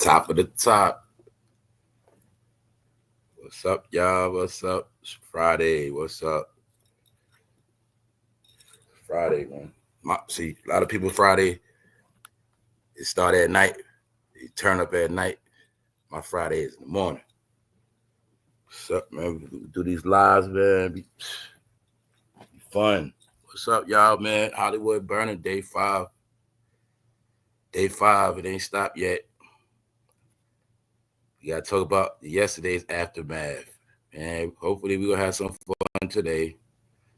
Top of the top. What's up, y'all? What's up? It's Friday. What's up? Friday, man. See, a lot of people Friday, it start at night. You turn up at night. My Friday is in the morning. What's up, man? We do these lives, man. Be fun. What's up, y'all, man? Hollywood Burning, day 5. Day 5, it ain't stopped yet. We got to talk about yesterday's aftermath. And hopefully we're going to have some fun today.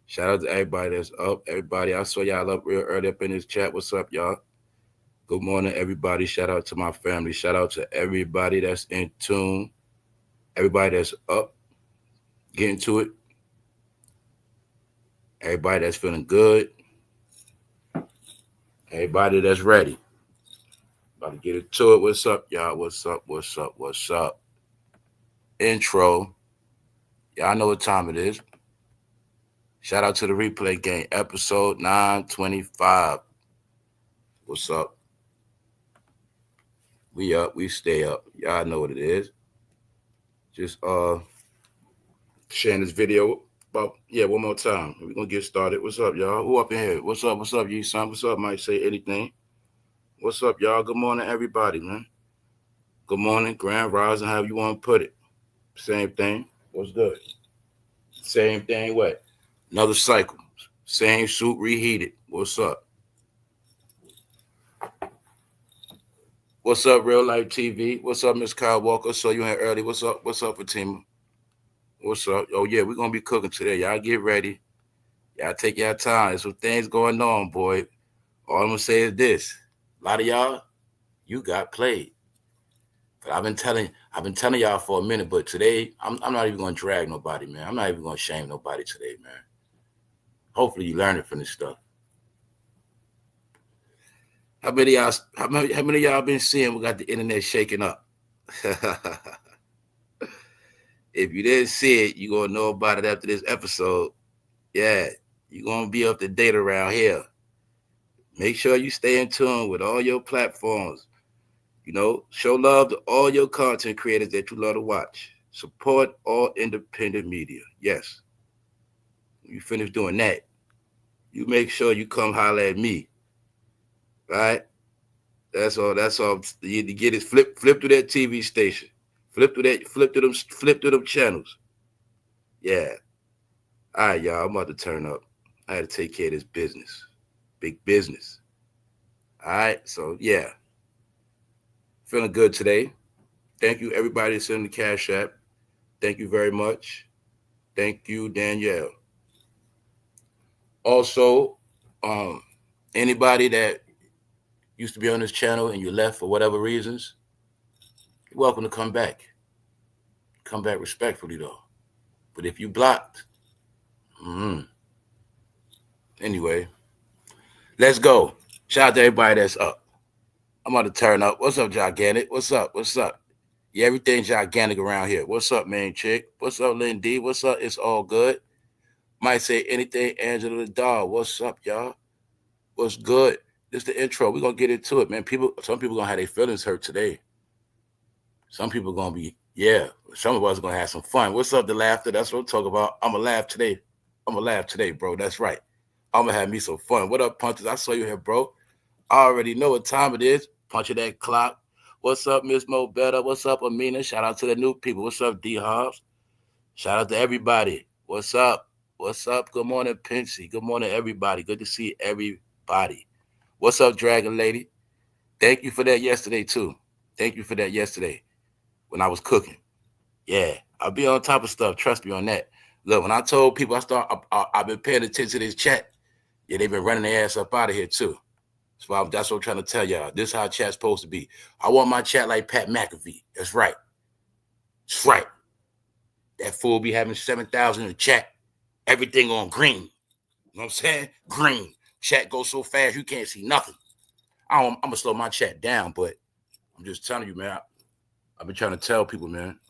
Shout out to everybody that's up. Everybody, I saw y'all up real early up in this chat. What's up, y'all? Good morning, everybody. Shout out to my family. Shout out to everybody that's in tune. Everybody that's up, getting to it. Everybody that's feeling good. Everybody that's ready. About to get into it. What's up, y'all? What's up? What's up? What's up? Intro. Y'all know what time it is. Shout out to the replay game, episode 925. What's up? We up, we stay up. Y'all know what it is. Just sharing this video about, one more time. We're gonna get started. What's up, y'all? Who up in here? What's up? What's up, you son? What's up? Might say anything. What's up, y'all? Good morning, everybody, man. Good morning, Grand Rising, however you want to put it. Same thing. What's good? Same thing, what? Another cycle. Same suit reheated. What's up? What's up, Real Life TV? What's up, Miss Kyle Walker? Saw you in early. What's up? What's up, Fatima? What's up? Oh, yeah, we're going to be cooking today. Y'all get ready. Y'all take your time. There's some things going on, boy. All I'm going to say is this. A lot of y'all, you got played. But I've been telling y'all for a minute, but today, I'm not even going to drag nobody, man. I'm not even going to shame nobody today, man. Hopefully you learn it from this stuff. How many of y'all been seeing we got the internet shaking up? If you didn't see it, you're going to know about it after this episode. Yeah, you're going to be up to date around here. Make sure you stay in tune with all your platforms. You know, show love to all your content creators that you love to watch. Support all independent media. Yes. When you finish doing that, you make sure you come holler at me. Right? That's all. You get it. Flip to that TV station. Flip to them channels. Yeah. All right, y'all. I'm about to turn up. I had to take care of this business. Big business. All right. So yeah. Feeling good today. Thank you, everybody that's in the Cash App. Thank you very much. Thank you, Danielle. Also, anybody that used to be on this channel and you left for whatever reasons, you're welcome to come back. Come back respectfully, though. But if you blocked, anyway, let's go. Shout out to everybody that's up. I'm about to turn up. What's up, Gigantic? What's up? What's up? Yeah, everything's gigantic around here. What's up, main chick? What's up, Lynn D? What's up? It's all good. Might say anything, Angela the dog. What's up, y'all? What's good? This the intro. We're going to get into it, man. Some people going to have their feelings hurt today. Some people going to be, some of us are going to have some fun. What's up, the laughter? That's what I'm talking about. I'm going to laugh today. Bro. That's right. I'm going to have me some fun. What up, Punches? I saw you here, bro. I already know what time it is. Punching that clock. What's up, Miss Mo Better? What's up, Amina? Shout out to the new people. What's up, D Hobbs? Shout out to everybody. What's up? What's up? Good morning, Pinsy. Good morning, everybody. Good to see everybody. What's up, Dragon Lady? Thank you for that yesterday, too. Thank you for that yesterday when I was cooking. Yeah, I'll be on top of stuff. Trust me on that. Look, when I told people I've been paying attention to this chat, yeah, they've been running their ass up out of here, too. So that's what I'm trying to tell y'all. This is how chat's supposed to be. I want my chat like Pat McAfee. That's right. That's right. That fool be having 7,000 in the chat. Everything on green. You know what I'm saying? Green. Chat goes so fast you can't see nothing. I'm going to slow my chat down, but I'm just telling you, man. I've been trying to tell people, man.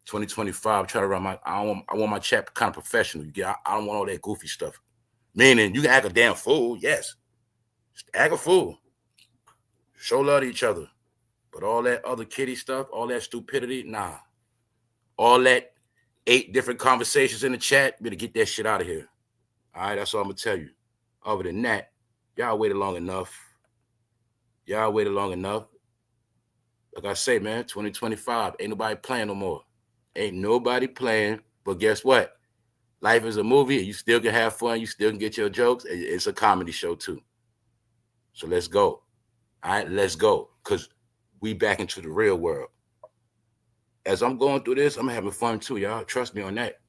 2025, trying to run I want my chat kind of professional. I don't want all that goofy stuff. Meaning, you can act a damn fool, yes. Just act a fool. Show love to each other. But all that other kitty stuff, all that stupidity, nah. All that 8 different conversations in the chat, better get that shit out of here. All right, that's all I'm going to tell you. Other than that, y'all waited long enough. Y'all waited long enough. Like I say, man, 2025, ain't nobody playing no more. Ain't nobody playing. But guess what? Life is a movie. You still can have fun. You still can get your jokes. It's a comedy show, too. So let's go. All right, let's go. Because we back into the real world. As I'm going through this, I'm having fun, too, y'all. Trust me on that.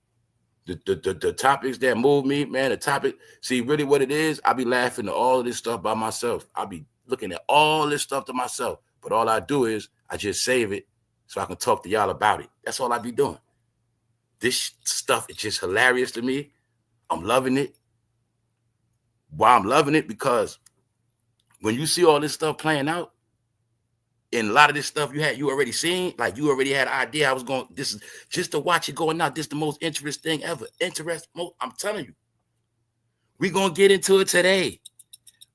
The topics that move me, man, the topic, see, really what it is, I be laughing at all of this stuff by myself. I be looking at all this stuff to myself. But all I do is I just save it so I can talk to y'all about it. That's all I be doing. This stuff is just hilarious to me. I'm loving it. Why I'm loving it? Because when you see all this stuff playing out, and a lot of this stuff you already seen, like you already had an idea I was going, this is just to watch it going out. This is the most interesting thing ever. I'm telling you. We're going to get into it today.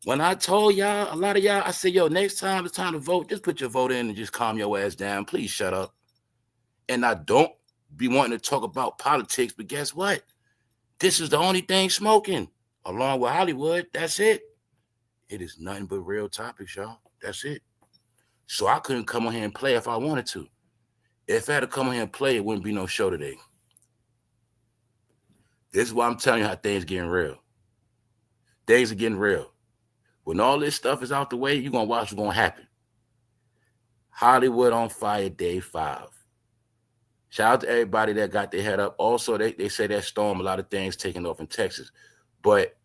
When I told y'all, a lot of y'all, I said, yo, next time it's time to vote, just put your vote in and just calm your ass down. Please shut up. And I don't be wanting to talk about politics, but guess what? This is the only thing smoking, along with Hollywood. That's it. It is nothing but real topics, y'all. That's it. So I couldn't come on here and play if I wanted to. If I had to come on here and play, it wouldn't be no show today. This is why I'm telling you how things getting real. Things are getting real. When all this stuff is out the way, you're going to watch what's going to happen. Hollywood on fire, day 5. Shout out to everybody that got their head up. Also, they say that storm, a lot of things taking off in Texas. But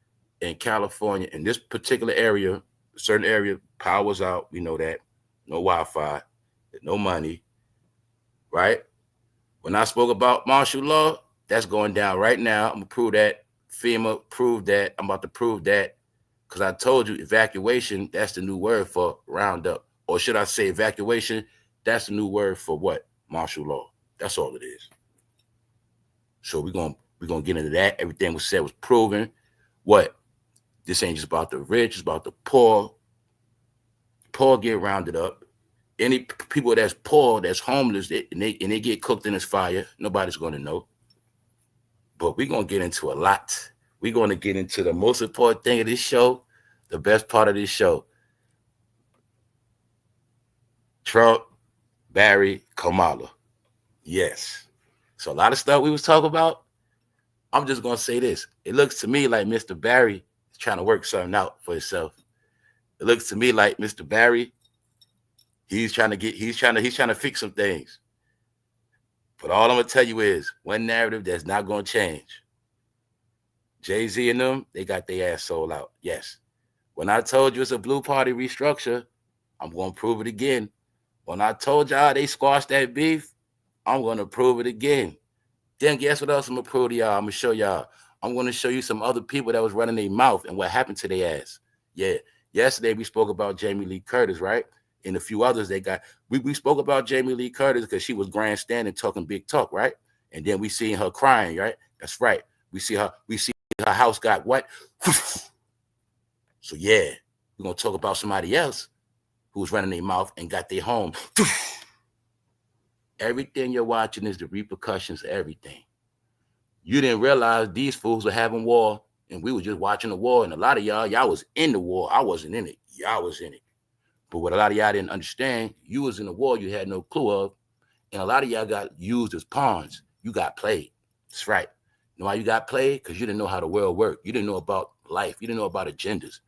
in California, in this particular area, a certain area, power's out. We know that. No Wi-Fi, no money, right? When I spoke about martial law, that's going down right now. I'm going to prove that. FEMA proved that. I'm about to prove that because I told you evacuation, that's the new word for roundup. Or should I say evacuation, that's the new word for what? Martial law. That's all it is. So we're gonna get into that. Everything was said was proven. What? This ain't just about the rich, it's about the poor. Poor get rounded up. Any people that's poor, that's homeless, and they get cooked in this fire, nobody's going to know. But we're going to get into a lot. We're going to get into the most important thing of this show, the best part of this show. Trump, Barry, Kamala. Yes. So a lot of stuff we was talking about, I'm just going to say this. It looks to me like Mr. Barry is trying to work something out for himself. It looks to me like Mr. Barry, he's trying to fix some things. But all I'm gonna tell you is one narrative that's not gonna change. Jay-Z and them, they got their ass sold out. Yes. When I told you it's a blue party restructure, I'm gonna prove it again. When I told y'all they squashed that beef, I'm gonna prove it again. Then guess what else I'm gonna prove to y'all? I'm gonna show y'all. I'm gonna show you some other people that was running their mouth and what happened to their ass. Yeah. Yesterday, we spoke about Jamie Lee Curtis, right? And a few others they got. We spoke about Jamie Lee Curtis because she was grandstanding, talking big talk, right? And then we seen her crying, right? That's right. We see her house got what? So, yeah, we're going to talk about somebody else who was running their mouth and got their home. Everything you're watching is the repercussions of everything. You didn't realize these fools were having war. And we were just watching the war. And a lot of y'all was in the war. I wasn't in it. Y'all was in it. But what a lot of y'all didn't understand, you was in the war you had no clue of. And a lot of y'all got used as pawns. You got played. That's right. You know why you got played? Because you didn't know how the world worked. You didn't know about life. You didn't know about agendas.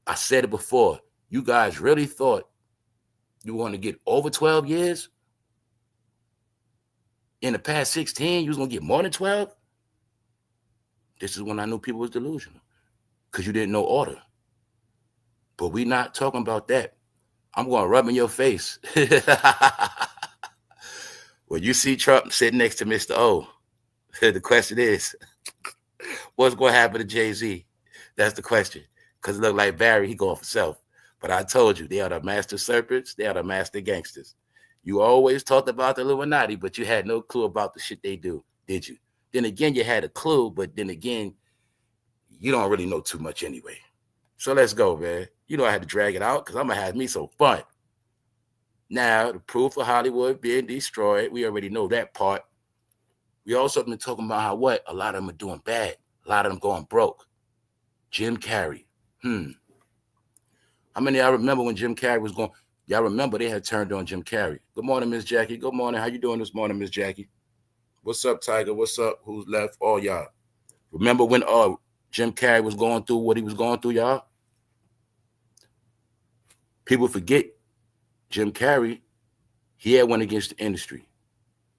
I said it before. You guys really thought you were going to get over 12 years? In the past 16, you was going to get more than 12? This is when I knew people was delusional because you didn't know order. But we not talking about that. I'm going to rub in your face. When you see Trump sitting next to Mr. O, the question is, what's going to happen to Jay-Z? That's the question. Because it looked like Barry, he going for self. But I told you, they are the master serpents. They are the master gangsters. You always talked about the Illuminati, but you had no clue about the shit they do, did you? Then again, you had a clue, but then again, you don't really know too much anyway. So let's go, man. You know I had to drag it out because I'm going to have me some fun. Now, the proof of Hollywood being destroyed, we already know that part. We also been talking about how what? A lot of them are doing bad. A lot of them going broke. Jim Carrey. How many of y'all remember when Jim Carrey was going? Y'all remember they had turned on Jim Carrey. Good morning, Miss Jackie. Good morning. How you doing this morning, Miss Jackie? What's up, Tiger? What's up? Who's left? All y'all. Remember when Jim Carrey was going through what he was going through, y'all? People forget Jim Carrey, he had went against the industry.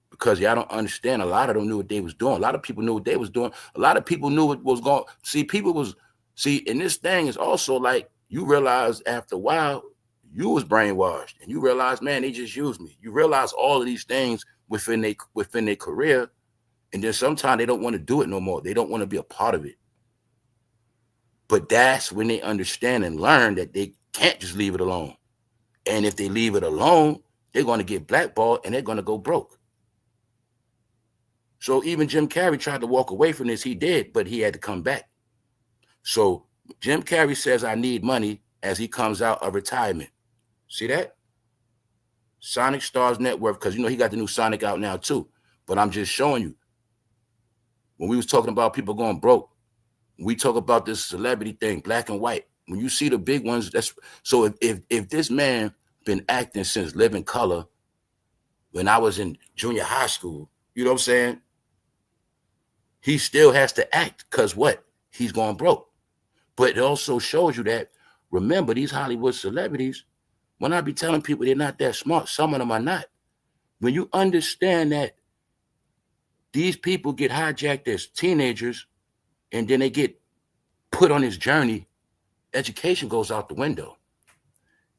Because y'all don't understand, a lot of them knew what they was doing. A lot of people knew what they was doing. A lot of people knew what was going. See, and this thing is also like, you realize after a while, you was brainwashed. And you realize, man, they just used me. You realize all of these things within their career. And then sometimes they don't want to do it no more. They don't want to be a part of it. But that's when they understand and learn that they can't just leave it alone. And if they leave it alone, they're going to get blackballed and they're going to go broke. So even Jim Carrey tried to walk away from this. He did, but he had to come back. So Jim Carrey says, I need money as he comes out of retirement. See that? Sonic Stars Network, because, you know, he got the new Sonic out now too. But I'm just showing you. When we was talking about people going broke, we talk about this celebrity thing, black and white. When you see the big ones, that's so if this man been acting since Living Color, when I was in junior high school, you know what I'm saying? He still has to act because what? He's going broke. But it also shows you that, remember, these Hollywood celebrities, when I be telling people they're not that smart, some of them are not. When you understand that these people get hijacked as teenagers and then they get put on this journey, education goes out the window.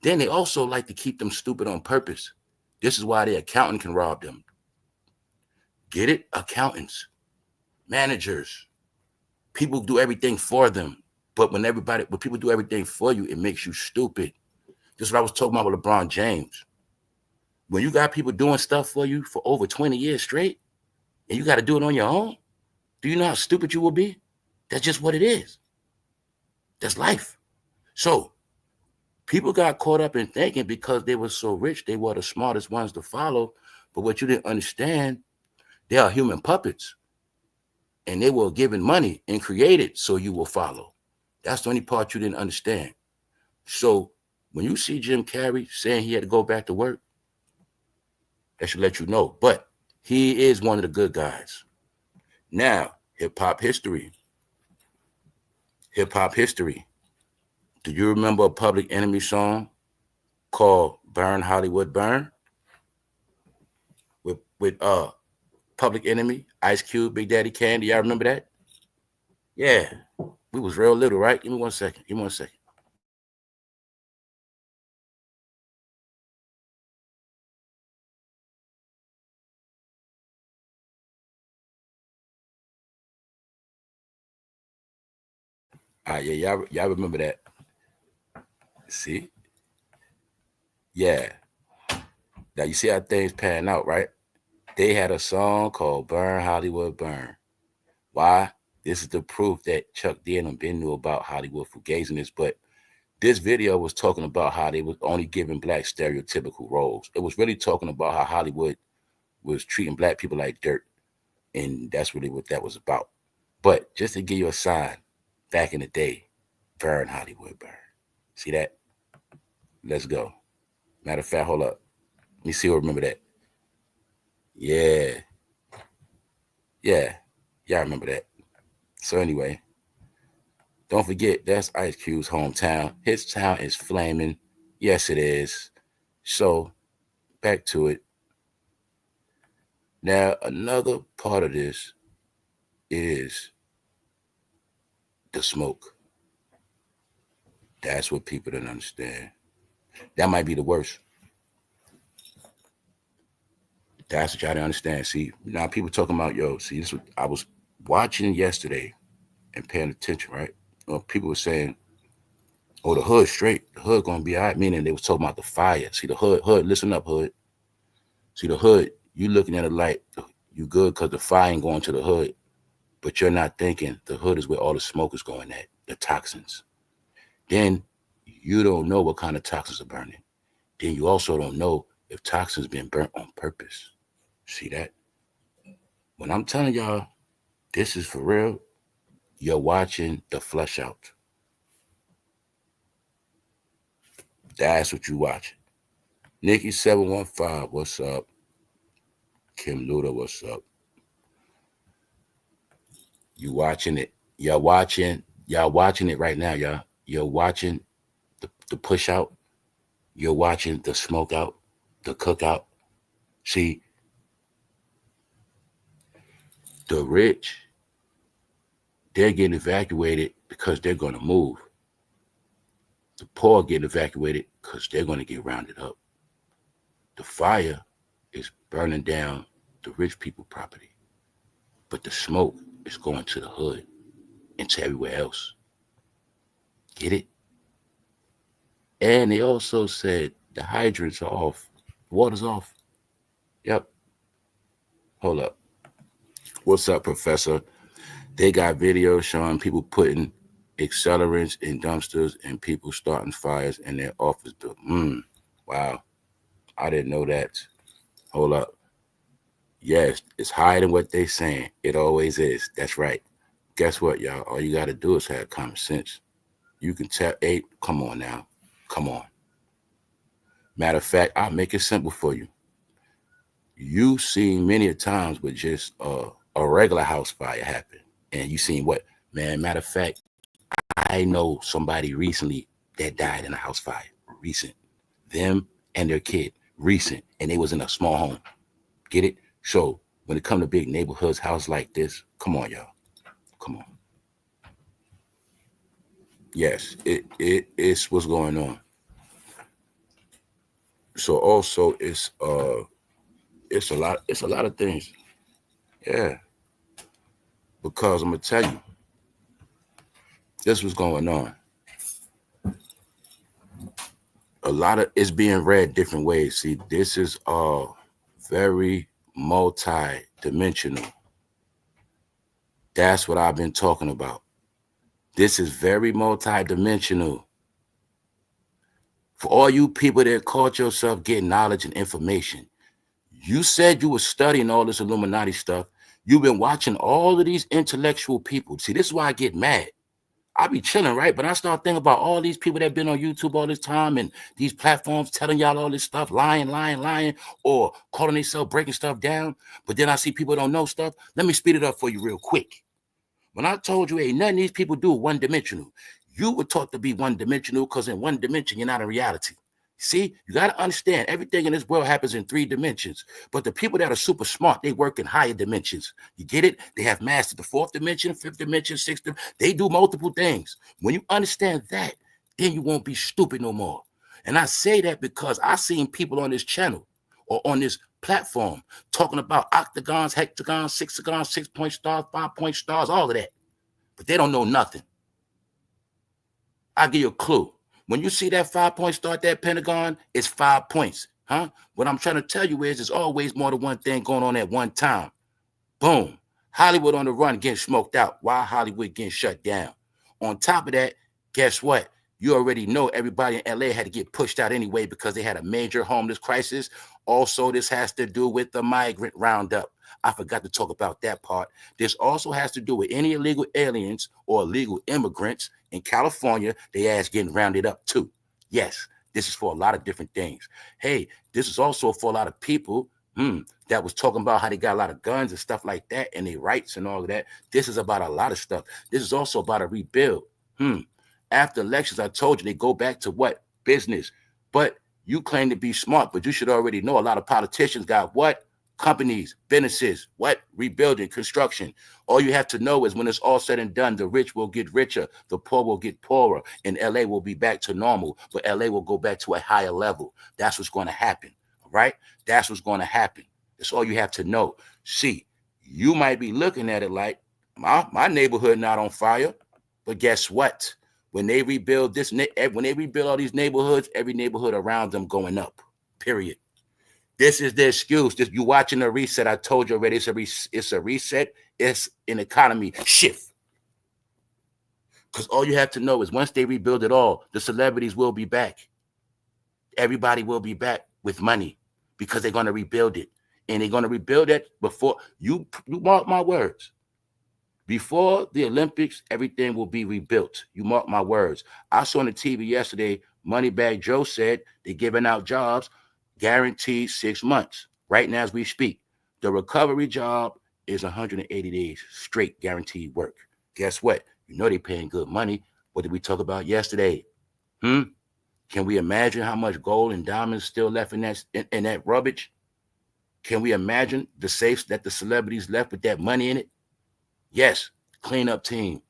Then they also like to keep them stupid on purpose. This is why the accountant can rob them. Get it? Accountants, managers, people do everything for them. But when people do everything for you, it makes you stupid. This is what I was talking about with LeBron James. When you got people doing stuff for you for over 20 years straight, and you got to do it on your own, do you know how stupid you will be? That's just what it is. That's life. So people got caught up in thinking because they were so rich, they were the smartest ones to follow. But what you didn't understand, they are human puppets. And they were given money and created so you will follow. That's the only part you didn't understand. So when you see Jim Carrey saying he had to go back to work, that should let you know. But he is one of the good guys. Now, hip-hop history. Hip-hop history. Do you remember a Public Enemy song called Burn Hollywood Burn? With Public Enemy, Ice Cube, Big Daddy Kane. Do y'all remember that? Yeah. We was real little, right? Give me 1 second. Give me 1 second. All right, yeah, y'all remember that. See? Yeah. Now you see how things pan out, right? They had a song called Burn Hollywood Burn. Why? This is the proof that Chuck D and them been knew about Hollywood fugaziness, but this video was talking about how they was only giving black stereotypical roles. It was really talking about how Hollywood was treating black people like dirt, and that's really what that was about. But just to give you a sign, back in the day, Burn Hollywood Burn. See that? Let's go. Matter of fact, hold up. Let me see who remember that. Yeah. Yeah. Y'all remember that. So anyway, don't forget, that's Ice Cube's hometown. His town is flaming. Yes, it is. So back to it. Now, another part of this is the smoke. That's what people don't understand. That might be the worst. That's what y'all don't understand. See, now people talking about, yo, see, this was, I was watching yesterday and paying attention, right? People were saying, oh, the hood straight. The hood gonna be all right, meaning they was talking about the fire. See, the hood, listen up, hood. See, the hood, you looking at it like you good because the fire ain't going to the hood, but you're not thinking the hood is where all the smoke is going at, the toxins. Then you don't know what kind of toxins are burning. Then you also don't know if toxins being burnt on purpose. See that? When I'm telling y'all, this is for real, you're watching the flush out. That's what you watching. Nikki 715, what's up? Kim Luda, what's up? You watching it. Y'all watching it right now, y'all. You're watching the push out. You're watching the smoke out, the cookout. See, the rich, they're getting evacuated because they're going to move. The poor get evacuated because they're going to get rounded up. The fire is burning down the rich people property, but the smoke is going to the hood and to everywhere else. Get it? And they also said the hydrants are off. Water's off. Yep. Hold up. What's up, Professor? They got videos showing people putting accelerants in dumpsters and people starting fires in their office building. Wow. I didn't know that. Hold up. Yes, it's higher than what they saying. It always is. That's right. Guess what, y'all? All you got to do is have common sense. You can tell, hey, come on now. Come on. Matter of fact, I'll make it simple for you. You've seen many a times with just a regular house fire happen. And you seen what? Man, matter of fact, I know somebody recently that died in a house fire. Recent. Them and their kid. Recent. And they was in a small home. Get it? So when it come to big neighborhoods, house like this, come on, y'all. Come on. Yes, it's what's going on. So also it's a lot of things. Yeah. Because I'm gonna tell you, this was going on. A lot of it's being read different ways. See, this is very multi-dimensional. That's what I've been talking about. This is very multi-dimensional. For all you people that caught yourself getting knowledge and information, you said you were studying all this Illuminati stuff. You've been watching all of these intellectual people. See, this is why I get mad. I be chilling, right? But I start thinking about all these people that have been on YouTube all this time and these platforms telling y'all all this stuff, lying, or calling themselves breaking stuff down. But then I see people don't know stuff. Let me speed it up for you real quick. When I told you, hey, none of these people do one-dimensional, you were taught to be one-dimensional because in one dimension, you're not in reality. See, you got to understand everything in this world happens in 3 dimensions. But the people that are super smart, they work in higher dimensions. You get it? They have mastered the 4th dimension, 5th dimension, 6th dimension. They do multiple things. When you understand that, then you won't be stupid no more. And I say that because I've seen people on this channel or on this platform talking about octagons, hexagons, 6-agons, 6-point stars, 5-point stars, all of that. But they don't know nothing. I'll give you a clue. When you see that 5-point star, that pentagon, it's 5 points. Huh? What I'm trying to tell you is there's always more than one thing going on at one time. Boom. Hollywood on the run getting smoked out while Hollywood getting shut down. On top of that, guess what? You already know everybody in LA had to get pushed out anyway because they had a major homeless crisis. Also, this has to do with the migrant roundup. I forgot to talk about that part. This also has to do with any illegal aliens or illegal immigrants in California, they ass getting rounded up too. Yes, this is for a lot of different things. Hey, this is also for a lot of people that was talking about how they got a lot of guns and stuff like that and their rights and all of that. This is about a lot of stuff. This is also about a rebuild. After elections, I told you they go back to what? Business. But you claim to be smart, but you should already know a lot of politicians got what? Companies, businesses, what? Rebuilding, construction. All you have to know is when it's all said and done, the rich will get richer, the poor will get poorer, and LA will be back to normal, but LA will go back to a higher level. That's what's going to happen, all right? That's what's going to happen. That's all you have to know. See, you might be looking at it like, my neighborhood not on fire, but guess what? When they rebuild this, when they rebuild all these neighborhoods, every neighborhood around them going up, period. This is the excuse. You watching a reset. I told you already. It's a reset. It's an economy shift. Because all you have to know is once they rebuild it all, the celebrities will be back. Everybody will be back with money. because they're going to rebuild it. And they're going to rebuild it before, you mark my words. Before the Olympics, everything will be rebuilt. You mark my words. I saw on the TV yesterday, Moneybag Joe said they're giving out jobs guaranteed 6 months. Right now as we speak, the recovery job is 180 days straight guaranteed work. Guess what? You know they're paying good money. What did we talk about yesterday? Can we imagine how much gold and diamonds still left in that rubbish? Can we imagine the safes that the celebrities left with that money in it? Yes, cleanup team.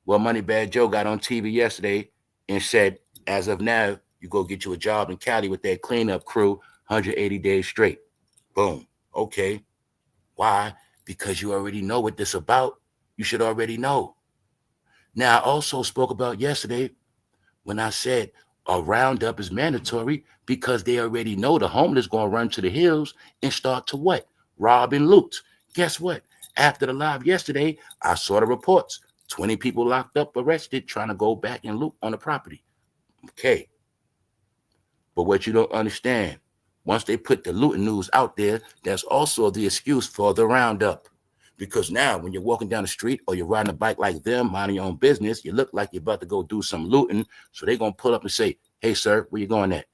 Well, Moneybag Joe got on TV yesterday and said, as of now, you go get you a job in Cali with that cleanup crew, 180 days straight. Boom. Okay. Why? Because you already know what this is about. You should already know. Now, I also spoke about yesterday when I said a roundup is mandatory because they already know the homeless going to run to the hills and start to what? Rob and loot. Guess what? After the live yesterday, I saw the reports. 20 people locked up, arrested, trying to go back and loot on the property. Okay. But what you don't understand, once they put the looting news out there, that's also the excuse for the roundup. Because now when you're walking down the street or you're riding a bike like them, minding your own business, you look like you're about to go do some looting. So they're going to pull up and say, hey, sir, where you going at?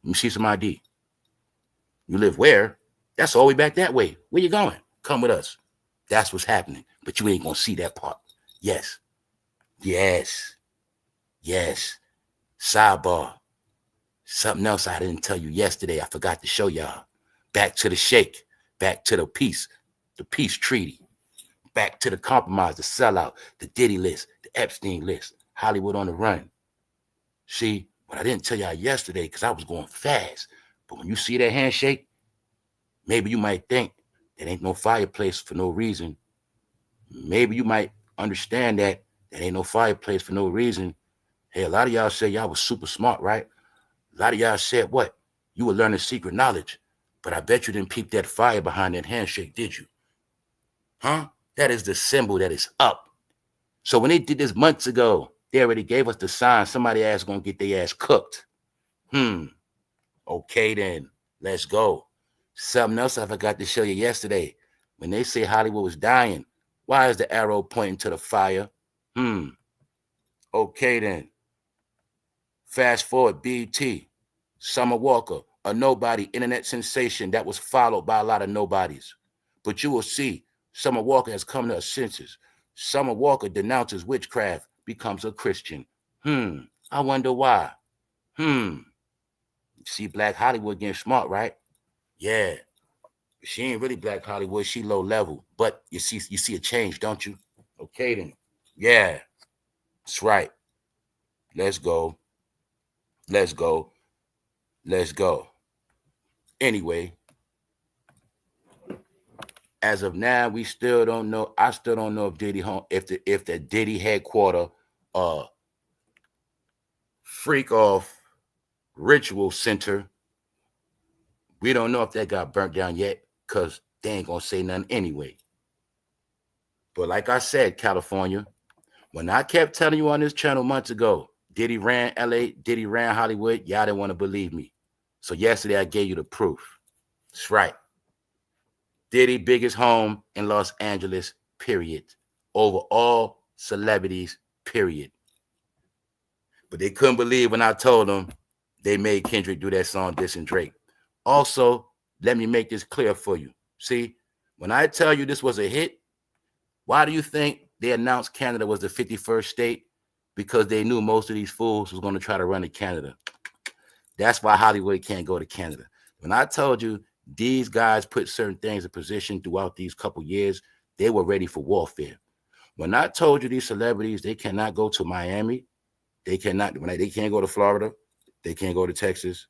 Let me see some ID. You live where? That's all the way back that way. Where you going? Come with us. That's what's happening. But you ain't going to see that part. Yes. Yes. Yes. Sidebar. Something else I didn't tell you yesterday. I forgot to show y'all. Back to the shake. Back to the peace treaty. Back to the compromise, the sellout, the Diddy list, the Epstein list, Hollywood on the run. See, what I didn't tell y'all yesterday because I was going fast. But when you see that handshake, maybe you might think there ain't no fireplace for no reason. Maybe you might understand that there ain't no fireplace for no reason. Hey, a lot of y'all say y'all was super smart, right? A lot of y'all said what? You were learning secret knowledge. But I bet you didn't peep that fire behind that handshake, did you? Huh? That is the symbol that is up. So when they did this months ago, they already gave us the sign somebody ass gonna get their ass cooked. Okay then, let's go. Something else I forgot to show you yesterday. When they say Hollywood was dying, why is the arrow pointing to the fire? Okay then. Fast forward, BT, Summer Walker, a nobody internet sensation that was followed by a lot of nobodies. But you will see Summer Walker has come to her senses. Summer Walker denounces witchcraft, becomes a Christian. I wonder why. See Black Hollywood getting smart, right? Yeah. She ain't really Black Hollywood, she low level. But you see a change, don't you? Okay then. Yeah. That's right. Let's go. Let's go. Let's go. Anyway, as of now, we still don't know. I still don't know if Diddy if the Diddy headquarter freak off ritual center. We don't know if that got burnt down yet, because they ain't gonna say nothing anyway. But like I said, California, when I kept telling you on this channel months ago, Diddy ran LA, Diddy ran Hollywood, y'all didn't want to believe me. So yesterday I gave you the proof. That's right. Diddy biggest home in Los Angeles, period. Over all celebrities, period. But they couldn't believe when I told them they made Kendrick do that song dissing Drake. Also, let me make this clear for you. See, when I tell you this was a hit, why do you think they announced Canada was the 51st state? Because they knew most of these fools was going to try to run to Canada. That's why Hollywood can't go to Canada. When I told you these guys put certain things in position throughout these couple years, they were ready for warfare. When I told you these celebrities, they cannot go to Miami, they can't go to Florida, they can't go to Texas.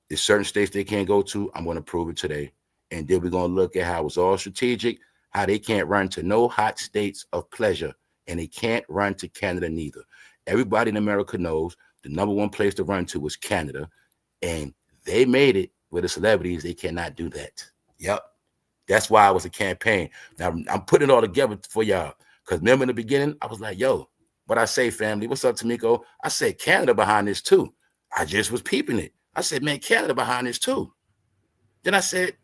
There's certain states they can't go to. I'm going to prove it today. And then we're going to look at how it's all strategic, how they can't run to no hot states of pleasure, and they can't run to Canada neither. Everybody in America knows the number one place to run to is Canada, and they made it with the celebrities. They cannot do that. Yep. That's why it was a campaign. Now, I'm putting it all together for y'all, because remember in the beginning, I was like, yo, what I say, family? What's up, Tamiko? I said Canada behind this too. I just was peeping it. I said, man, Canada behind this too. Then I said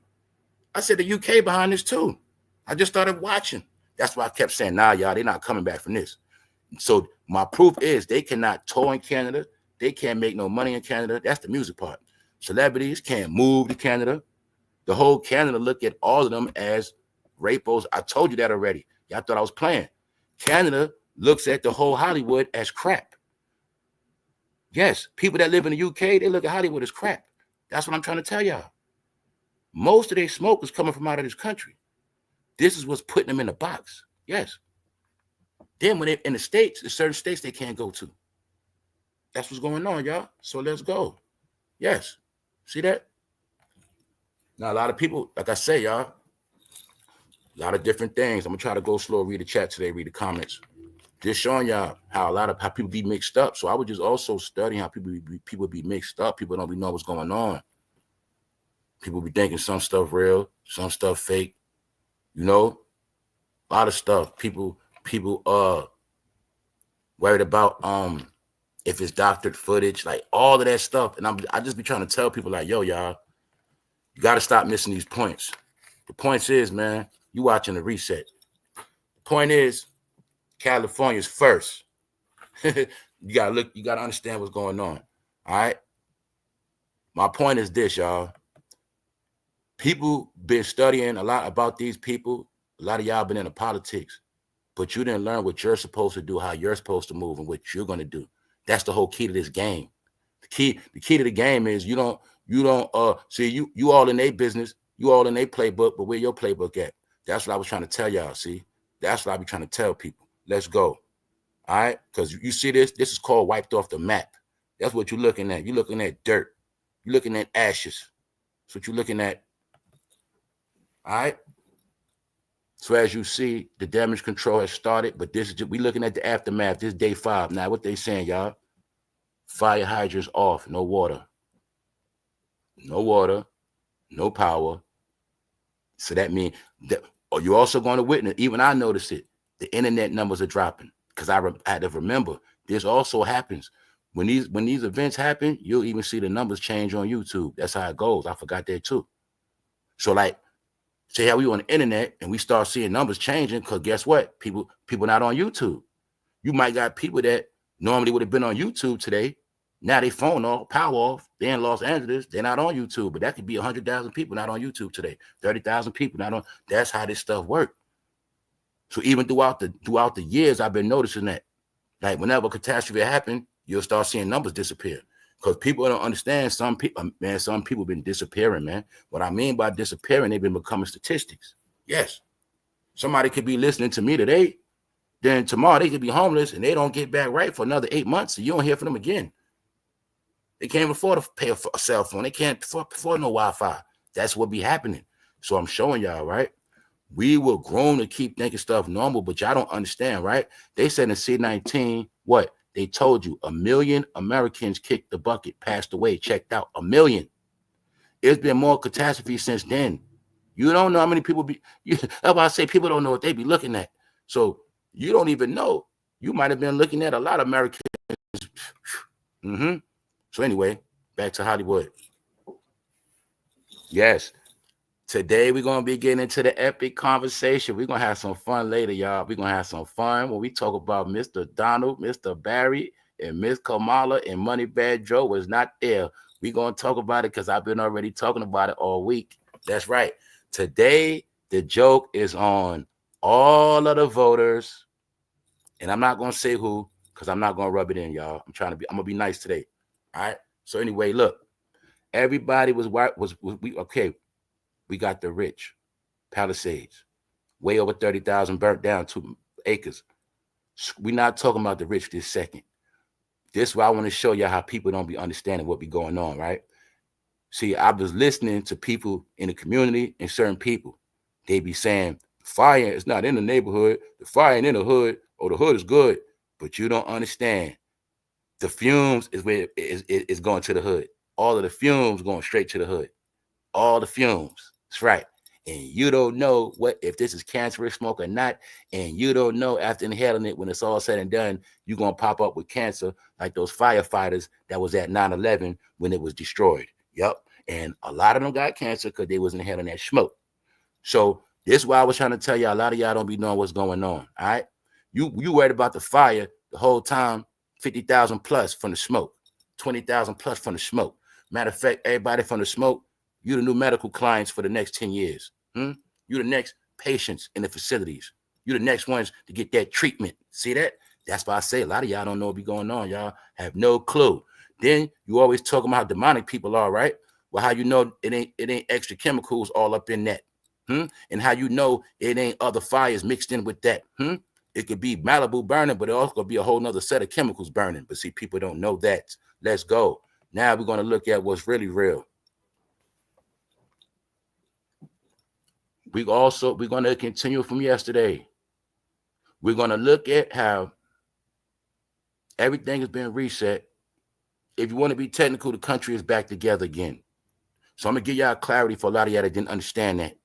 the UK behind this too. I just started watching. That's why I kept saying, nah, y'all, they're not coming back from this. So my proof is they cannot tour in Canada. They can't make no money in Canada. That's the music part. Celebrities can't move to Canada. The whole Canada look at all of them as rapos. I told you that already. Y'all thought I was playing. Canada looks at the whole Hollywood as crap. Yes, people that live in the UK, they look at Hollywood as crap. That's what I'm trying to tell y'all. Most of their smoke is coming from out of this country. This is what's putting them in the box. Yes. Then when they're in the States, there's certain states they can't go to. That's what's going on, y'all. So let's go. Yes. See that? Now, a lot of people, like I say, y'all, a lot of different things. I'm going to try to go slow, read the chat today, read the comments. Just showing y'all how people be mixed up. So I was just also studying how people be mixed up. People don't be know what's going on. People be thinking some stuff real, some stuff fake. You know, a lot of stuff. People worried about if it's doctored footage, like all of that stuff. And I just be trying to tell people like, yo, y'all, you got to stop missing these points. The point is, man, you watching the reset. The point is, California's first. You gotta understand what's going on. All right. My point is this, y'all. People been studying a lot about these people. A lot of y'all been into politics, but you didn't learn what you're supposed to do, how you're supposed to move, and what you're gonna do. That's the whole key to this game. The key to the game is you don't see you all in their business, you all in their playbook, but where your playbook at? That's what I was trying to tell y'all. See, that's what I be trying to tell people. Let's go. All right, because you see this is called wiped off the map. That's what you're looking at. You're looking at dirt. You're looking at ashes. That's what you're looking at. All right. So as you see, the damage control has started, but this is we looking at the aftermath. This is day 5. Now, what they saying, y'all? Fire hydrants off, no water. No water, no power. So that means that you're also going to witness, even I noticed it, the internet numbers are dropping. Because I had to remember, this also happens. When these events happen, you'll even see the numbers change on YouTube. That's how it goes. I forgot that too. So like, say how we on the internet and we start seeing numbers changing, because guess what? People not on YouTube. You might got people that normally would have been on YouTube today. Now they phone off, power off. They're in Los Angeles. They're not on YouTube. But that could be 100,000 people not on YouTube today. 30,000 people not on. That's how this stuff works. So even throughout the years, I've been noticing that. Like whenever a catastrophe happens, you'll start seeing numbers disappear. Because people don't understand. Some people been disappearing, man. What I mean by disappearing, they've been becoming statistics. Yes. Somebody could be listening to me today. Then tomorrow they could be homeless and they don't get back right for another 8 months. And you don't hear from them again. They can't afford to pay a cell phone. They can't afford no Wi-Fi. That's what be happening. So I'm showing y'all, right? We were grown to keep thinking stuff normal, but y'all don't understand, right? They said in C-19, what? They told you 1 million Americans kicked the bucket, passed away, checked out. 1 million. It's been more catastrophe since then. You don't know how many people that's why I say people don't know what they be looking at. So you don't even know. You might have been looking at a lot of Americans. So anyway, back to Hollywood. Yes. Today, we're going to be getting into the epic conversation. We're going to have some fun later, y'all. We're going to have some fun when we talk about Mr. Donald, Mr. Barry, and Miss Kamala, and Moneybag Joe was not there. We're going to talk about it because I've been already talking about it all week. That's right. Today, the joke is on all of the voters, and I'm not going to say who because I'm not going to rub it in, y'all. I'm going to be nice today. All right. So anyway, look, everybody was okay. We got the rich Palisades, way over 30,000 burnt down 2 acres. We're not talking about the rich this second. This is why I want to show you how people don't be understanding what be going on, right? See, I was listening to people in the community and certain people. They be saying, fire is not in the neighborhood. The fire ain't in the hood, or the hood is good. But you don't understand. The fumes is where it's going to the hood. All of the fumes going straight to the hood. All the fumes. That's right. And you don't know if this is cancerous smoke or not. And you don't know after inhaling it, when it's all said and done, you're going to pop up with cancer like those firefighters that was at 9/11 when it was destroyed. Yep. And a lot of them got cancer because they wasn't handling that smoke. So this is why I was trying to tell y'all, a lot of y'all don't be knowing what's going on. All right. You worried about the fire the whole time, 50,000 plus from the smoke, 20,000 plus from the smoke. Matter of fact, everybody from the smoke, you the new medical clients for the next 10 years. You the next patients in the facilities. You the next ones to get that treatment. See that? That's why I say a lot of y'all don't know what be going on. Y'all have no clue. Then you always talking about how demonic people are, right? Well, how you know it ain't extra chemicals all up in that? And how you know it ain't other fires mixed in with that? It could be Malibu burning, but it also could be a whole nother set of chemicals burning. But see, people don't know that. Let's go. Now we're going to look at what's really real. We're going to continue from yesterday. We're going to look at how everything has been reset. If you want to be technical, the country is back together again. So I'm going to give y'all clarity for a lot of y'all that didn't understand that.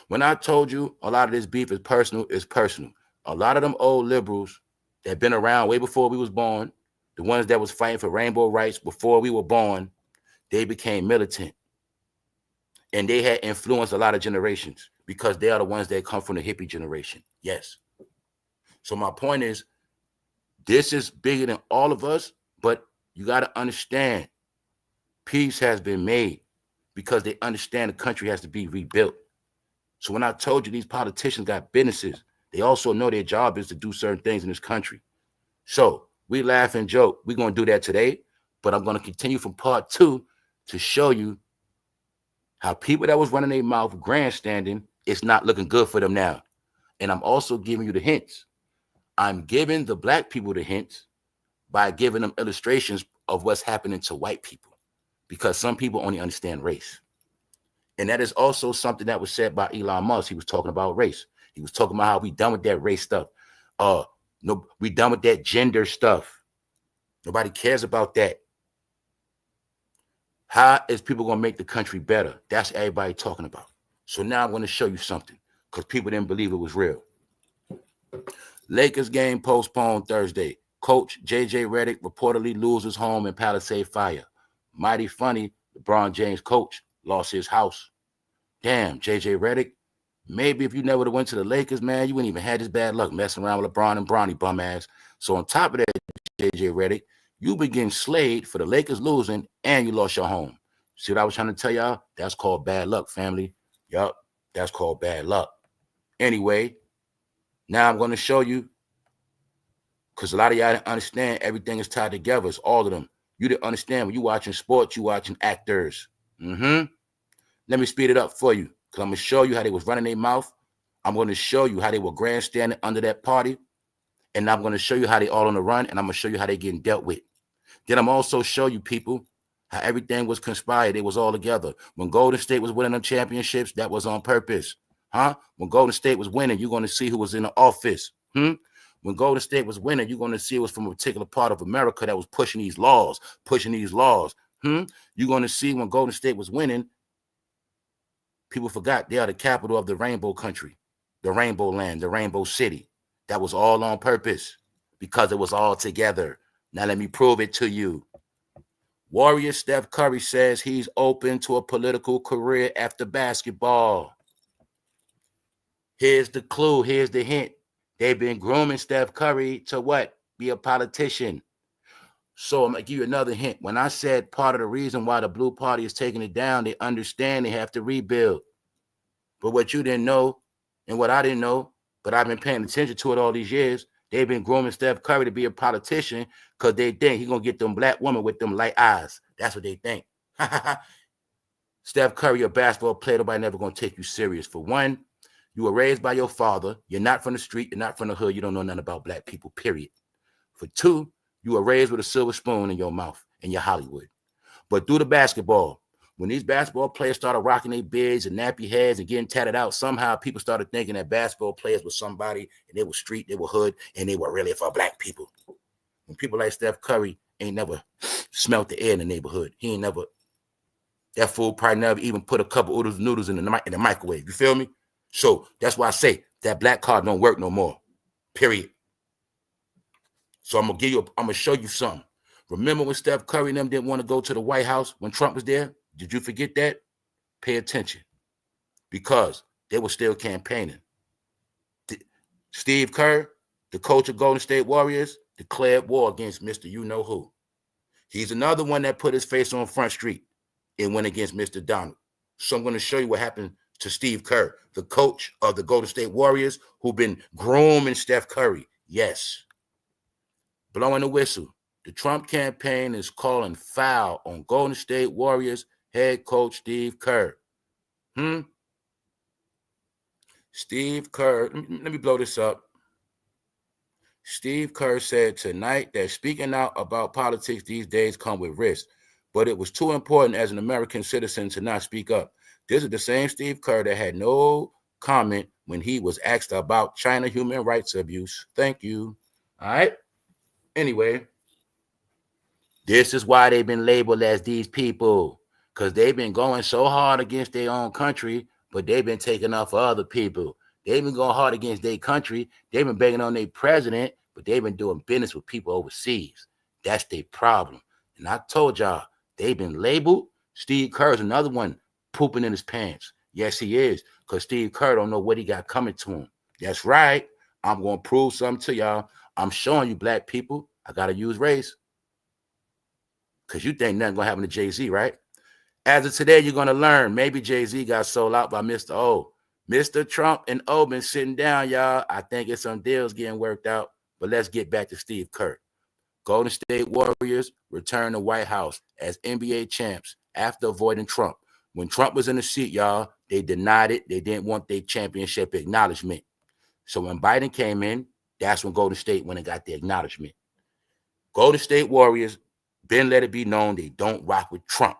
When I told you a lot of this beef is personal, it's personal. A lot of them old liberals that been around way before we was born, the ones that was fighting for rainbow rights before we were born, they became militant. And they had influenced a lot of generations because they are the ones that come from the hippie generation. Yes. So my point is, this is bigger than all of us, but you got to understand, peace has been made because they understand the country has to be rebuilt. So when I told you these politicians got businesses, they also know their job is to do certain things in this country. So we laugh and joke. We're going to do that today, but I'm going to continue from part 2 to show you how people that was running their mouth grandstanding, it's not looking good for them now. And I'm also giving you the hints. I'm giving the black people the hints by giving them illustrations of what's happening to white people, because some people only understand race. And that is also something that was said by Elon Musk. He was talking about race. He was talking about how we done with that race stuff. No, we done with that gender stuff. Nobody cares about that. How is people going to make the country better? That's everybody talking about. So now I'm going to show you something because people didn't believe it was real. Lakers game postponed Thursday. Coach J.J. Redick reportedly loses home in Palisade fire. Mighty funny, LeBron James coach lost his house. Damn, J.J. Redick. Maybe if you never would have went to the Lakers, man, you wouldn't even had this bad luck messing around with LeBron and Bronny bum ass. So on top of that, J.J. Redick, you begin slayed for the Lakers losing and you lost your home. See what I was trying to tell y'all? That's called bad luck, family. Yup, that's called bad luck. Anyway, now I'm going to show you, because a lot of y'all didn't understand everything is tied together. It's all of them. You didn't understand when you watching sports, you watching actors. Let me speed it up for you, because I'm going to show you how they was running their mouth. I'm going to show you how they were grandstanding under that party. And I'm going to show you how they all on the run, and I'm going to show you how they getting dealt with. Then I'm also show you people how everything was conspired. It was all together. When Golden State was winning them championships, that was on purpose. When Golden State was winning, you're going to see who was in the office. When Golden State was winning, you're going to see it was from a particular part of America that was pushing these laws. You're going to see when Golden State was winning, people forgot they are the capital of the rainbow country, the rainbow land, the rainbow city. That was all on purpose because it was all together. Now let me prove it to you. Warrior Steph Curry says he's open to a political career after basketball. Here's the clue. Here's the hint. They've been grooming Steph Curry to what? Be a politician. So I'm going to give you another hint. When I said part of the reason why the Blue Party is taking it down, they understand they have to rebuild. But what you didn't know and what I didn't know, but I've been paying attention to it all these years, they've been grooming Steph Curry to be a politician because they think he's going to get them black women with them light eyes. That's what they think. Steph Curry, a basketball player, nobody never going to take you serious. For one, you were raised by your father. You're not from the street. You're not from the hood. You don't know nothing about black people, period. For two, you were raised with a silver spoon in your mouth in your Hollywood. But through the basketball, when these basketball players started rocking their beards and nappy heads and getting tatted out, somehow people started thinking that basketball players were somebody and they were street, they were hood, and they were really for black people. When people like Steph Curry ain't never smelt the air in the neighborhood. He ain't never, that fool probably never even put a couple oodles and noodles in the microwave. You feel me? So that's why I say that black card don't work no more. Period. So I'm gonna show you something. Remember when Steph Curry and them didn't want to go to the White House when Trump was there? Did you forget that? Pay attention, because they were still campaigning. Steve Kerr, the coach of Golden State Warriors, declared war against Mr. You-know-who. He's another one that put his face on Front Street and went against Mr. Donald. So I'm going to show you what happened to Steve Kerr, the coach of the Golden State Warriors, who've been grooming Steph Curry. Yes. Blowing the whistle. The Trump campaign is calling foul on Golden State Warriors head coach Steve Kerr. Steve Kerr, let me blow this up. Steve Kerr said tonight that speaking out about politics these days come with risk, but it was too important as an American citizen to not speak up. This is the same Steve Kerr that had no comment when he was asked about China human rights abuse. Thank you. All right. Anyway, this is why they've been labeled as these people, because they've been going so hard against their own country, but they've been taking up for other people. They've been going hard against their country. They've been begging on their president, but they've been doing business with people overseas. That's their problem. And I told y'all, they've been labeled. Steve Kerr is another one pooping in his pants. Yes, he is, because Steve Kerr don't know what he got coming to him. That's right. I'm going to prove something to y'all. I'm showing you, black people, I got to use race. Because you think nothing going to happen to Jay-Z, right? As of today, you're going to learn maybe Jay-Z got sold out by Mr. O. Mr. Trump and O been sitting down, y'all. I think it's some deals getting worked out. But let's get back to Steve Kerr. Golden State Warriors return to White House as NBA champs after avoiding Trump. When Trump was in the seat, y'all, they denied it. They didn't want their championship acknowledgement. So when Biden came in, that's when Golden State went and got the acknowledgement. Golden State Warriors been let it be known they don't rock with Trump.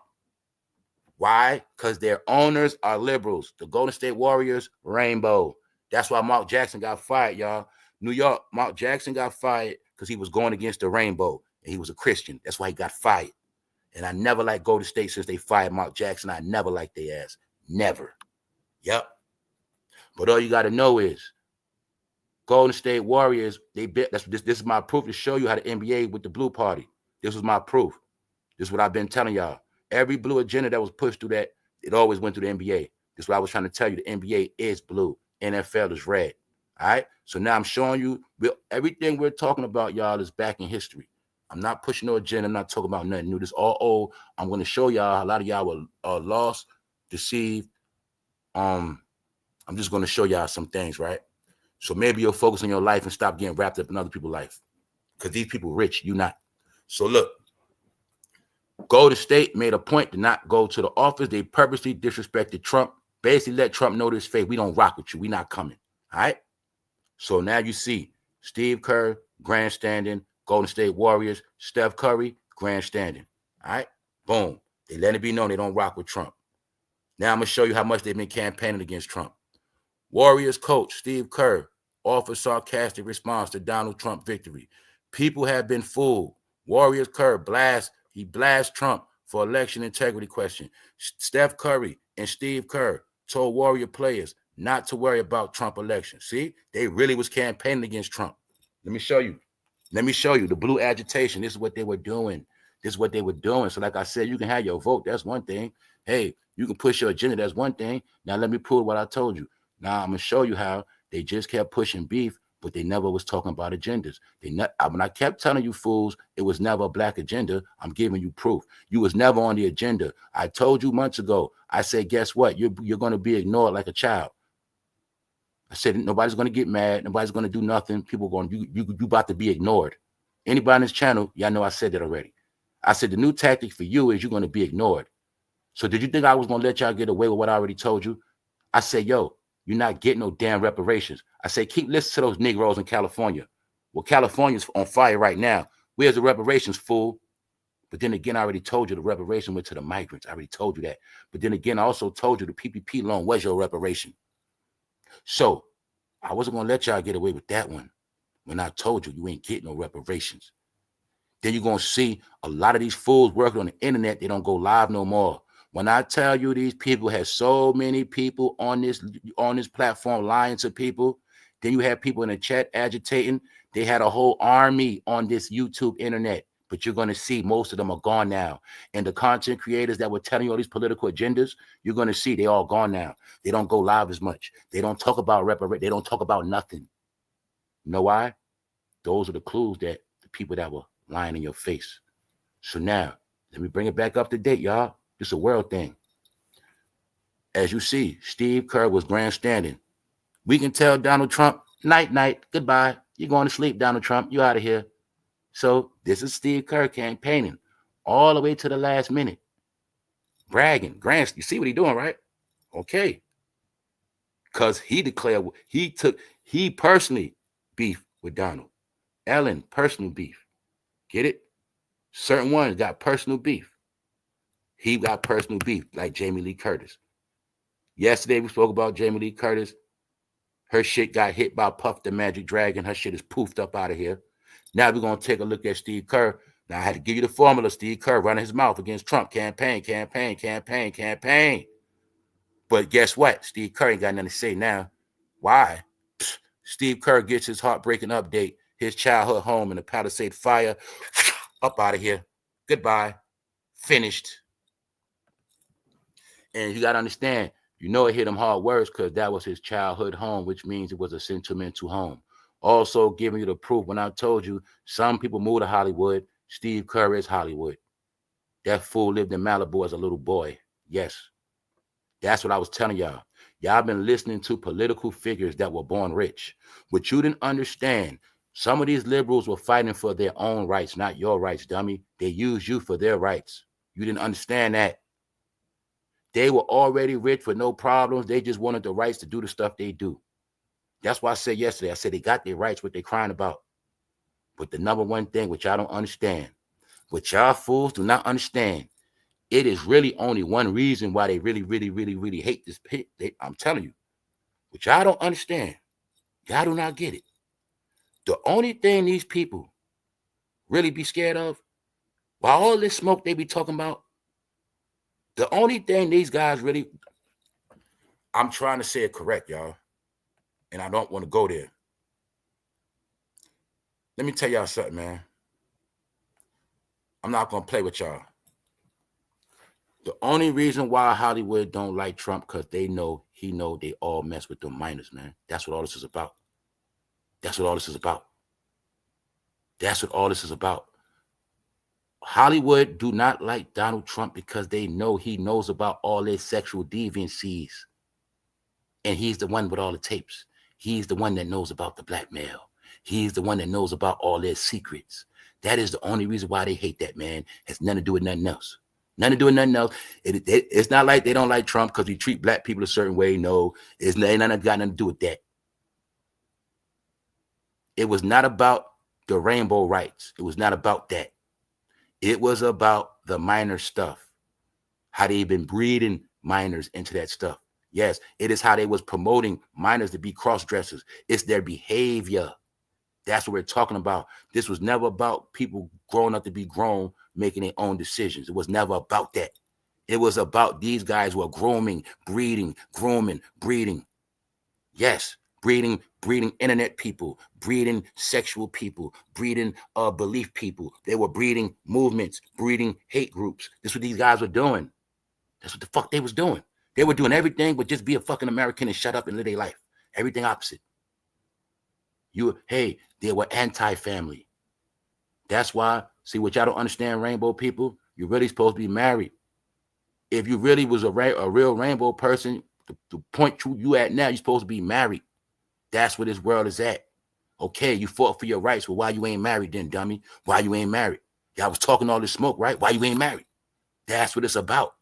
Why? Because their owners are liberals. The Golden State Warriors, rainbow. That's why Mark Jackson got fired, y'all. New York, Mark Jackson got fired because he was going against the rainbow, and he was a Christian. That's why he got fired. And I never liked Golden State since they fired Mark Jackson. I never liked their ass. Never. Yep. But all you got to know is Golden State Warriors, this is my proof to show you how the NBA with the blue party. This was my proof. This is what I've been telling y'all. Every blue agenda that was pushed through that, it always went through the NBA. This is what I was trying to tell you. The NBA is blue. NFL is red. All right? So now I'm showing you everything we're talking about, y'all, is back in history. I'm not pushing no agenda. I'm not talking about nothing new. This all old. I'm going to show y'all. A lot of y'all were lost, deceived. I'm just going to show y'all some things, right? So maybe you'll focus on your life and stop getting wrapped up in other people's life. Because these people rich, you not. So look. Golden State made a point to not go to the office. They purposely disrespected Trump. Basically let Trump know to his face, we don't rock with you. We not coming. All right? So now you see Steve Kerr, grandstanding. Golden State Warriors, Steph Curry, grandstanding. All right? Boom. They let it be known they don't rock with Trump. Now I'm going to show you how much they've been campaigning against Trump. Warriors coach Steve Kerr offers sarcastic response to Donald Trump victory. People have been fooled. Warriors Kerr blasts Trump for election integrity question. Steph Curry and Steve Kerr told Warrior players not to worry about Trump election. See, they really was campaigning against Trump. Let me show you. The blue agitation. This is what they were doing. So like I said, you can have your vote. That's one thing. Hey, you can push your agenda. That's one thing. Now let me prove what I told you. Now I'm going to show you how they just kept pushing beef, but they never was talking about agendas. When I kept telling you fools, it was never a black agenda. I'm giving you proof. You was never on the agenda. I told you months ago. I said, guess what? You're going to be ignored like a child. I said, nobody's going to get mad. Nobody's going to do nothing. People going, you about to be ignored. Anybody on this channel, y'all know I said that already. I said, the new tactic for you is you're going to be ignored. So did you think I was going to let y'all get away with what I already told you? I said, yo, you're not getting no damn reparations. I say, keep listening to those Negroes in California. Well, California's on fire right now. Where's the reparations, fool? But then again, I already told you the reparation went to the migrants. I already told you that. But then again, I also told you the PPP loan was your reparation. So I wasn't going to let y'all get away with that one when I told you you ain't getting no reparations. Then you're going to see a lot of these fools working on the internet. They don't go live no more. When I tell you these people have so many people on this platform lying to people, then you have people in the chat agitating. They had a whole army on this YouTube internet. But you're going to see most of them are gone now. And the content creators that were telling you all these political agendas, you're going to see they all gone now. They don't go live as much. They don't talk about reparation. They don't talk about nothing. You know why? Those are the clues that the people that were lying in your face. So now, let me bring it back up to date, y'all. It's a world thing. As you see, Steve Kerr was grandstanding. We can tell Donald Trump, night, night, goodbye. You're going to sleep, Donald Trump. You out of here. So this is Steve Kerr campaigning all the way to the last minute. Bragging. You see what he's doing, right? Okay. Because he declared, he personally beef with Donald. Ellen, personal beef. Get it? Certain ones got personal beef. He got personal beef, like Jamie Lee Curtis. Yesterday we spoke about Jamie Lee Curtis. Her shit got hit by Puff the Magic Dragon. Her shit is poofed up out of here. Now we're going to take a look at Steve Kerr. Now I had to give you the formula. Steve Kerr running his mouth against Trump. Campaign. But guess what? Steve Kerr ain't got nothing to say now. Why? Steve Kerr gets his heartbreaking update. His childhood home in the Palisade fire. Up out of here. Goodbye. Finished. And you got to understand, you know it hit him hard words because that was his childhood home, which means it was a sentimental home. Also giving you the proof when I told you some people move to Hollywood. Steve Kerr is Hollywood. That fool lived in Malibu as a little boy. Yes. That's what I was telling y'all. Y'all been listening to political figures that were born rich. What you didn't understand, some of these liberals were fighting for their own rights, not your rights, dummy. They used you for their rights. You didn't understand that. They were already rich with no problems. They just wanted the rights to do the stuff they do. That's why I said yesterday, I said they got their rights, what they crying about. But the number one thing, which I don't understand, what y'all fools do not understand, it is really only one reason why they really hate this pit. I'm telling you, which I don't understand. Y'all do not get it. The only thing these people really be scared of, while all this smoke they be talking about, the only thing these guys really, I'm trying to say it correct, y'all, and I don't want to go there. Let me tell y'all something, man. I'm not going to play with y'all. The only reason why Hollywood don't like Trump, because he know they all mess with them minors, man. That's what all this is about. That's what all this is about. That's what all this is about. Hollywood do not like Donald Trump because they know he knows about all their sexual deviancies. And he's the one with all the tapes. He's the one that knows about the blackmail. He's the one that knows about all their secrets. That is the only reason why they hate that man. It has nothing to do with nothing else. Nothing to do with nothing else. It's not like they don't like Trump because he treat black people a certain way. No, it's got nothing to do with that. It was not about the rainbow rights. It was not about that. It was about the minor stuff. How they been breeding minors into that stuff. Yes, it is how they was promoting minors to be cross-dressers. It's their behavior. That's what we're talking about. This was never about people growing up to be grown, making their own decisions. It was never about that. It was about these guys who are grooming, breeding, grooming, breeding. Yes, breeding internet people, breeding sexual people, breeding belief people. They were breeding movements, breeding hate groups. This is what these guys were doing. That's what the fuck they was doing. They were doing everything but just be a fucking American and shut up and live their life. Everything opposite. They were anti-family. That's why, see what y'all don't understand, rainbow people, you're really supposed to be married. If you really was a real rainbow person, the point you at now, you're supposed to be married. That's where this world is at. Okay, you fought for your rights. Well, why you ain't married then, dummy? Why you ain't married? Y'all was talking all this smoke, right? Why you ain't married? That's what it's about.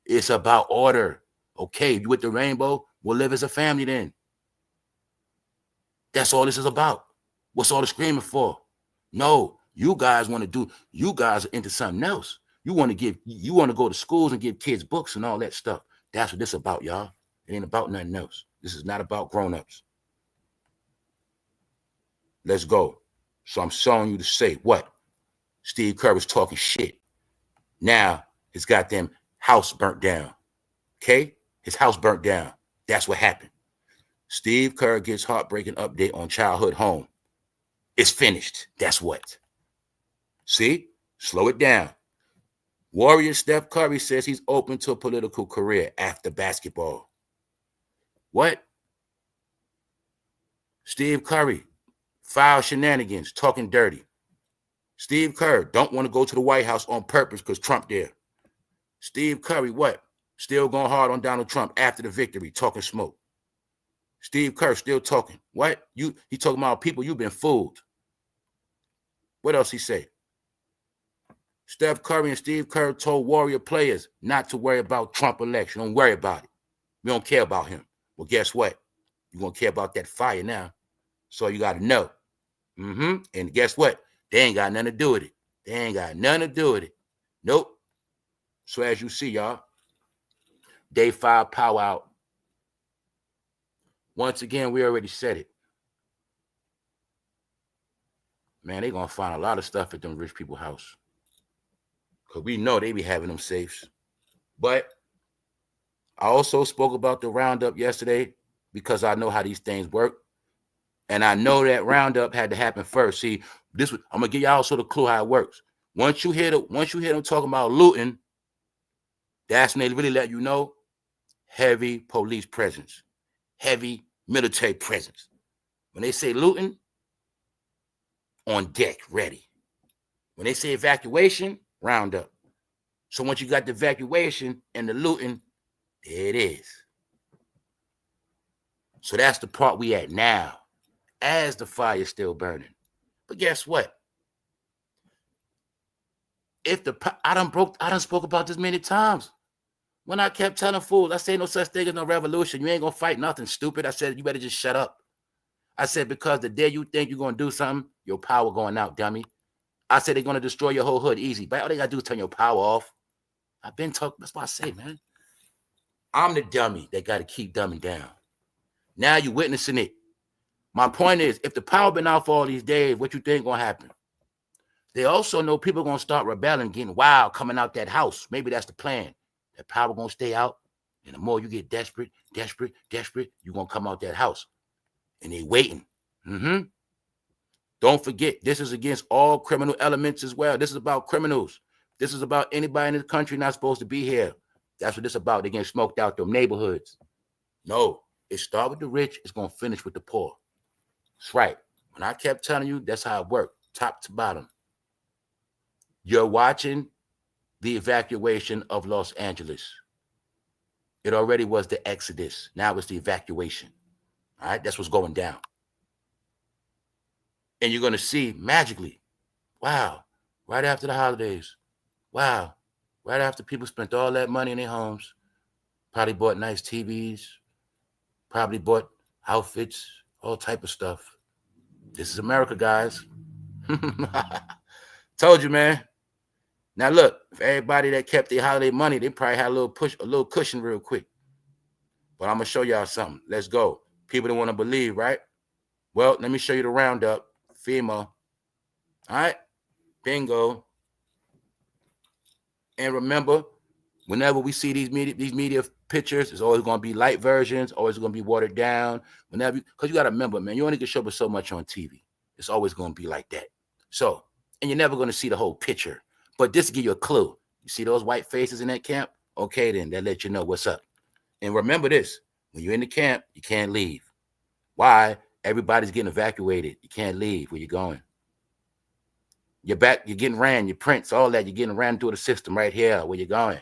It's about order. Okay, if you with the rainbow, we'll live as a family then. That's all this is about. What's all the screaming for? No, you guys are into something else. You want to go to schools and give kids books and all that stuff. That's what this is about, y'all. It ain't about nothing else. This is not about grown-ups. Let's go. So I'm showing you to say what? Steve Kerr was talking shit. Now his goddamn house burnt down. Okay? His house burnt down. That's what happened. Steve Kerr gets heartbreaking update on childhood home. It's finished. That's what. See? Slow it down. Warrior Steph Curry says he's open to a political career after basketball. What? Steve Curry, foul shenanigans, talking dirty. Steve Kerr don't want to go to the White House on purpose because Trump there. Steve Curry, what? Still going hard on Donald Trump after the victory, talking smoke. Steve Kerr still talking. What? He talking about people, you've been fooled. What else he say? Steph Curry and Steve Kerr told Warrior players not to worry about Trump election. Don't worry about it. We don't care about him. Well, guess what? You're going to care about that fire now. So you got to know. And guess what? They ain't got nothing to do with it. They ain't got nothing to do with it. Nope. So as you see, y'all, day 5 power out. Once again, we already said it. Man, they going to find a lot of stuff at them rich people's house. Because we know they be having them safes. But I also spoke about the roundup yesterday because I know how these things work. And I know that roundup had to happen first. See, I'm gonna give y'all sort of clue how it works. Once you hear them talking about looting, that's when they really let you know heavy police presence, heavy military presence. When they say looting, on deck, ready. When they say evacuation, roundup. So once you got the evacuation and the looting, there it is. So that's the part we at now, as the fire is still burning. But guess what? I done spoke about this many times. When I kept telling fools, I said no such thing as no revolution. You ain't gonna fight nothing, stupid. I said you better just shut up. I said because the day you think you're gonna do something, your power going out, dummy. I said they're gonna destroy your whole hood easy. But all they gotta do is turn your power off. I've been talking. That's what I say, man. I'm the dummy that gotta keep dumbing down. Now you're witnessing it. My point is, if the power been out for all these days, what you think gonna happen? They also know people gonna start rebelling, getting wild, coming out that house. Maybe that's the plan. That power gonna stay out, and the more you get desperate, you're gonna come out that house. And they waiting. Don't forget, this is against all criminal elements as well. This is about criminals. This is about anybody in the country not supposed to be here. That's what this is about. They getting smoked out them neighborhoods. No, it start with the rich. It's gonna finish with the poor. That's right. When I kept telling you, that's how it worked, top to bottom. You're watching the evacuation of Los Angeles. It already was the exodus. Now it's the evacuation. All right, that's what's going down. And you're going to see magically, wow, right after the holidays, wow, right after people spent all that money in their homes, probably bought nice TVs, probably bought outfits, all type of stuff. This is America, guys. Told you, man. Now look, if everybody that kept their holiday money, they probably had a little cushion real quick. But I'm gonna show y'all something. Let's go. People don't want to believe, right? Well, let me show you the roundup. FEMA. All right. Bingo. And remember, whenever we see these media pictures, it's always gonna be light versions, always gonna be watered down. Because you gotta remember, man, you only can show up so much on TV. It's always gonna be like that. So, and you're never gonna see the whole picture. But this to give you a clue. You see those white faces in that camp? Okay, then that let you know what's up. And remember this, when you're in the camp, you can't leave. Why? Everybody's getting evacuated. You can't leave. Where you going? You're back, you're getting ran, your prints, all that. You're getting ran through the system right here. Where you going?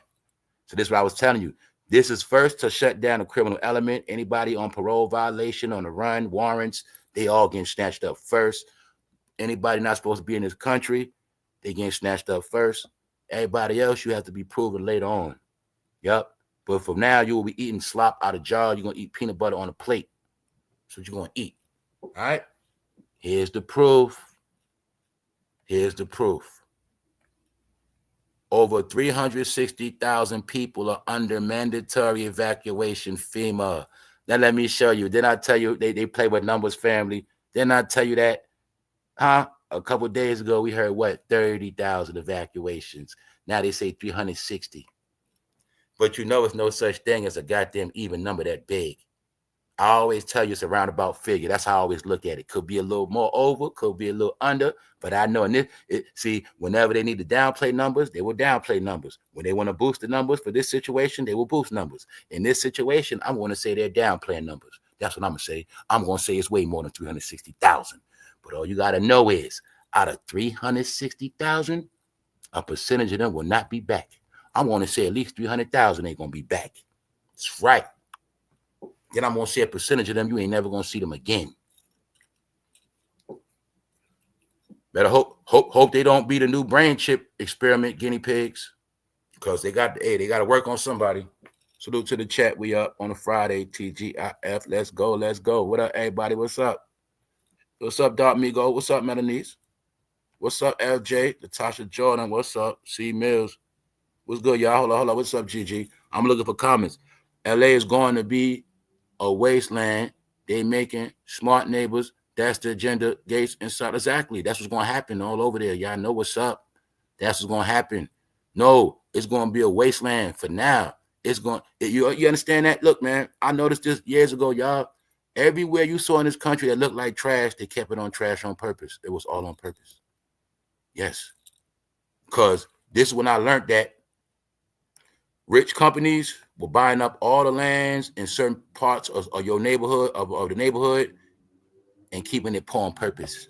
So this is what I was telling you. This is first to shut down the criminal element. Anybody on parole violation, on the run, warrants, they all getting snatched up first. Anybody not supposed to be in this country, they getting snatched up first. Everybody else, you have to be proven later on. Yep. But for now, you will be eating slop out of jar. You're going to eat peanut butter on a plate. That's what you're going to eat. All right? Here's the proof. Here's the proof. Over 360,000 people are under mandatory evacuation, FEMA. Now, let me show you. Didn't I tell you they play with numbers, family? Didn't I tell you that? Huh? A couple of days ago, we heard, what, 30,000 evacuations. Now they say 360. But you know it's no such thing as a goddamn even number that big. I always tell you it's a roundabout figure. That's how I always look at it. Could be a little more over, could be a little under, but I know in this, see, whenever they need to downplay numbers, they will downplay numbers. When they want to boost the numbers for this situation, they will boost numbers. In this situation, I'm going to say they're downplaying numbers. That's what I'm going to say. I'm going to say it's way more than 360,000. But all you got to know is, out of 360,000, a percentage of them will not be back. I'm going to say at least 300,000 ain't going to be back. That's right. Then I'm going to say a percentage of them, you ain't never going to see them again. Better hope they don't be the new brain chip experiment guinea pigs, because they got to work on somebody. Salute to the chat. We up on a Friday, TGIF. Let's go, let's go. What up, everybody? What's up? What's up, Dot Migo? What's up, Melanice? What's up, LJ? Natasha Jordan. What's up, C Mills? What's good, y'all? Hold on. What's up, GG? I'm looking for comments. LA is going to be a wasteland. They making smart neighbors. That's the agenda. Gates inside. Exactly. That's what's going to happen all over there. Y'all know what's up. That's what's going to happen. No, it's going to be a wasteland for now. It's going. You understand that? Look, man. I noticed this years ago, y'all. Everywhere you saw in this country that looked like trash, they kept it on trash on purpose. It was all on purpose. Yes. Because this is when I learned that rich companies were buying up all the lands in certain parts of your neighborhood, of the neighborhood, and keeping it poor on purpose.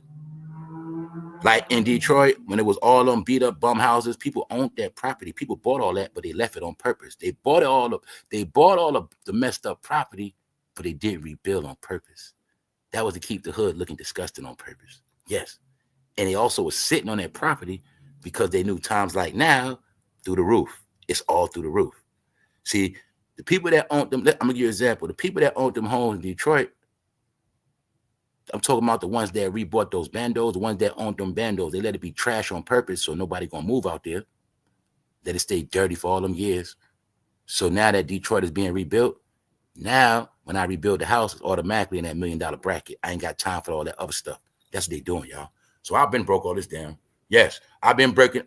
Like in Detroit, when it was all on beat up bum houses, people owned that property. People bought all that, but they left it on purpose. They bought all of the messed up property, but they didn't rebuild on purpose. That was to keep the hood looking disgusting on purpose. Yes. And they also was sitting on that property because they knew times like now, through the roof. It's all through the roof. See, the people that owned them, I'm going to give you an example. The people that owned them homes in Detroit, I'm talking about the ones that rebought those bandos, the ones that owned them bandos. They let it be trash on purpose so nobody going to move out there. Let it stay dirty for all them years. So now that Detroit is being rebuilt, now when I rebuild the house, it's automatically in that $1 million bracket. I ain't got time for all that other stuff. That's what they doing, y'all. So I've been broke all this down. Yes, I've been breaking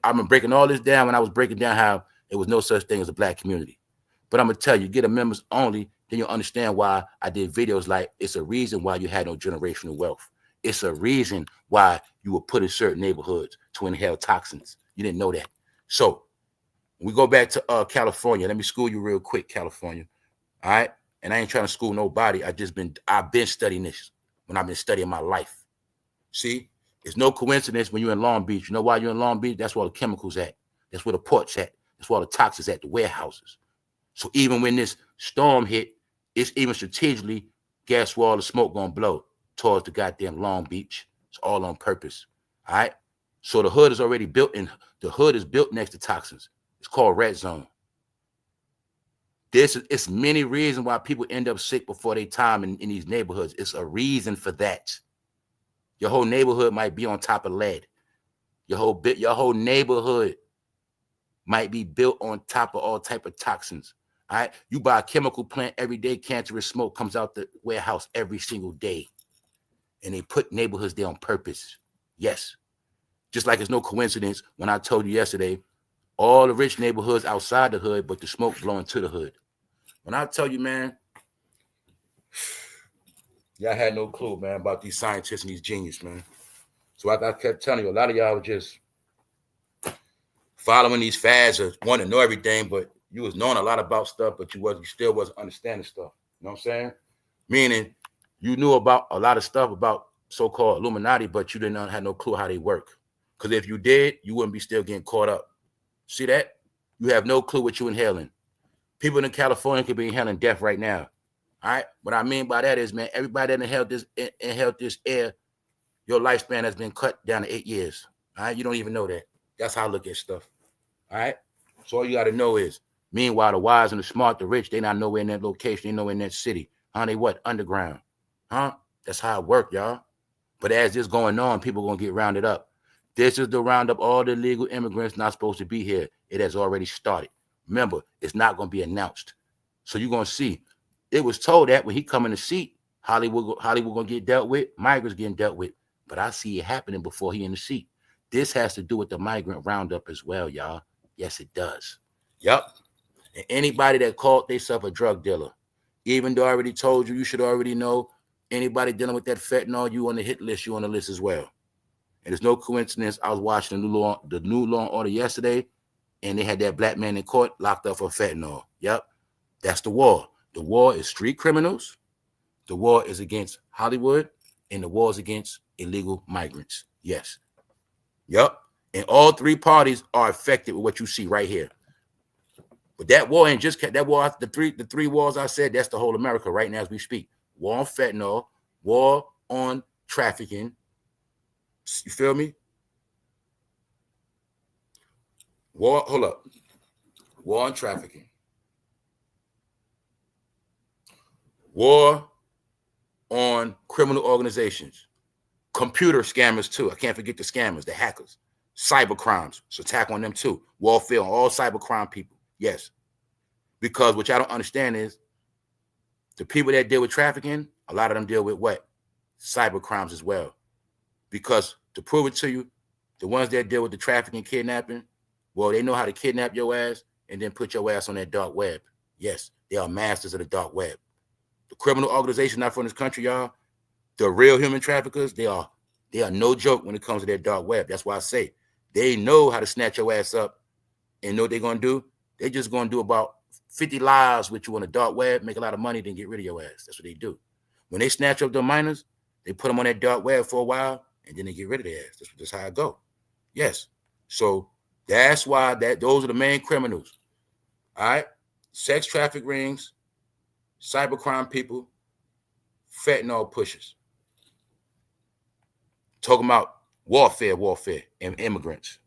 all this down when I was breaking down how there was no such thing as a black community. But I'm going to tell you, get a members only, then you'll understand why I did videos like it's a reason why you had no generational wealth. It's a reason why you were put in certain neighborhoods to inhale toxins. You didn't know that. So we go back to California. Let me school you real quick, California. All right? And I ain't trying to school nobody. I've been studying this when I've been studying my life. See, it's no coincidence when you're in Long Beach. You know why you're in Long Beach? That's where all the chemicals at. That's where the ports at. That's where all the toxins at, the warehouses. So even when this storm hit, it's even strategically, guess where all the smoke gonna blow? Towards the goddamn Long Beach. It's all on purpose. All right? So the hood is already built in. The hood is built next to toxins. It's called red zone. It's many reasons why people end up sick before their time in these neighborhoods. It's a reason for that. Your whole neighborhood might be on top of lead. Your whole neighborhood might be built on top of all type of toxins. All right, you buy a chemical plant every day, cancerous smoke comes out the warehouse every single day, and they put neighborhoods there on purpose. Yes, just like it's no coincidence when I told you yesterday, all the rich neighborhoods outside the hood, but the smoke blowing to the hood. When I tell you, man, y'all had no clue, man, about these scientists and these geniuses, man. So I kept telling you, a lot of y'all were just following these fads or want to know everything, but you was knowing a lot about stuff, but you still wasn't understanding stuff. You know what I'm saying? Meaning you knew about a lot of stuff about so-called Illuminati, but you didn't have no clue how they work. Because if you did, you wouldn't be still getting caught up. See that? You have no clue what you're inhaling. People in California could be inhaling death right now. All right? What I mean by that is, man, everybody that inhaled this air, your lifespan has been cut down to 8 years. All right? You don't even know that. That's how I look at stuff. All right? So all you got to know is, meanwhile, the wise and the smart, the rich, they not nowhere in that location. They nowhere in that city. Huh? They what? Underground. Huh? That's how it work, y'all. But as this going on, people going to get rounded up. This is the roundup. All the illegal immigrants not supposed to be here. It has already started. Remember, it's not going to be announced. So you're going to see. It was told that when he come in the seat, Hollywood going to get dealt with. Migrants getting dealt with. But I see it happening before he in the seat. This has to do with the migrant roundup as well, y'all. Yes, it does. Yep. And anybody that called themselves a drug dealer, Even though I already told you, you should already know. Anybody dealing with that fentanyl, you on the hit list, you on the list as well. And it's no coincidence. I was watching the new law and order yesterday, and they had that black man in court locked up for fentanyl. Yep, that's the war. The war is street criminals. The war is against Hollywood, and the war is against illegal migrants. Yes. Yep. And all three parties are affected with what you see right here. But that war ain't just that war. The three wars I said, that's the whole America right now as we speak. War on fentanyl, war on trafficking. You feel me? Hold up. War on trafficking. War on criminal organizations. Computer scammers too. I can't forget the scammers, the hackers. Cyber crimes. So attack on them too. Warfare on all cyber crime people. Yes. Because what y'all don't understand is the people that deal with trafficking, a lot of them deal with what? Cyber crimes as well. Because to prove it to you, the ones that deal with the trafficking, kidnapping, well, they know how to kidnap your ass and then put your ass on that dark web. Yes, they are masters of the dark web. The criminal organization not from this country, y'all, the real human traffickers, they are no joke when it comes to that dark web. That's why I say they know how to snatch your ass up and know what they're going to do. They're just going to do about 50 lives with you on the dark web, make a lot of money, then get rid of your ass. That's what they do. When they snatch up the minors, they put them on that dark web for a while, and then they get rid of their ass. That's how it go. Yes. So that's why those are the main criminals. All right? Sex traffic rings, cybercrime people, fentanyl pushers. Talking about warfare, and immigrants.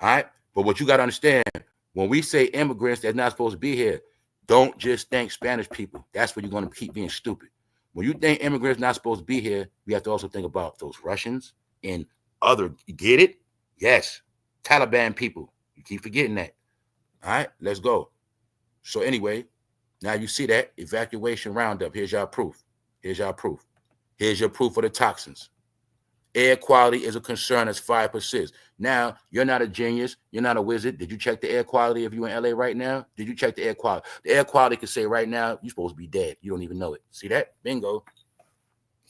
All right? But what you got to understand, when we say immigrants that's not supposed to be here, don't just think Spanish people. That's where you're going to keep being stupid. When you think immigrants not supposed to be here, we have to also think about those Russians and other, you get it? Yes. Taliban people. You keep forgetting that. All right, let's go. So anyway, now you see that evacuation roundup. Here's your proof. Here's your proof. Here's your proof for the toxins. Air quality is a concern as fire persists. Now, you're not a genius. You're not a wizard. Did you check the air quality if you're in LA right now? Did you check the air quality? The air quality can say right now, you're supposed to be dead. You don't even know it. See that? Bingo.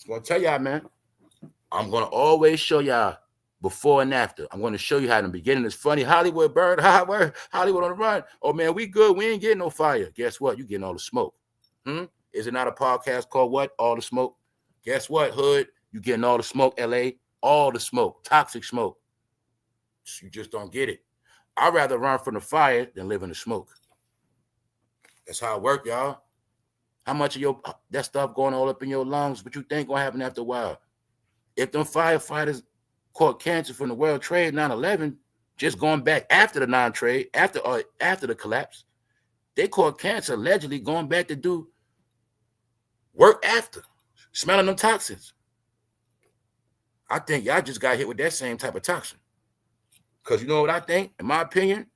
I'm going to tell y'all, man. I'm going to always show y'all before and after. I'm going to show you how in the beginning it's funny. Hollywood bird, Hollywood on the run. Oh, man, we good. We ain't getting no fire. Guess what? You getting all the smoke. Is it not a podcast called what? All the Smoke? Guess what, Hood? You getting all the smoke, LA, all the smoke, toxic smoke. You just don't get it. I'd rather run from the fire than live in the smoke. That's how it works, y'all. How much of that stuff going all up in your lungs, but you think gonna happen after a while? If them firefighters caught cancer from the World Trade 9/11, just going back after the non-trade, after the collapse, they caught cancer allegedly going back to do work after, smelling them toxins. I think y'all just got hit with that same type of toxin. Because you know what I think? In my opinion,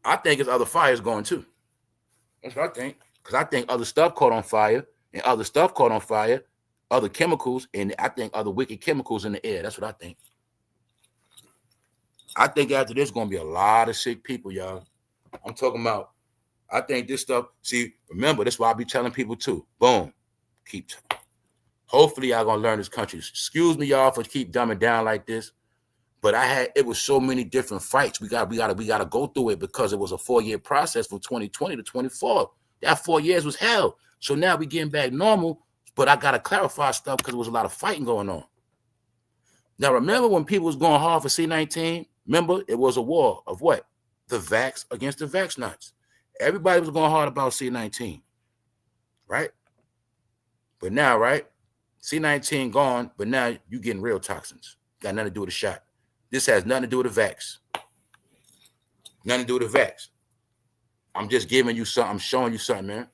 I think it's other fires going too. That's what I think. Because I think other stuff caught on fire, and other stuff caught on fire, other chemicals, and I think other wicked chemicals in the air. That's what I think. I think after this, going to be a lot of sick people, y'all. I'm talking about, I think this stuff, see, remember, that's why I be telling people too. Boom. Keep hopefully y'all gonna learn this country. Excuse me, y'all, for keep dumbing down like this. But it was so many different fights. We gotta go through it because it was a 4-year process from 2020 to 24. That 4 years was hell. So now we getting back normal, but I gotta clarify stuff because there was a lot of fighting going on. Now remember when people was going hard for C-19? Remember, it was a war of what? The vax against the vax nuts. Everybody was going hard about C-19, right? But now, right? C-19 gone, but now you getting real toxins. Got nothing to do with the shot. This has nothing to do with the vax. Nothing to do with the vax. I'm just giving you something. I'm showing you something, man.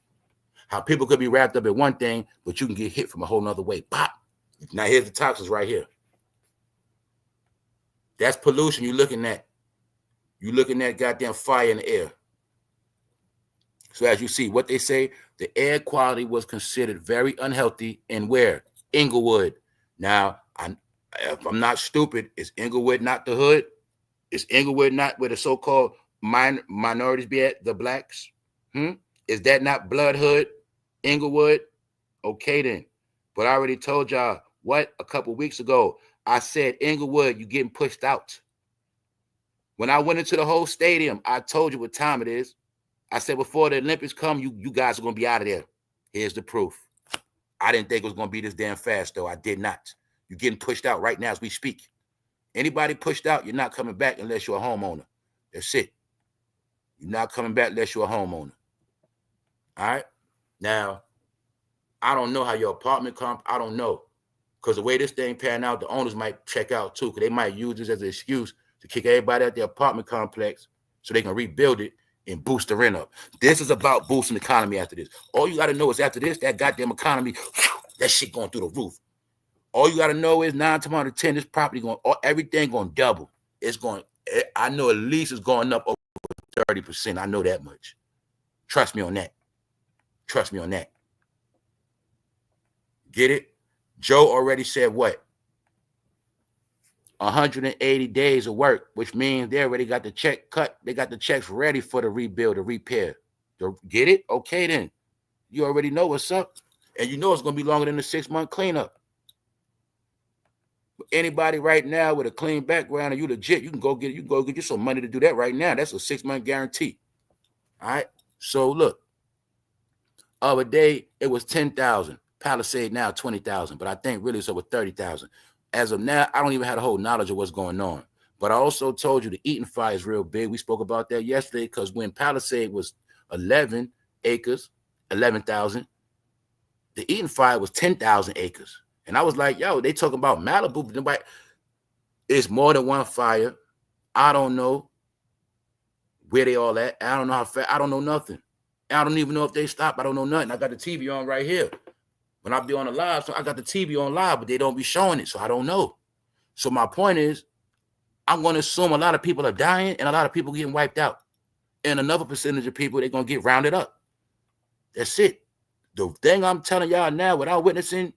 How people could be wrapped up in one thing, but you can get hit from a whole nother way. Pop. Now here's the toxins right here. That's pollution you're looking at. You're looking at goddamn fire in the air. So as you see, what they say, the air quality was considered very unhealthy in where? Inglewood. Now, if I'm not stupid, is Inglewood not the hood? Is Inglewood not where the so-called minorities be at, the blacks? Is Is that not Bloodhood, Inglewood? Okay then. But I already told y'all what a couple weeks ago. I said, Inglewood, you getting pushed out. When I went into the whole stadium, I told you what time it is. I said, before the Olympics come, you guys are going to be out of there. Here's the proof. I didn't think it was going to be this damn fast, though. I did not. You're getting pushed out right now as we speak. Anybody pushed out, you're not coming back unless you're a homeowner. That's it. You're not coming back unless you're a homeowner. All right? Now, I don't know how your apartment I don't know. Because the way this thing pan out, the owners might check out too, because they might use this as an excuse to kick everybody out their apartment complex so they can rebuild it and boost the rent up. This is about boosting the economy after this. All you got to know is after this, that goddamn economy, that shit going through the roof. All you got to know is 9 times out of 10, this property going, everything going to double. It's going, I know at least it's going up over 30%. I know that much. Trust me on that. Trust me on that. Get it? Joe already said what? 180 days of work, which means they already got the check cut. They got the checks ready for the rebuild, the repair. Get it? Okay, then. You already know what's up. And you know it's going to be longer than the 6-month cleanup. Anybody right now with a clean background and you legit, you can go get you some money to do that right now. That's a 6-month guarantee. All right? So look. Other day, it was 10,000. Palisade now 20,000, but I think really it's over 30,000. As of now, I don't even have the whole knowledge of what's going on. But I also told you the eating fire is real big. We spoke about that yesterday because when Palisade was 11 acres, 11,000, the eating fire was 10,000 acres. And I was like, yo, they talking about Malibu, but nobody, it's more than one fire. I don't know where they all at. I don't know how fast. I don't know nothing. I don't even know if they stop. I don't know nothing. I got the TV on right here. When I be on the live, so I got the TV on live, but they don't be showing it, so I don't know. So my point is, I'm going to assume a lot of people are dying and a lot of people getting wiped out. And another percentage of people, they're going to get rounded up. That's it. The thing I'm telling y'all now, without witnessing,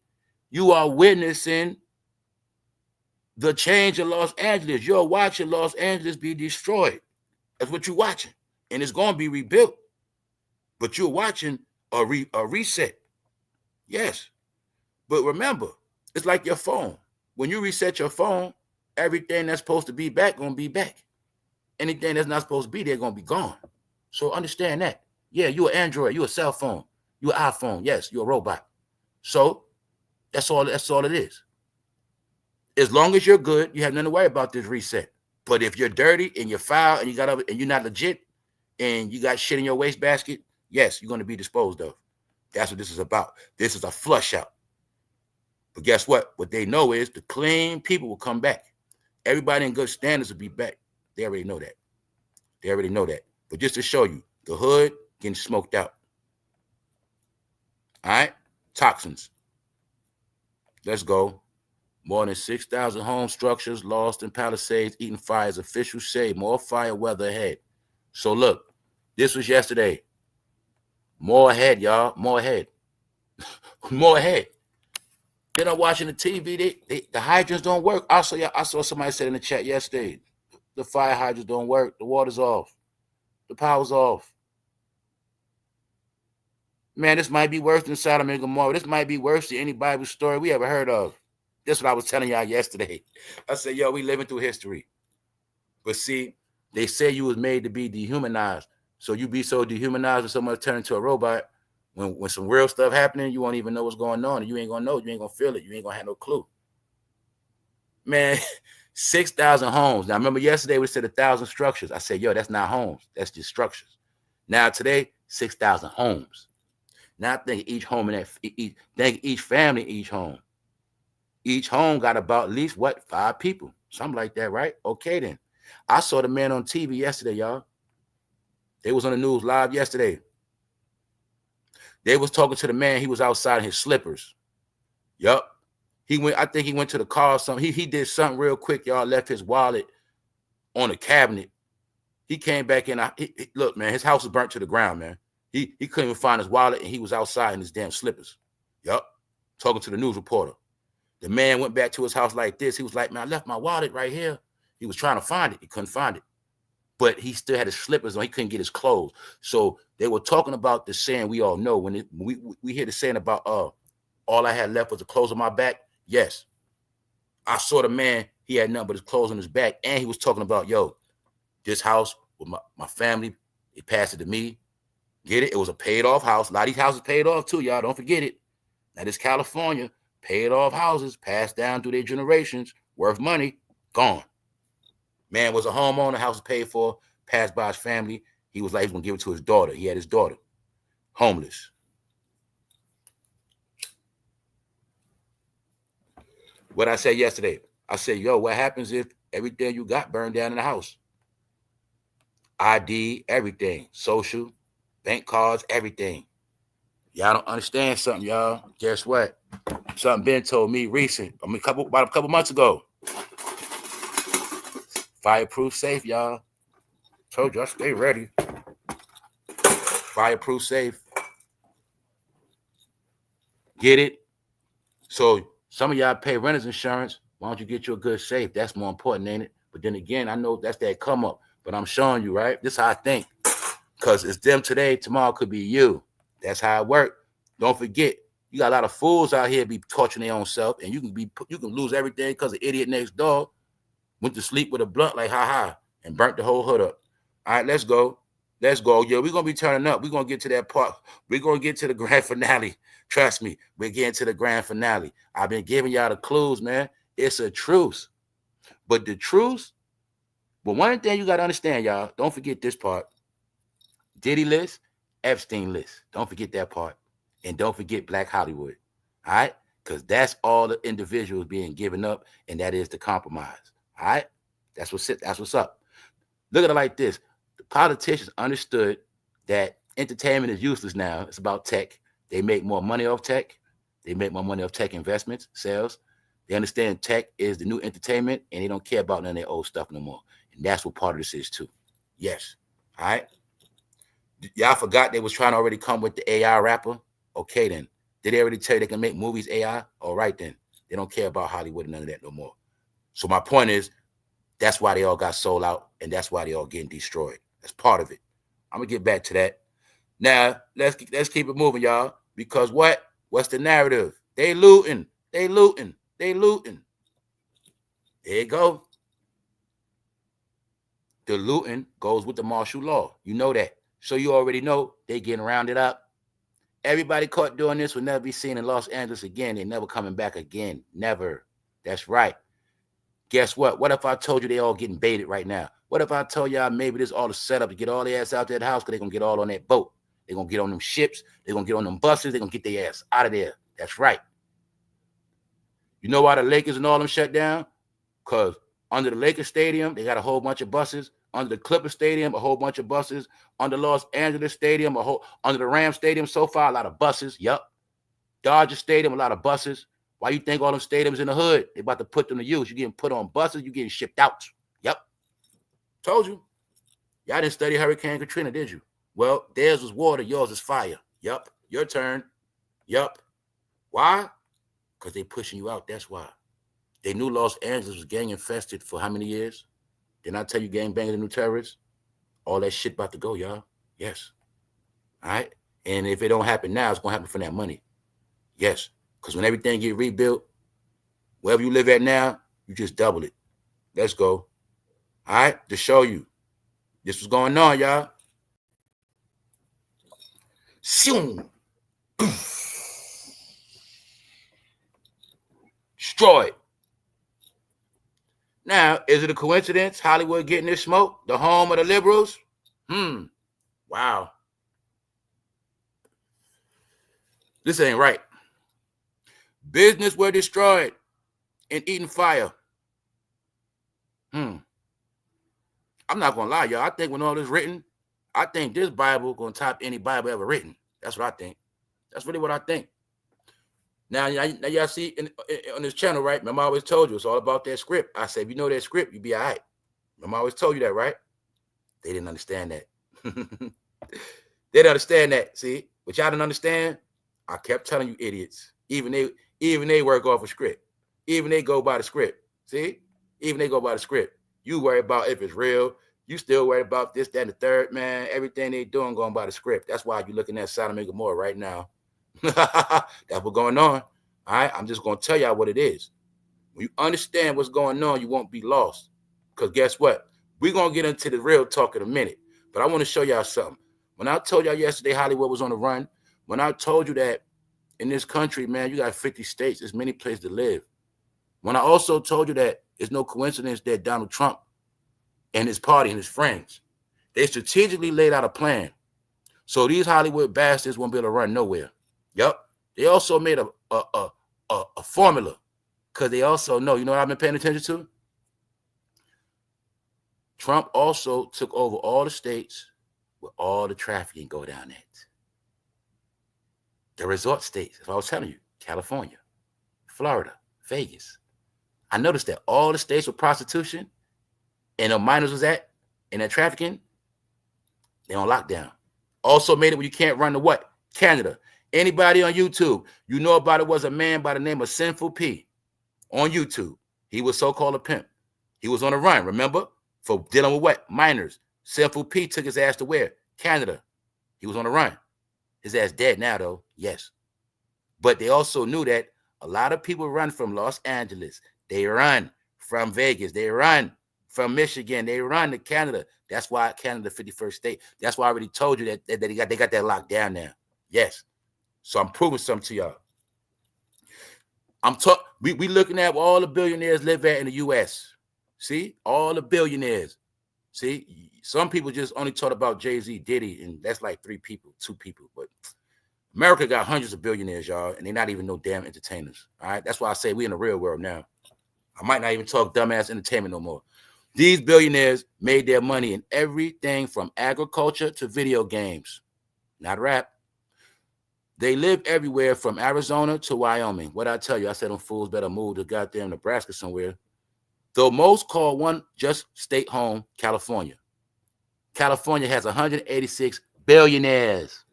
you are witnessing the change in Los Angeles. You're watching Los Angeles be destroyed. That's what you're watching. And it's going to be rebuilt. But you're watching a reset. Yes. But remember, it's like your phone. When you reset your phone, everything that's supposed to be back going to be back. Anything that's not supposed to be there going to be gone. So understand that. Yeah, you're an Android. You're a cell phone. You're an iPhone. Yes, you're a robot. So that's all it is. As long as you're good, you have nothing to worry about this reset. But if you're dirty and you're foul and you're not legit and you got shit in your wastebasket, yes, you're going to be disposed of. That's what this is about. This is a flush out. But guess what? What they know is the clean people will come back. Everybody in good standards will be back. They already know that. They already know that. But just to show you, the hood getting smoked out. All right? Toxins. Let's go. More than 6,000 home structures lost in Palisades, eating fires. Officials say more fire weather ahead. So look, this was yesterday. More ahead, y'all. More ahead. More ahead. Then I'm watching the TV. The hydrants don't work. I saw somebody said in the chat yesterday, the fire hydrants don't work. The water's off. The power's off. Man, this might be worse than Sodom and Gomorrah. This might be worse than any Bible story we ever heard of. That's what I was telling y'all yesterday. I said, yo, we living through history. But see, they say you was made to be dehumanized. So you be so dehumanized when someone turn into a robot, when some real stuff happening, you won't even know what's going on. And you ain't going to know. You ain't going to feel it. You ain't going to have no clue. Man, 6,000 homes. Now, remember yesterday we said 1,000 structures. I said, yo, that's not homes. That's just structures. Now, today, 6,000 homes. Now, think each home in that, think each family, each home. Each home got about at least, 5 people? Something like that, right? Okay, then. I saw the man on TV yesterday, y'all. They was on the news live yesterday. They was talking to the man. He was outside in his slippers. Yup. I think he went to the car or something. He did something real quick, y'all. Left his wallet on a cabinet. He came back in. Look, man, his house was burnt to the ground, man. He couldn't even find his wallet, and he was outside in his damn slippers. Yup. Talking to the news reporter. The man went back to his house like this. He was like, man, I left my wallet right here. He was trying to find it. He couldn't find it. but he still had his slippers on. He couldn't get his clothes. So they were talking about the saying we all know. When we hear the saying about all I had left was the clothes on my back. Yes. I saw the man, he had nothing but his clothes on his back. And he was talking about, yo, this house with my family, they passed it to me. Get it? It was a paid off house. A lot of these houses paid off too, y'all. Don't forget it. Now this California, paid off houses, passed down through their generations, worth money, gone. Man was a homeowner, house was paid for, passed by his family. He was like, he was going to give it to his daughter. He had his daughter, homeless. What I said yesterday, I said, yo, what happens if everything you got burned down in the house? ID, everything, social, bank cards, everything. Y'all don't understand something, y'all. Guess what? Something Ben told me about a couple months ago. Fireproof safe, y'all. Told you, I stay ready. Fireproof safe. Get it? So some of y'all pay renter's insurance. Why don't you get you a good safe? That's more important, ain't it? But then again, I know that's that come up. But I'm showing you, right? This is how I think. Because it's them today, tomorrow could be you. That's how it works. Don't forget, you got a lot of fools out here be torturing their own self, and you can lose everything because the idiot next door went to sleep with a blunt like ha and burnt the whole hood up. All right, let's go. Let's go. Yeah, we're gonna be turning up. We're gonna get to that part. We're gonna get to the grand finale. Trust me, we're getting to the grand finale. I've been giving y'all the clues, man. It's a truce. But the truce, but one thing you gotta understand, y'all, don't forget this part. Diddy list, Epstein list. Don't forget that part. And don't forget Black Hollywood. All right? Because that's all the individuals being given up, and that is the compromise. All right? That's what's up. Look at it like this. The politicians understood that entertainment is useless now. It's about tech. They make more money off tech. They make more money off tech investments, sales. They understand tech is the new entertainment, and they don't care about none of their old stuff no more. And that's what part of this is too. Yes. All right? Y'all forgot they was trying to already come with the AI rapper? Okay, then. Did they already tell you they can make movies AI? All right, then. They don't care about Hollywood and none of that no more. So my point is, that's why they all got sold out, and that's why they all getting destroyed. That's part of it. I'm going to get back to that. Now, let's keep it moving, y'all. Because what? What's the narrative? They looting. They looting. They looting. There you go. The looting goes with the martial law. You know that. So you already know they getting rounded up. Everybody caught doing this will never be seen in Los Angeles again. They're never coming back again. Never. That's right. Guess what? What if I told you they all getting baited right now? What if I told y'all maybe this all the setup to get all their ass out there the house because they're going to get all on that boat. They're going to get on them ships. They're going to get on them buses. They're going to get their ass out of there. That's right. You know why the Lakers and all them shut down? Because under the Lakers Stadium, they got a whole bunch of buses. Under the Clipper Stadium, a whole bunch of buses. Under Los Angeles Stadium, under the Rams Stadium, so far, a lot of buses. Yup. Dodger Stadium, a lot of buses. Why you think all them stadiums in the hood, they about to put them to use? You getting put on buses, you getting shipped out. Yep. Told you. Y'all didn't study Hurricane Katrina, did you? Well, theirs was water, yours is fire. Yep. Your turn. Yep. Why? Because they pushing you out. That's why. They knew Los Angeles was gang infested for how many years? Didn't I tell you gang banging the new terrorists? All that shit about to go, y'all. Yes. All right? And if it don't happen now, it's going to happen for that money. Yes. Because when everything get rebuilt, wherever you live at now, you just double it. Let's go. All right? To show you. This was going on, y'all. Soon. Destroyed. Now, is it a coincidence Hollywood getting this smoke? The home of the liberals? Wow. This ain't right. Business were destroyed and eating fire. I'm not going to lie, y'all. I think when all this written, I think this Bible going to top any Bible ever written. That's what I think. That's really what I think. Now y'all see on this channel, right? Remember I always told you it's all about that script. I said, if you know that script, you be all right. Remember I always told you that, right? They didn't understand that. They didn't understand that, see? But y'all didn't understand? I kept telling you idiots. Even they work off a script. Even they go by the script. See? Even they go by the script. You worry about if it's real. You still worried about this, that, and the third, man. Everything they doing going by the script. That's why you're looking at Sodom and Gomorrah right now. That's what's going on. All right, I'm just going to tell y'all what it is. When you understand what's going on, you won't be lost. Because guess what? We're going to get into the real talk in a minute. But I want to show y'all something. When I told y'all yesterday Hollywood was on the run, when I told you that in this country, man, you got 50 states, there's many places to live. When I also told you that it's no coincidence that Donald Trump and his party and his friends, they strategically laid out a plan. So these Hollywood bastards won't be able to run nowhere. Yep. They also made a formula because they also know, you know what I've been paying attention to? Trump also took over all the states where all the trafficking go down at. The resort states, if I was telling you, California, Florida, Vegas. I noticed that all the states with prostitution and the minors was at, and that trafficking, they on lockdown. Also made it where you can't run to what? Canada. Anybody on YouTube, you know about it, was a man by the name of Sinful P on YouTube. He was so-called a pimp. He was on the run, remember? For dealing with what? Minors. Sinful P took his ass to where? Canada. He was on the run. His ass dead now, though. Yes. But they also knew that a lot of people run from Los Angeles. They run from Vegas. They run from Michigan. They run to Canada. That's why Canada, 51st state. That's why I already told you that they got that locked down now. Yes. So I'm proving something to y'all. We looking at where all the billionaires live at in the U.S. See? All the billionaires. See? Some people just only talk about Jay-Z, Diddy, and that's like 3 people, 2 people. But America got hundreds of billionaires, y'all, and they're not even no damn entertainers. All right? That's why I say we in the real world now. I might not even talk dumbass entertainment no more. These billionaires made their money in everything from agriculture to video games. Not rap. They live everywhere from Arizona to Wyoming. What I tell you, I said them fools better move to goddamn Nebraska somewhere. Though most call one just state home, California. California has 186 billionaires.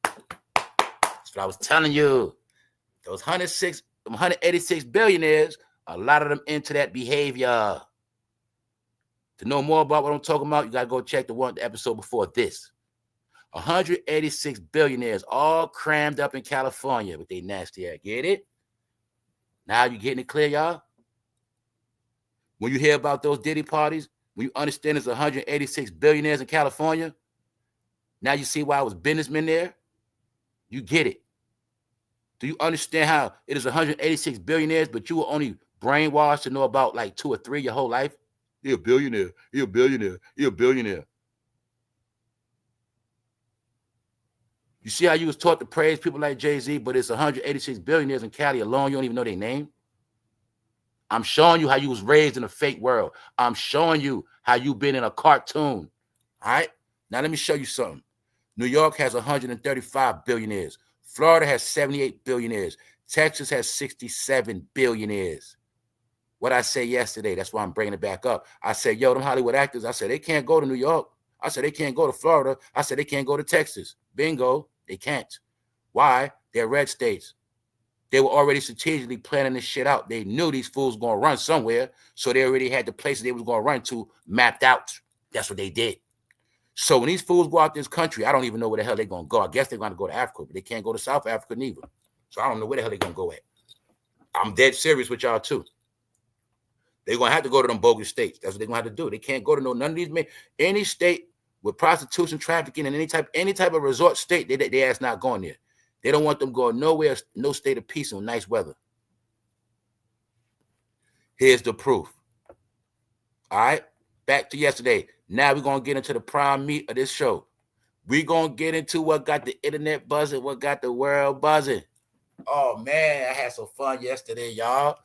That's what I was telling you. Those 186 billionaires, a lot of them into that behavior. To know more about what I'm talking about, you got to go check the episode before this. 186 billionaires all crammed up in California with their nasty ass. Get it? Now you getting it clear, y'all? When you hear about those Diddy parties, when you understand there's 186 billionaires in California, now you see why I was businessmen there? You get it. Do you understand how it is 186 billionaires, but you were only brainwashed to know about like 2 or 3 your whole life? You're a billionaire. You're a billionaire. You're a billionaire. You see how you was taught to praise people like Jay-Z, but it's 186 billionaires in Cali alone. You don't even know their name. I'm showing you how you was raised in a fake world. I'm showing you how you've been in a cartoon. All right? Now let me show you something. New York has 135 billionaires. Florida has 78 billionaires. Texas has 67 billionaires. What I said yesterday, that's why I'm bringing it back up. I said, yo, them Hollywood actors, I said, they can't go to New York. I said, they can't go to Florida. I said, they can't go to Texas. Bingo, they can't. Why? They're red states. They were already strategically planning this shit out. They knew these fools were going to run somewhere, so they already had the places they was going to run to mapped out. That's what they did. So when these fools go out this country, I don't even know where the hell they're going to go. I guess they're going to go to Africa, but they can't go to South Africa neither. So I don't know where the hell they're going to go at. I'm dead serious with y'all too. They're going to have to go to them bogus states. That's what they're going to have to do. They can't go to none of these, any state with prostitution, trafficking, and any type of resort state, they ass not going there. They don't want them going nowhere, no state of peace and nice weather. Here's the proof. All right, back to yesterday. Now we're going to get into the prime meat of this show. We're going to get into what got the internet buzzing, what got the world buzzing. Oh, man, I had some fun yesterday, y'all.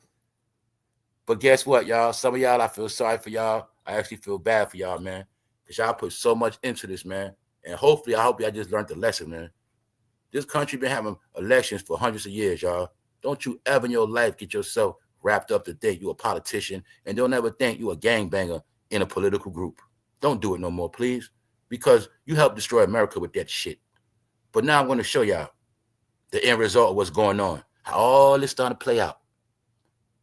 But guess what, y'all? Some of y'all, I feel sorry for y'all. I actually feel bad for y'all, man, because y'all put so much into this, man. And hopefully, I hope y'all just learned the lesson, man. This country been having elections for hundreds of years, y'all. Don't you ever in your life get yourself wrapped up to think you a politician, and don't ever think you a gangbanger in a political group. Don't do it no more, please, because you helped destroy America with that shit. But now I'm going to show y'all the end result of what's going on, how all this starting to play out.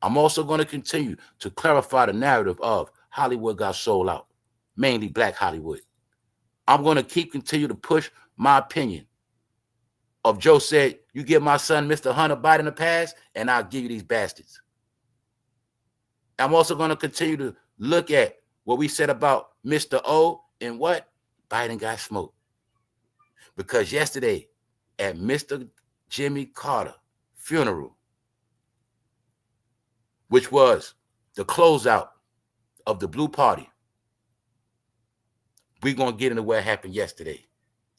I'm also going to continue to clarify the narrative of Hollywood got sold out. mainly black Hollywood. I'm going to continue to push my opinion of Joe said, you give my son Mr. Hunter Biden a pass, and I'll give you these bastards. I'm also going to continue to look at what we said about Mr. O and what Biden got smoked. Because yesterday at Mr. Jimmy Carter funeral, which was the closeout of the Blue Party, we're going to get into what happened yesterday.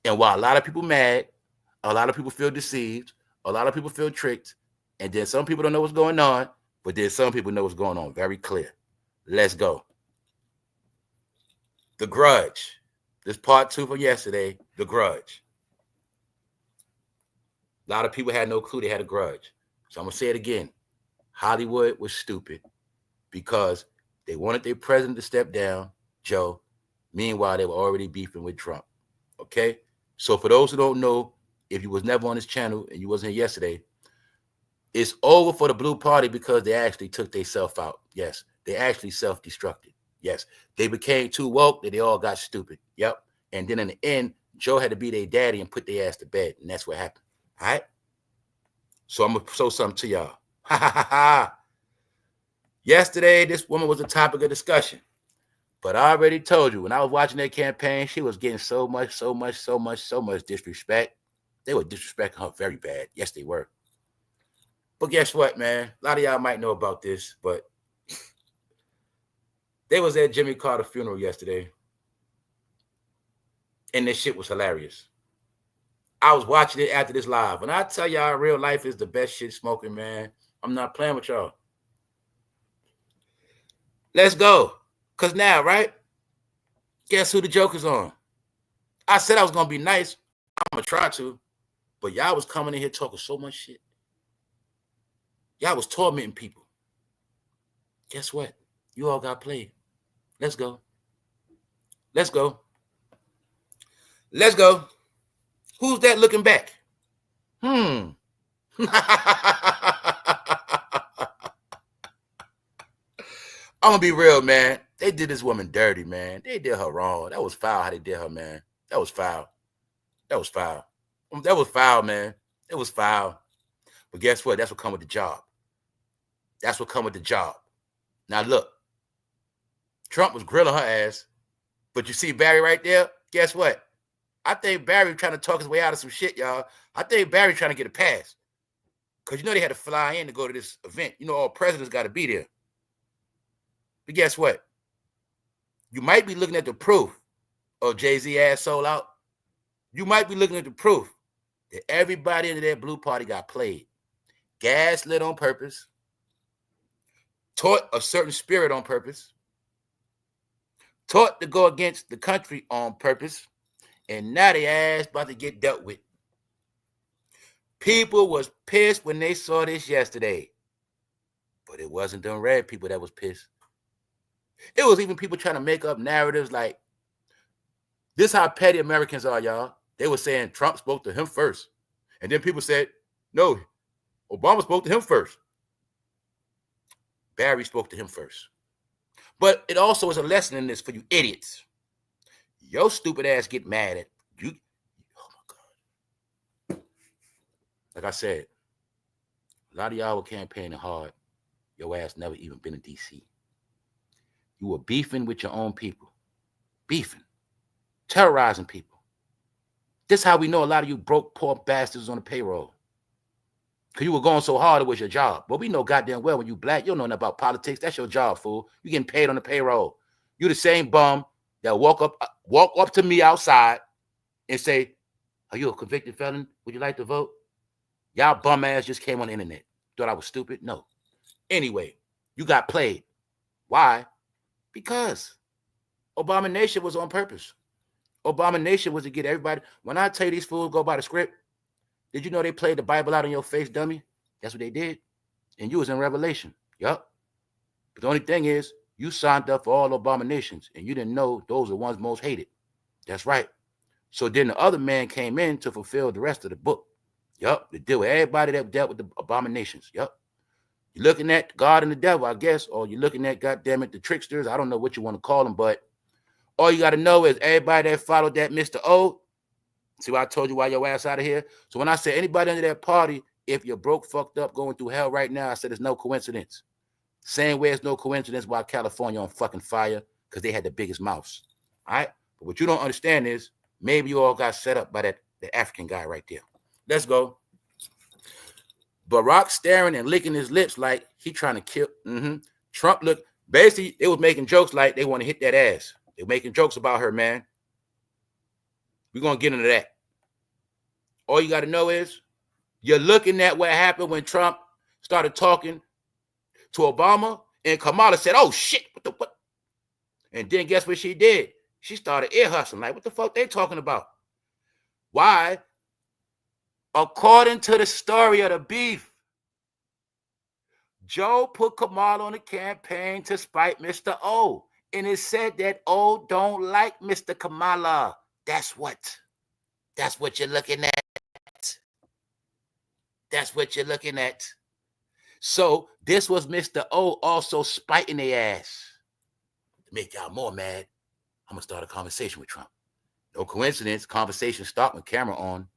And while a lot of people mad, a lot of people feel deceived, a lot of people feel tricked, and then some people don't know what's going on, but then some people know what's going on. Very clear. Let's go. The Grudge. This part 2 from yesterday, The Grudge. A lot of people had no clue they had a grudge. So I'm going to say it again. Hollywood was stupid because they wanted their president to step down, Joe. Meanwhile, they were already beefing with Trump. Okay? So for those who don't know, if you was never on this channel and you wasn't here yesterday, it's over for the Blue Party because they actually took themselves out. Yes. They actually self-destructed. Yes. They became too woke that they all got stupid. Yep. And then in the end, Joe had to be their daddy and put their ass to bed. And that's what happened. All right? So I'm going to show something to y'all. Ha ha ha ha. Yesterday, this woman was a topic of discussion. But I already told you, when I was watching that campaign, she was getting so much disrespect. They were disrespecting her very bad. Yes, they were. But guess what, man? A lot of y'all might know about this, but they was at Jimmy Carter funeral yesterday. And this shit was hilarious. I was watching it after this live. And I tell y'all, real life is the best shit smoking, man. I'm not playing with y'all. Let's go. Because now, right? Guess who the joker's on? I said I was going to be nice. I'm going to try to. But y'all was coming in here talking so much shit. Y'all was tormenting people. Guess what? You all got played. Let's go. Let's go. Let's go. Who's that looking back? I'm going to be real, man. They did this woman dirty, man. They did her wrong. That was foul how they did her, man. That was foul. That was foul. That was foul, man. It was foul. But guess what? That's what come with the job. That's what come with the job. Now, look. Trump was grilling her ass. But you see Barry right there? Guess what? I think Barry trying to talk his way out of some shit, y'all. I think Barry trying to get a pass. Because you know they had to fly in to go to this event. You know all presidents got to be there. But guess what? You might be looking at the proof of Jay-Z ass sold out. You might be looking at the proof that everybody in that Blue Party got played. Gaslit on purpose. Taught a certain spirit on purpose. Taught to go against the country on purpose. And now they ass about to get dealt with. People was pissed when they saw this yesterday. But it wasn't them red people that was pissed. It was even people trying to make up narratives like, this how petty Americans are, y'all. They were saying Trump spoke to him first. And then people said, no, Obama spoke to him first. Barry spoke to him first. But it also is a lesson in this for you idiots. Your stupid ass get mad at you. Oh, my God. Like I said, a lot of y'all were campaigning hard. Your ass never even been in D.C. You were beefing with your own people. Beefing. Terrorizing people. This is how we know a lot of you broke, poor bastards on the payroll. Because you were going so hard, it was your job. But we know goddamn well when you black, you don't know nothing about politics. That's your job, fool. You getting paid on the payroll. You the same bum that walk up to me outside and say, are you a convicted felon? Would you like to vote? Y'all bum ass just came on the internet. Thought I was stupid? No. Anyway, you got played. Why? Because Obama Nation was on purpose. Obama Nation was to get everybody. When I tell you these fools go by the script, did you know they played the Bible out in your face, dummy? That's what they did. And you was in Revelation. Yup. But the only thing is, you signed up for all abominations, and you didn't know those are the ones most hated. That's right. So then the other man came in to fulfill the rest of the book. Yup. To deal with everybody that dealt with the abominations. Yup. You're looking at God and the devil, I guess, or you're looking at, goddammit, the tricksters. I don't know what you want to call them, but All you got to know is everybody that followed that Mr. O, see what I told you why your ass out of here? So when I say anybody under that party, if you're broke, fucked up, going through hell right now, I said it's no coincidence. Same way it's no coincidence why California on fucking fire, because they had the biggest mouths. All right? But what you don't understand is maybe you all got set up by that African guy right there. Let's go. Barack staring and licking his lips like he trying to kill. Trump looked, basically, they was making jokes like they want to hit that ass. They're making jokes about her, man. We're going to get into that. All you got to know is you're looking at what happened when Trump started talking to Obama, and Kamala said, oh, shit, what? And then guess what she did? She started ear hustling. Like, what the fuck they talking about? Why? According to the story of the beef, Joe put Kamala on the campaign to spite Mr. O. And it said that O don't like Mr. Kamala. That's what you're looking at. That's what you're looking at. So this was Mr. O also spiting their ass. To make y'all more mad, I'm going to start a conversation with Trump. No coincidence, conversation start with camera on.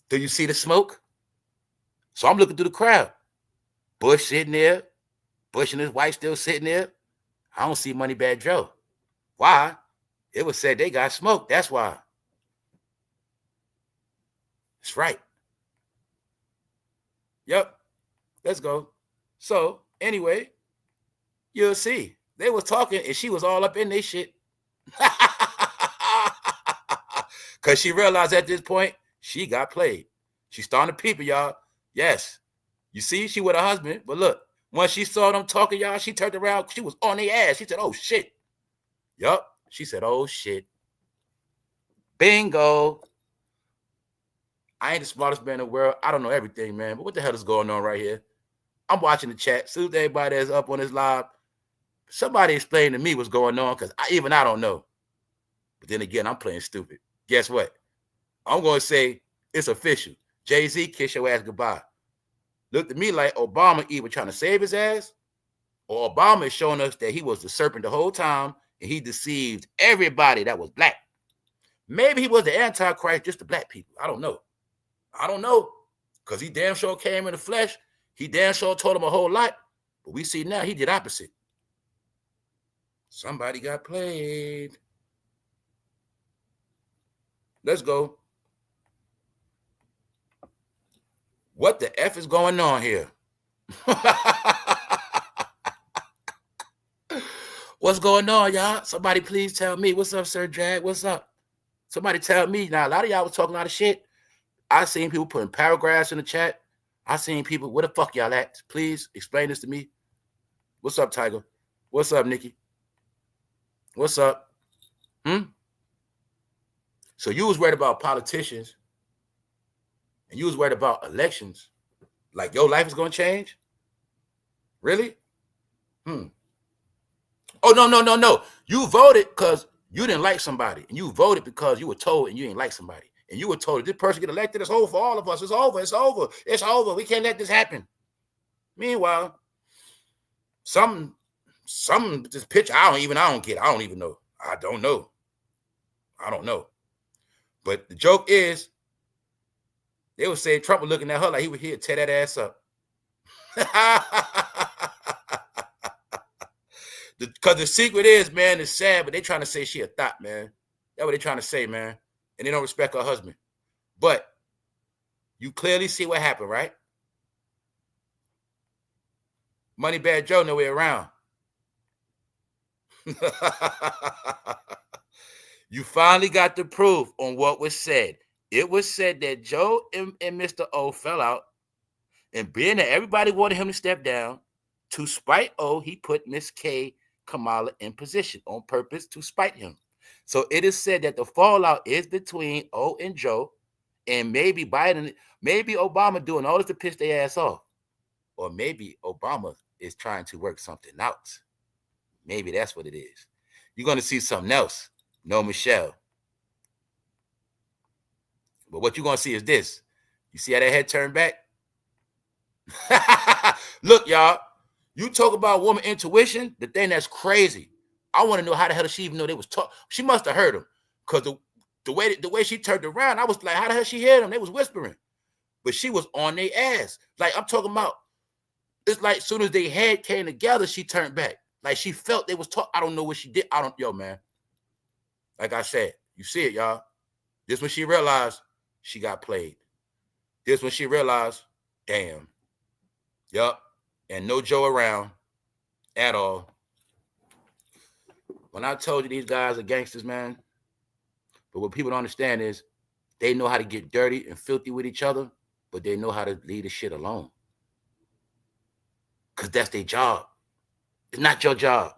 Do you see the smoke? So I'm looking through the crowd. Bush sitting there. Bush and his wife still sitting there. I don't see Moneybag Joe. Why? It was said they got smoked. That's why. That's right. Yep. Let's go. So, anyway, you'll see. They was talking, and she was all up in their shit. Because she realized at this point, she got played. She's starting to peep, y'all. Yes. You see, she with her husband. But look, once she saw them talking, y'all, she turned around. She was on their ass. She said, oh, shit. Yup. She said, oh, shit. Bingo. I ain't the smartest man in the world. I don't know everything, man. But what the hell is going on right here? I'm watching the chat. Soon as everybody that's up on this live, somebody explain to me what's going on, because I don't know. But then again, I'm playing stupid. Guess what? I'm going to say it's official. Jay-Z, kiss your ass goodbye. Looked at me like Obama either trying to save his ass, or Obama is showing us that he was the serpent the whole time and he deceived everybody that was black. Maybe he was the Antichrist just to black people. I don't know. Because he damn sure came in the flesh. He damn sure told him a whole lot. But we see now he did opposite. Somebody got played. Let's go. What the F is going on here? What's going on, y'all? Somebody please tell me. What's up, Sir Drag? What's up? Somebody tell me. Now, a lot of y'all was talking a lot of shit. I seen people putting paragraphs in the chat. I seen people, where the fuck y'all at? Please explain this to me. What's up, Tiger? What's up, Nikki? What's up? So you was worried about politicians and you was worried about elections. Like your life is going to change? Really? Oh, no. You voted because you didn't like somebody. And you voted because you were told and you didn't like somebody. And you were told, if this person get elected, it's over for all of us. It's over. We can't let this happen. Meanwhile, some this picture, I don't get it. I don't even know. I don't know. But the joke is, they would say Trump was looking at her like he would here tear that ass up. Because the secret is, man, it's sad, but they trying to say she a thought, man. That's what they trying to say, man. And they don't respect her husband. But you clearly see what happened, right? Moneybag Joe nowhere around. You finally got the proof on what was said. It was said that Joe and Mr. O fell out, and being that everybody wanted him to step down, to spite O, he put Miss K, Kamala, in position on purpose to spite him. So it is said that the fallout is between O and Joe, and maybe Biden, maybe Obama doing all this to piss their ass off, or maybe Obama is trying to work something out. Maybe that's what it is. You're going to see something else. No, Michelle. But what you're going to see is this. You see how that head turned back? Look, y'all. You talk about woman intuition, the thing that's crazy. I want to know how the hell did she even know they was talking? She must have heard them, because the way she turned around, I was like, how the hell she heard them? They was whispering, but she was on their ass. Like, I'm talking about, it's like as soon as they head came together, she turned back. Like, she felt they was talking. I don't know what she did. Yo, man. Like I said, you see it, y'all. This when she realized she got played. This when she realized, damn. Yup. And no Joe around at all. When I told you these guys are gangsters, man, but what people don't understand is they know how to get dirty and filthy with each other, but they know how to leave the shit alone. Because that's their job. It's not your job.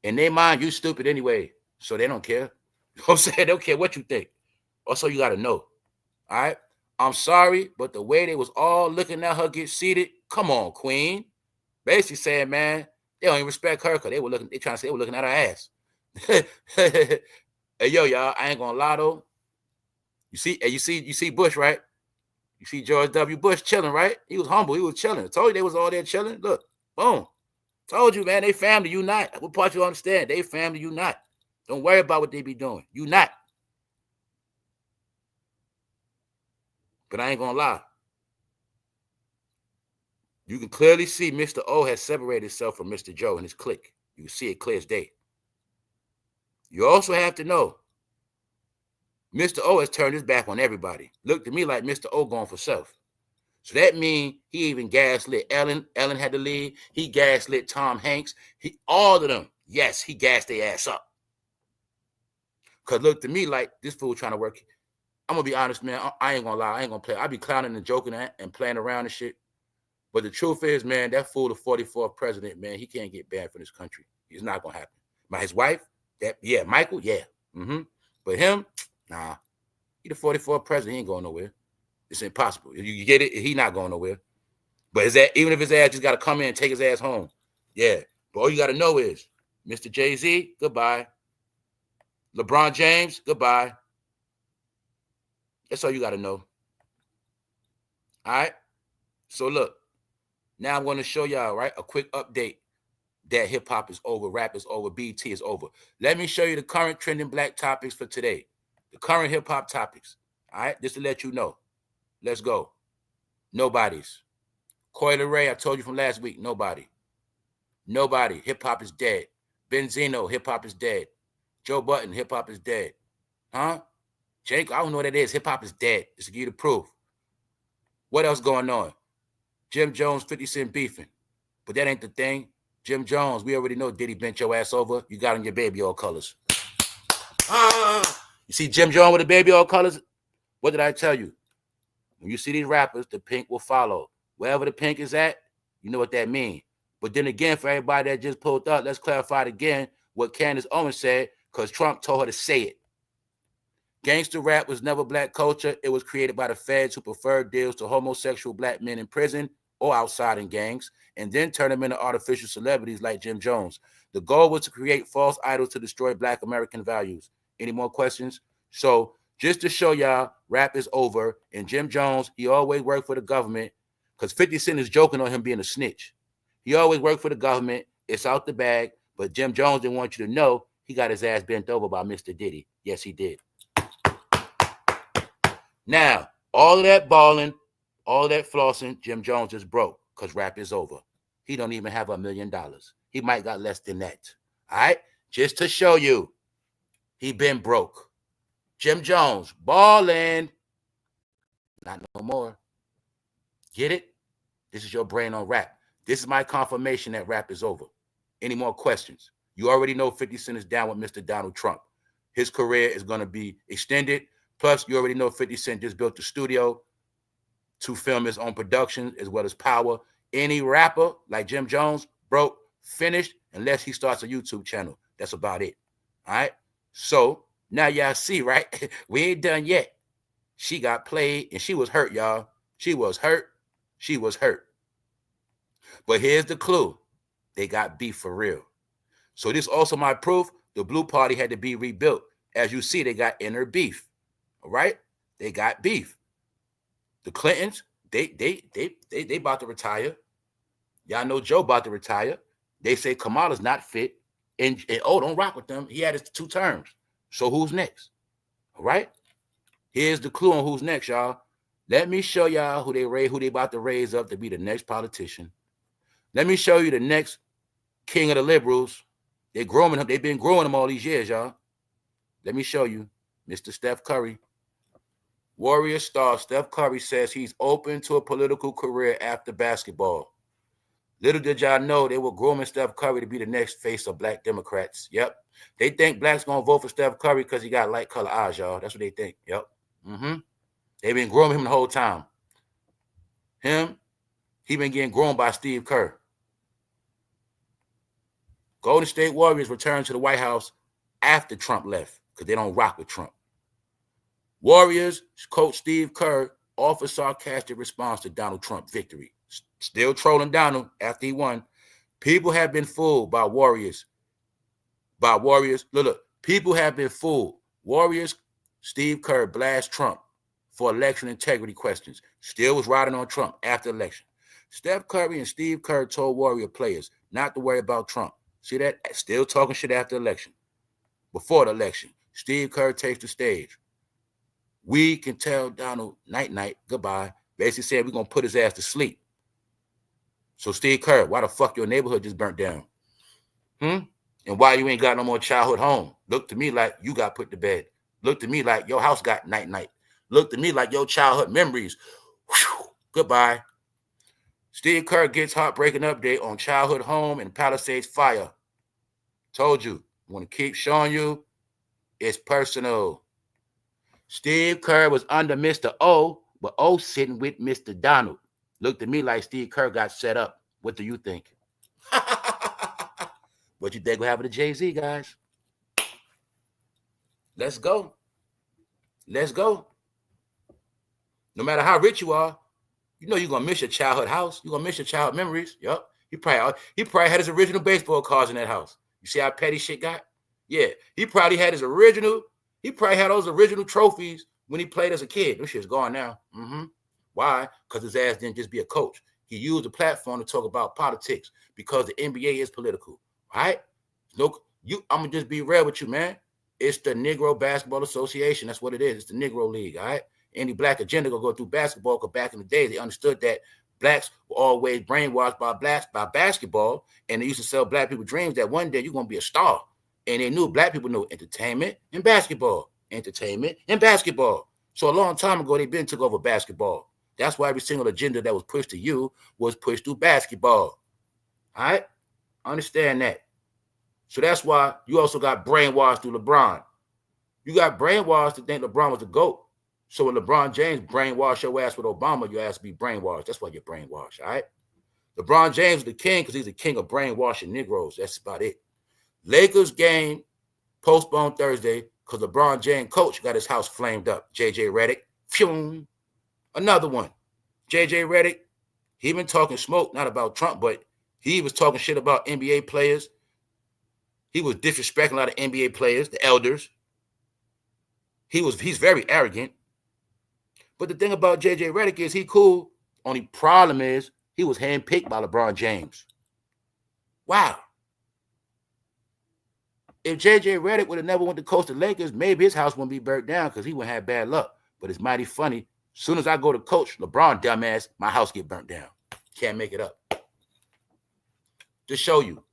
In their mind, you stupid anyway, so they don't care. You know what I'm saying? They don't care what you think. Also, you got to know. All right? I'm sorry, but the way they was all looking at her get seated, come on, queen. Basically saying, man, they don't even respect her because they trying to say they were looking at her ass. Hey, yo, y'all, I ain't gonna lie though. You see Bush, right? You see George W. Bush chilling, right? He was humble, he was chilling. I told you they was all there chilling. Look, boom. Told you, man, they family unite. What part you understand? They family unite. Don't worry about what they be doing. Unite. But I ain't gonna lie. You can clearly see Mr. O has separated himself from Mr. Joe and his clique. You can see it clear as day. You also have to know Mr. O has turned his back on everybody. Looked to me like Mr. O going for self. So that means he even gaslit Ellen. Ellen had to leave. He gaslit Tom Hanks. All of them. Yes, he gassed their ass up. Because look to me like this fool trying to work. I'm going to be honest, man. I ain't going to lie. I ain't going to play. I be clowning and joking and playing around and shit. But the truth is, man, that fool, the 44th president, man, he can't get banned from this country. It's not going to happen. But his wife, Michael, yeah. But him, nah. He the 44th president. He ain't going nowhere. It's impossible. You get it? He not going nowhere. But even if his ass just got to come in and take his ass home. Yeah. But all you got to know is, Mr. Jay-Z, goodbye. LeBron James, goodbye. That's all you got to know. All right? So look, now I'm going to show y'all, right, a quick update that hip-hop is over, rap is over, BT is over. Let me show you the current trending black topics for today. The current hip-hop topics. All right? Just to let you know. Let's go. Nobody's. Coi Leray, I told you from last week, nobody. Nobody. Hip-hop is dead. Benzino, hip-hop is dead. Joe Budden, hip-hop is dead. Huh? Jake, I don't know what that is. Hip-hop is dead. Just to give you the proof. What else going on? Jim Jones, 50 Cent beefing. But that ain't the thing. Jim Jones, we already know Diddy bent your ass over. You got on your baby oil colors. You see Jim Jones with the baby oil colors? What did I tell you? When you see these rappers, the pink will follow. Wherever the pink is at, you know what that means. But then again, for everybody that just pulled up, let's clarify it again what Candace Owens said, because Trump told her to say it. Gangster rap was never black culture. It was created by the feds who preferred deals to homosexual black men in prison or outside in gangs, and then turn them into artificial celebrities like Jim Jones. The goal was to create false idols to destroy black American values. Any more questions? So just to show y'all, rap is over, and Jim Jones, he always worked for the government, because 50 Cent is joking on him being a snitch. He always worked for the government. It's out the bag, but Jim Jones didn't want you to know he got his ass bent over by Mr. Diddy. Yes, he did. Now, all of that balling, all of that flossing, Jim Jones is broke because rap is over. He don't even have $1 million. He might got less than that. All right? Just to show you, he been broke. Jim Jones, balling. Not no more. Get it? This is your brain on rap. This is my confirmation that rap is over. Any more questions? You already know 50 Cent is down with Mr. Donald Trump. His career is going to be extended. Plus, you already know 50 Cent just built the studio to film his own production as well as Power. Any rapper like Jim Jones, broke, finished, unless he starts a YouTube channel. That's about it. All right? So, now y'all see, right? We ain't done yet. She got played, and she was hurt, y'all. She was hurt. She was hurt. But here's the clue. They got beef for real. So this also my proof. The Blue Party had to be rebuilt. As you see, they got inner beef. All right? They got beef. The Clintons, they about to retire. Y'all know Joe about to retire. They say Kamala's not fit. And oh, don't rock with them. He had his 2 terms. So who's next? All right. Here's the clue on who's next, y'all. Let me show y'all who they about to raise up to be the next politician. Let me show you the next king of the liberals. They're growing him. They've been growing him all these years, y'all. Let me show you, Mr. Steph Curry. Warrior star Steph Curry says he's open to a political career after basketball. Little did y'all know they were grooming Steph Curry to be the next face of black Democrats. Yep. They think blacks going to vote for Steph Curry because he got light color eyes, y'all. That's what they think. Yep. They've been grooming him the whole time. He been getting groomed by Steve Kerr. Golden State Warriors returned to the White House after Trump left because they don't rock with Trump. Warriors coach Steve Kerr offers sarcastic response to Donald Trump victory. Still trolling Donald after he won. People have been fooled by Warriors. Look, people have been fooled. Warriors, Steve Kerr blast Trump for election integrity questions. Still was riding on Trump after election. Steph Curry and Steve Kerr told Warrior players not to worry about Trump. See that? Still talking shit after election. Before the election, Steve Kerr takes the stage. We can tell Donald night-night, goodbye. Basically said we're going to put his ass to sleep. So Steve Kerr, why the fuck your neighborhood just burnt down? And why you ain't got no more childhood home? Look to me like you got put to bed. Look to me like your house got night-night. Look to me like your childhood memories. Whew, goodbye. Steve Kerr gets heartbreaking update on childhood home and Palisades fire. Told you, want to keep showing you, it's personal. Steve Kerr was under Mr. O, but O sitting with Mr. Donald. Looked at me like Steve Kerr got set up. What do you think? What you think will happen to Jay-Z, guys? Let's go. Let's go. No matter how rich you are, you know you're going to miss your childhood house. You're going to miss your childhood memories. Yup. He probably had his original baseball cards in that house. You see how petty shit got? Yeah. He probably had those original trophies when he played as a kid. This shit's gone now. Why? Because his ass didn't just be a coach. He used the platform to talk about politics because the NBA is political. Right? Look, I'm going to just be real with you, man. It's the Negro Basketball Association. That's what it is. It's the Negro League, all right? Any black agenda gonna go through basketball, because back in the day, they understood that blacks were always brainwashed by basketball, and they used to sell black people dreams that one day you're gonna be a star. And they knew black people knew entertainment and basketball. So a long time ago, they took over basketball. That's why every single agenda that was pushed to you was pushed through basketball. All right? Understand that. So that's why you also got brainwashed through LeBron. You got brainwashed to think LeBron was the GOAT. So when LeBron James brainwashed your ass with Obama, your ass be brainwashed. That's why you're brainwashed, all right? LeBron James is the king because he's the king of brainwashing Negroes. That's about it. Lakers game postponed Thursday because LeBron James coach got his house flamed up. JJ Redick, phew. Another one. JJ Redick, he been talking smoke, not about Trump, but he was talking shit about NBA players. He was disrespecting a lot of NBA players, the elders. He's very arrogant. But the thing about JJ Redick is he cool. Only problem is he was handpicked by LeBron James. Wow. If JJ Redick would have never went to coach the Lakers, maybe his house wouldn't be burnt down because he wouldn't have bad luck. But it's mighty funny. As soon as I go to coach LeBron, dumbass, my house get burnt down. Can't make it up. To show you,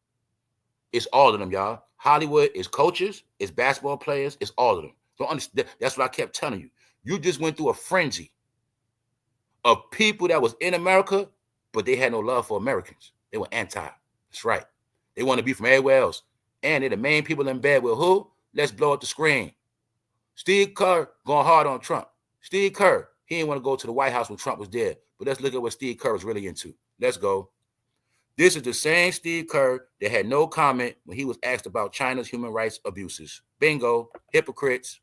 it's all of them, y'all. Hollywood is coaches, it's basketball players, it's all of them. Don't understand. That's what I kept telling you. You just went through a frenzy of people that was in America, but they had no love for Americans. They were anti. That's right. They want to be from everywhere else. And they're the main people in bed with who? Let's blow up the screen. Steve Kerr going hard on Trump. Steve Kerr, he didn't want to go to the White House when Trump was there. But let's look at what Steve Kerr was really into. Let's go. This is the same Steve Kerr that had no comment when he was asked about China's human rights abuses. Bingo. Hypocrites.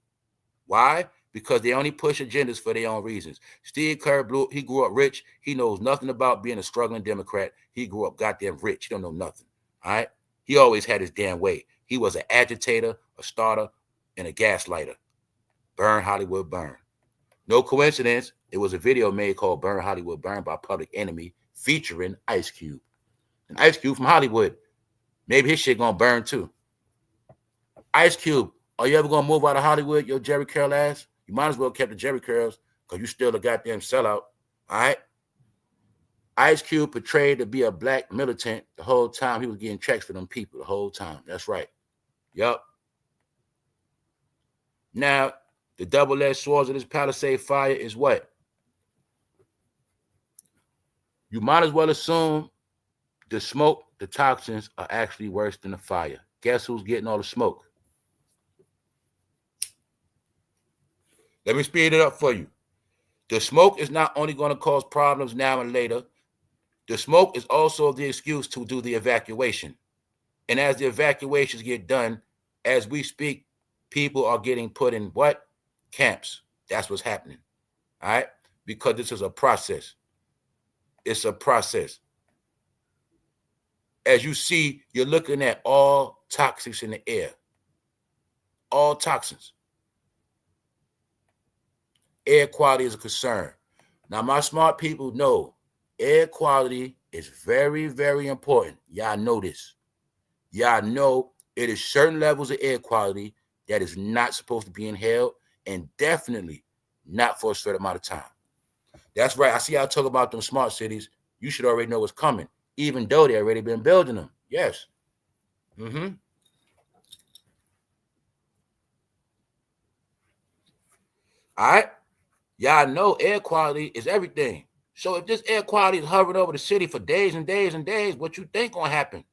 Why? Because they only push agendas for their own reasons. Steve Kerr, he grew up rich. He knows nothing about being a struggling Democrat. He grew up goddamn rich. He don't know nothing. All right? He always had his damn way. He was an agitator, a starter, and a gaslighter. Burn Hollywood Burn. No coincidence, it was a video made called Burn Hollywood Burn by Public Enemy featuring Ice Cube. And Ice Cube from Hollywood. Maybe his shit gonna burn too. Ice Cube, are you ever gonna move out of Hollywood, your Jerry Curl ass? You might as well kept the Jerry Curls because you still a goddamn sellout. All right. Ice Cube portrayed to be a black militant the whole time he was getting checks for them people the whole time. That's right. Yup. Now, the double-edged swords of this Palisade fire is what? You might as well assume the smoke, the toxins are actually worse than the fire. Guess who's getting all the smoke? Let me speed it up for you. The smoke is not only going to cause problems now and later, the smoke is also the excuse to do the evacuation. And as the evacuations get done, as we speak, people are getting put in what? Camps. That's what's happening. All right? Because this is a process. It's a process. As you see, you're looking at all toxics in the air. All toxins. Air quality is a concern. Now, my smart people know air quality is very, very important. Y'all know this. Y'all know it is certain levels of air quality that is not supposed to be inhaled and definitely not for a certain amount of time. That's right. I see y'all talk about them smart cities. You should already know what's coming, even though they already been building them. Yes. All right. Y'all know air quality is everything. So if this air quality is hovering over the city for days and days and days, what you think gonna happen?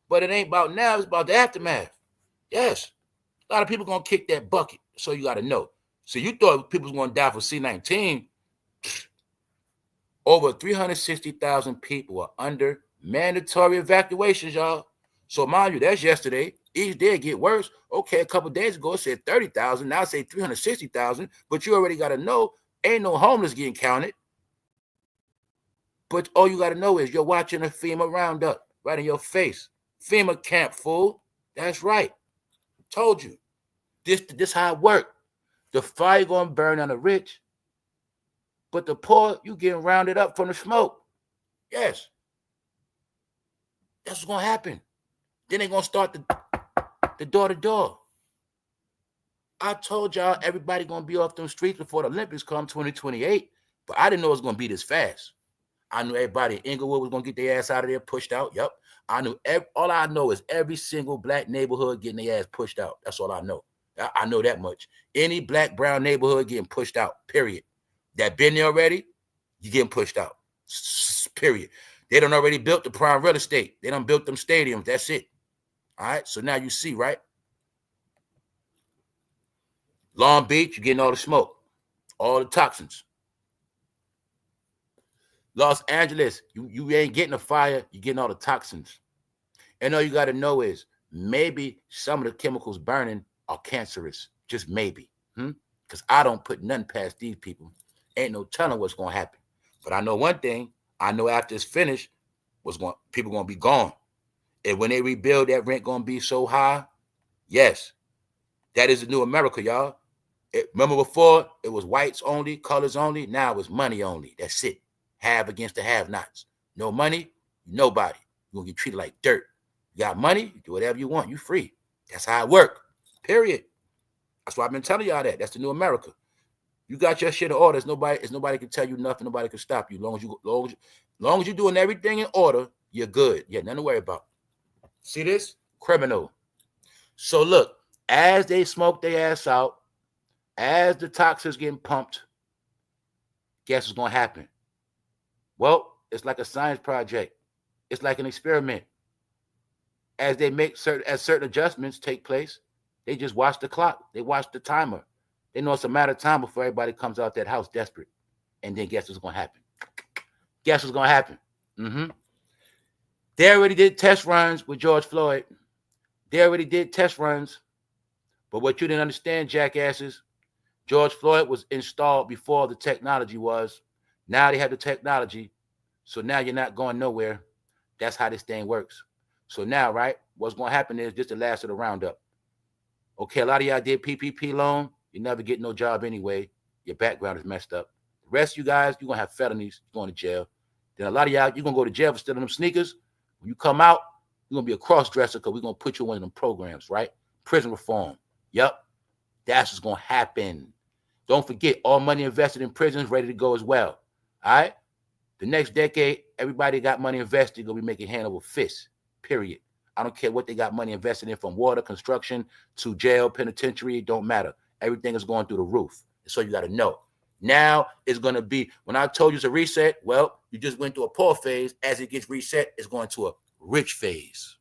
But it ain't about now, it's about the aftermath. Yes. A lot of people gonna kick that bucket. So you gotta know. So you thought people was gonna die for C-19. Over 360,000 people are under mandatory evacuations, y'all. So mind you, that's yesterday. Each day it get worse. Okay, a couple of days ago it said 30,000. Now it say 360,000. But you already gotta know, ain't no homeless getting counted. But all you got to know is you're watching a FEMA roundup right in your face. FEMA camp, fool. That's right. Told you. This how it work. The fire going to burn on the rich, but the poor, you getting rounded up from the smoke. Yes. That's what's going to happen. Then they're going to start the door-to-door. I told y'all everybody going to be off them streets before the Olympics come 2028, but I didn't know it was going to be this fast. I knew everybody in Inglewood was going to get their ass out of there, pushed out. Yep. I knew all I know is every single black neighborhood getting their ass pushed out. That's all I know. I know that much. Any black, brown neighborhood getting pushed out, period. That been there already, you getting pushed out, period. They done already built the prime real estate. They done built them stadiums. That's it. All right. So now you see, right? Long Beach, you're getting all the smoke, all the toxins. Los Angeles, you ain't getting a fire, you're getting all the toxins. And all you got to know is maybe some of the chemicals burning are cancerous, just maybe. Because I don't put nothing past these people. Ain't no telling what's going to happen. But I know one thing, I know after it's finished, people going to be gone. And when they rebuild, that rent going to be so high. Yes, that is the new America, y'all. Remember before, it was whites only, colors only. Now it's money only. That's it. Have against the have-nots. No money, nobody. You're going to get treated like dirt. You got money, you do whatever you want. You free. That's how it work. Period. That's why I've been telling y'all that. That's the new America. You got your shit in order. Nobody can tell you nothing. Nobody can stop you. Long as you're doing everything in order, you're good. You got nothing to worry about. See this? Criminal. So look, as they smoke their ass out, as the toxins getting pumped, guess what's going to happen? Well, it's like a science project. It's like an experiment. As they make certain adjustments take place, they just watch the clock. They watch the timer. They know it's a matter of time before everybody comes out that house desperate. And then guess what's going to happen? Guess what's going to happen? They already did test runs with George Floyd. They already did test runs. But what you didn't understand, jackasses, George Floyd was installed before the technology was. Now they have the technology. So now you're not going nowhere. That's how this thing works. So now, right, what's going to happen is just the last of the roundup. Okay, a lot of y'all did PPP loan. You never get no job anyway. Your background is messed up. The rest of you guys, you're going to have felonies. You're going to jail. Then a lot of y'all, you're going to go to jail for stealing them sneakers. When you come out, you're going to be a cross-dresser because we're going to put you in one of them programs, right? Prison reform. Yep. That's what's going to happen. Don't forget, all money invested in prisons ready to go as well. All right? The next decade, everybody got money invested going to be making hand over fist, period. I don't care what they got money invested in, from water, construction, to jail, penitentiary. It don't matter. Everything is going through the roof. So you got to know. Now it's going to be, when I told you it's a reset, well, you just went through a poor phase. As it gets reset, it's going to a rich phase.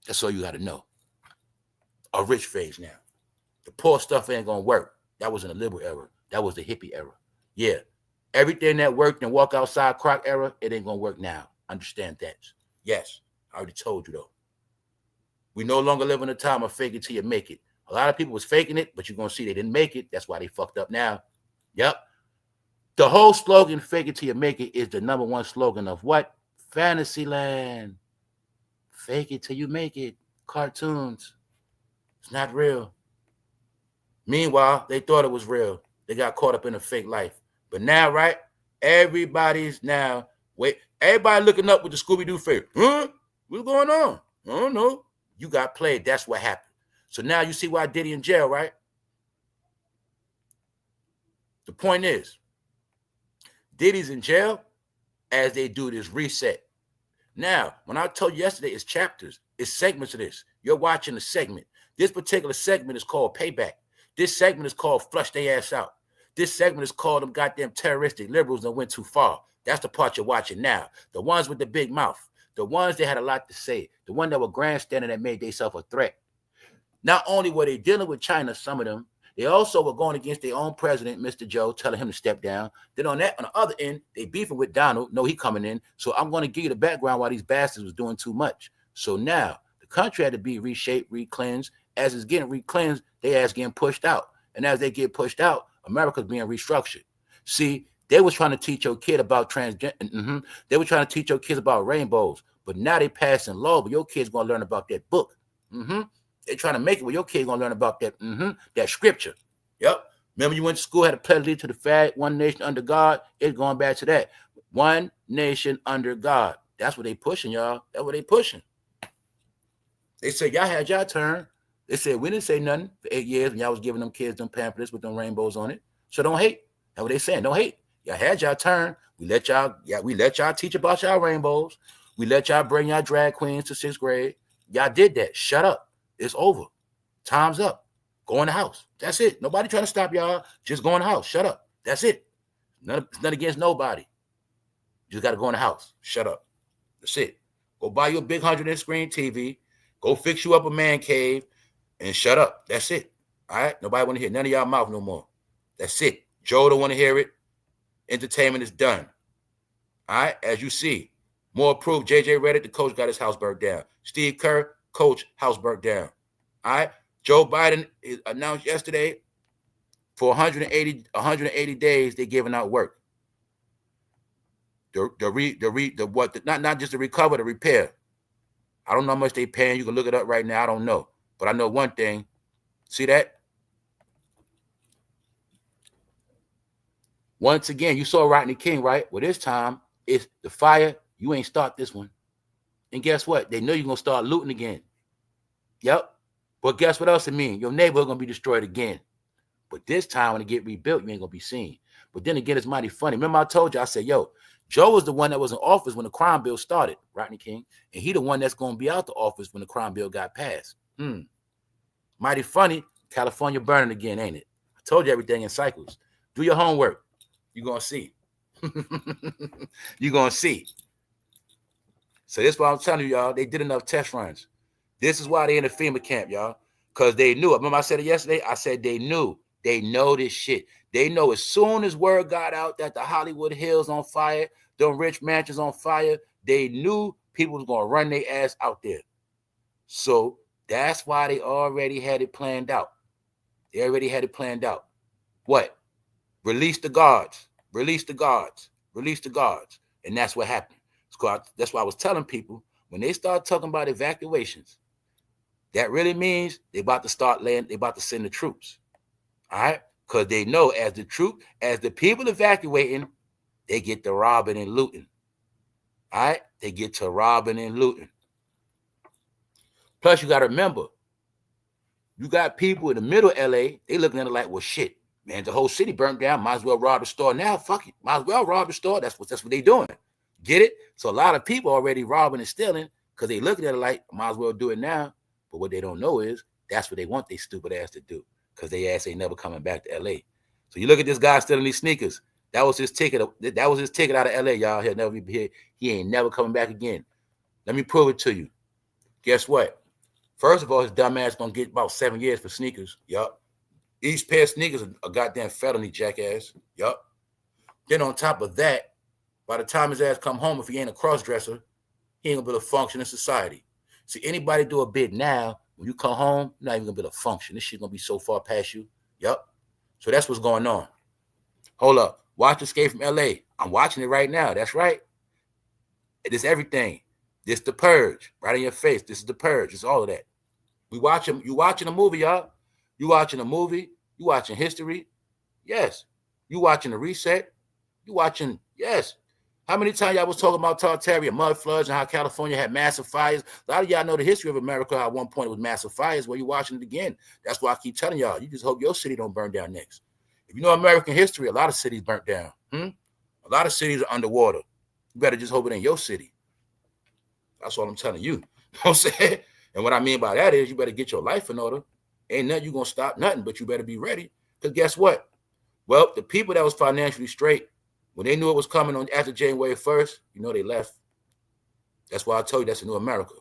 That's all you got to know. A rich phase now. The poor stuff ain't going to work. That was in the liberal era. That was the hippie era. Yeah. Everything that worked in walk outside croc era, it ain't going to work now. Understand that. Yes. I already told you, though. We no longer live in a time of fake it till you make it. A lot of people was faking it, but you're going to see they didn't make it. That's why they fucked up now. Yep. The whole slogan, fake it till you make it, is the #1 slogan of what? Fantasyland. Fake it till you make it. Cartoons. It's not real. Meanwhile, they thought it was real. They got caught up in a fake life. But now, right? Everybody's now, everybody looking up with the Scooby-Doo face. Huh? What's going on? I don't know. You got played. That's what happened. So now you see why Diddy in jail, right? The point is, Diddy's in jail as they do this reset. Now, when I told you yesterday, it's chapters, it's segments of this. You're watching a segment. This particular segment is called Payback. This segment is called Flush Their Ass Out. This segment is called Them Goddamn Terroristic Liberals That Went Too Far. That's the part you're watching now. The ones with the big mouth. The ones that had a lot to say. The one that were grandstanding that made themselves a threat. Not only were they dealing with China, some of them, they also were going against their own president, Mr. Joe, telling him to step down. Then on the other end, they beefing with Donald. No, he coming in. So I'm going to give you the background why these bastards was doing too much. So now the country had to be reshaped, re-cleansed. As it's getting re-cleansed, they ass getting pushed out. And as they get pushed out, America's being restructured. See, they was trying to teach your kid about transgender. They were trying to teach your kids about rainbows. But now they passing law, but your kid's going to learn about that book. They're trying to make it where your kid's going to learn about that, that scripture. Yep. Remember you went to school, had a pledge to the flag, one nation under God. It's going back to that. One nation under God. That's what they pushing, y'all. That's what they pushing. They said, y'all had y'all turn. They said, we didn't say nothing for 8 years when y'all was giving them kids them pamphlets with them rainbows on it. So don't hate. That's what they saying. Don't hate. Y'all had y'all turn. We let y'all teach about y'all rainbows. We let y'all bring y'all drag queens to 6th grade. Y'all did that. Shut up. It's over. Time's up. Go in the house. That's it. Nobody trying to stop y'all. Just go in the house. Shut up. That's it. None against nobody. You just got to go in the house. Shut up. That's it. Go buy you a big 100-inch screen TV. Go fix you up a man cave and shut up. That's it. All right? Nobody want to hear none of y'all mouth no more. That's it. Joe don't want to hear it. Entertainment is done. All right? As you see, more proof. JJ Redick, the coach, got his house burnt down. Steve Kerr, coach, house burnt down. All right? Joe Biden announced yesterday for 180 days they're giving out work. Not just to recover, the repair. I don't know how much they paying. You can look it up right now. I don't know. But I know one thing. See that? Once again, you saw Rodney King, right? Well, this time, it's the fire. You ain't start this one. And guess what? They know you're going to start looting again. Yep. But guess what else it means? Your neighborhood going to be destroyed again. But this time, when it get rebuilt, you ain't going to be seen. But then again, it's mighty funny. Remember I told you, I said, yo, Joe was the one that was in office when the crime bill started, Rodney King. And he the one that's going to be out the office when the crime bill got passed. Mighty funny. California burning again, ain't it? I told you everything in cycles. Do your homework. You're going to see. You're going to see. So this is what I'm telling you, y'all. They did enough test runs. This is why they in the FEMA camp, y'all. Because they knew it. Remember I said it yesterday? I said they knew. They know this shit. They know as soon as word got out that the Hollywood Hills on fire, them rich mansions on fire, they knew people was going to run their ass out there. So that's why they already had it planned out. They already had it planned out. What? Release the guards. Release the guards. Release the guards. And that's what happened. That's why I was telling people, when they start talking about evacuations, that really means they about to send the troops. All right? Because they know as the people evacuating, they get to robbing and looting. All right? They get to robbing and looting. Plus, you got to remember, You got people in the middle of LA, they looking at it like, well, shit, man, the whole city burnt down. Might as well rob the store now. Fuck it. Might as well rob the store. That's what they doing. Get it? So a lot of people already robbing and stealing because they looking at it like, might as well do it now. But what they don't know is that's what they want their stupid ass to do because they ass ain't never coming back to LA. So you look at this guy stealing these sneakers. That was his ticket. That was his ticket out of LA, y'all. He'll never be here. He ain't never coming back again. Let me prove it to you. Guess what? First of all, his dumb ass gonna get about 7 years for sneakers. Yup. Each pair of sneakers a goddamn felony, jackass. Yup. Then on top of that, by the time his ass come home, if he ain't a cross-dresser, he ain't gonna be able to function in society. See, anybody do a bid now, when you come home, you're not even gonna be able to function. This shit gonna be so far past you. Yup. So that's what's going on. Hold up. Watch Escape from LA. I'm watching it right now. That's right. It is everything. This the purge. Right in your face. This is the purge. It's all of that. You watching a movie, y'all. You watching a movie. You watching history. Yes. You watching the reset. You watching, yes. How many times y'all was talking about Tartaria, mud floods, and how California had massive fires? A lot of y'all know the history of America. At one point, it was massive fires. Well, you're watching it again. That's why I keep telling y'all. You just hope your city don't burn down next. If you know American history, a lot of cities burnt down. A lot of cities are underwater. You better just hope it ain't your city. That's all I'm telling you. You know what I'm saying? And what I mean by that is you better get your life in order. Ain't nothing you going to stop nothing, but you better be ready. Because guess what? Well, the people that was financially straight, when they knew it was coming on after January 1st, you know they left. That's why I told you that's the new America.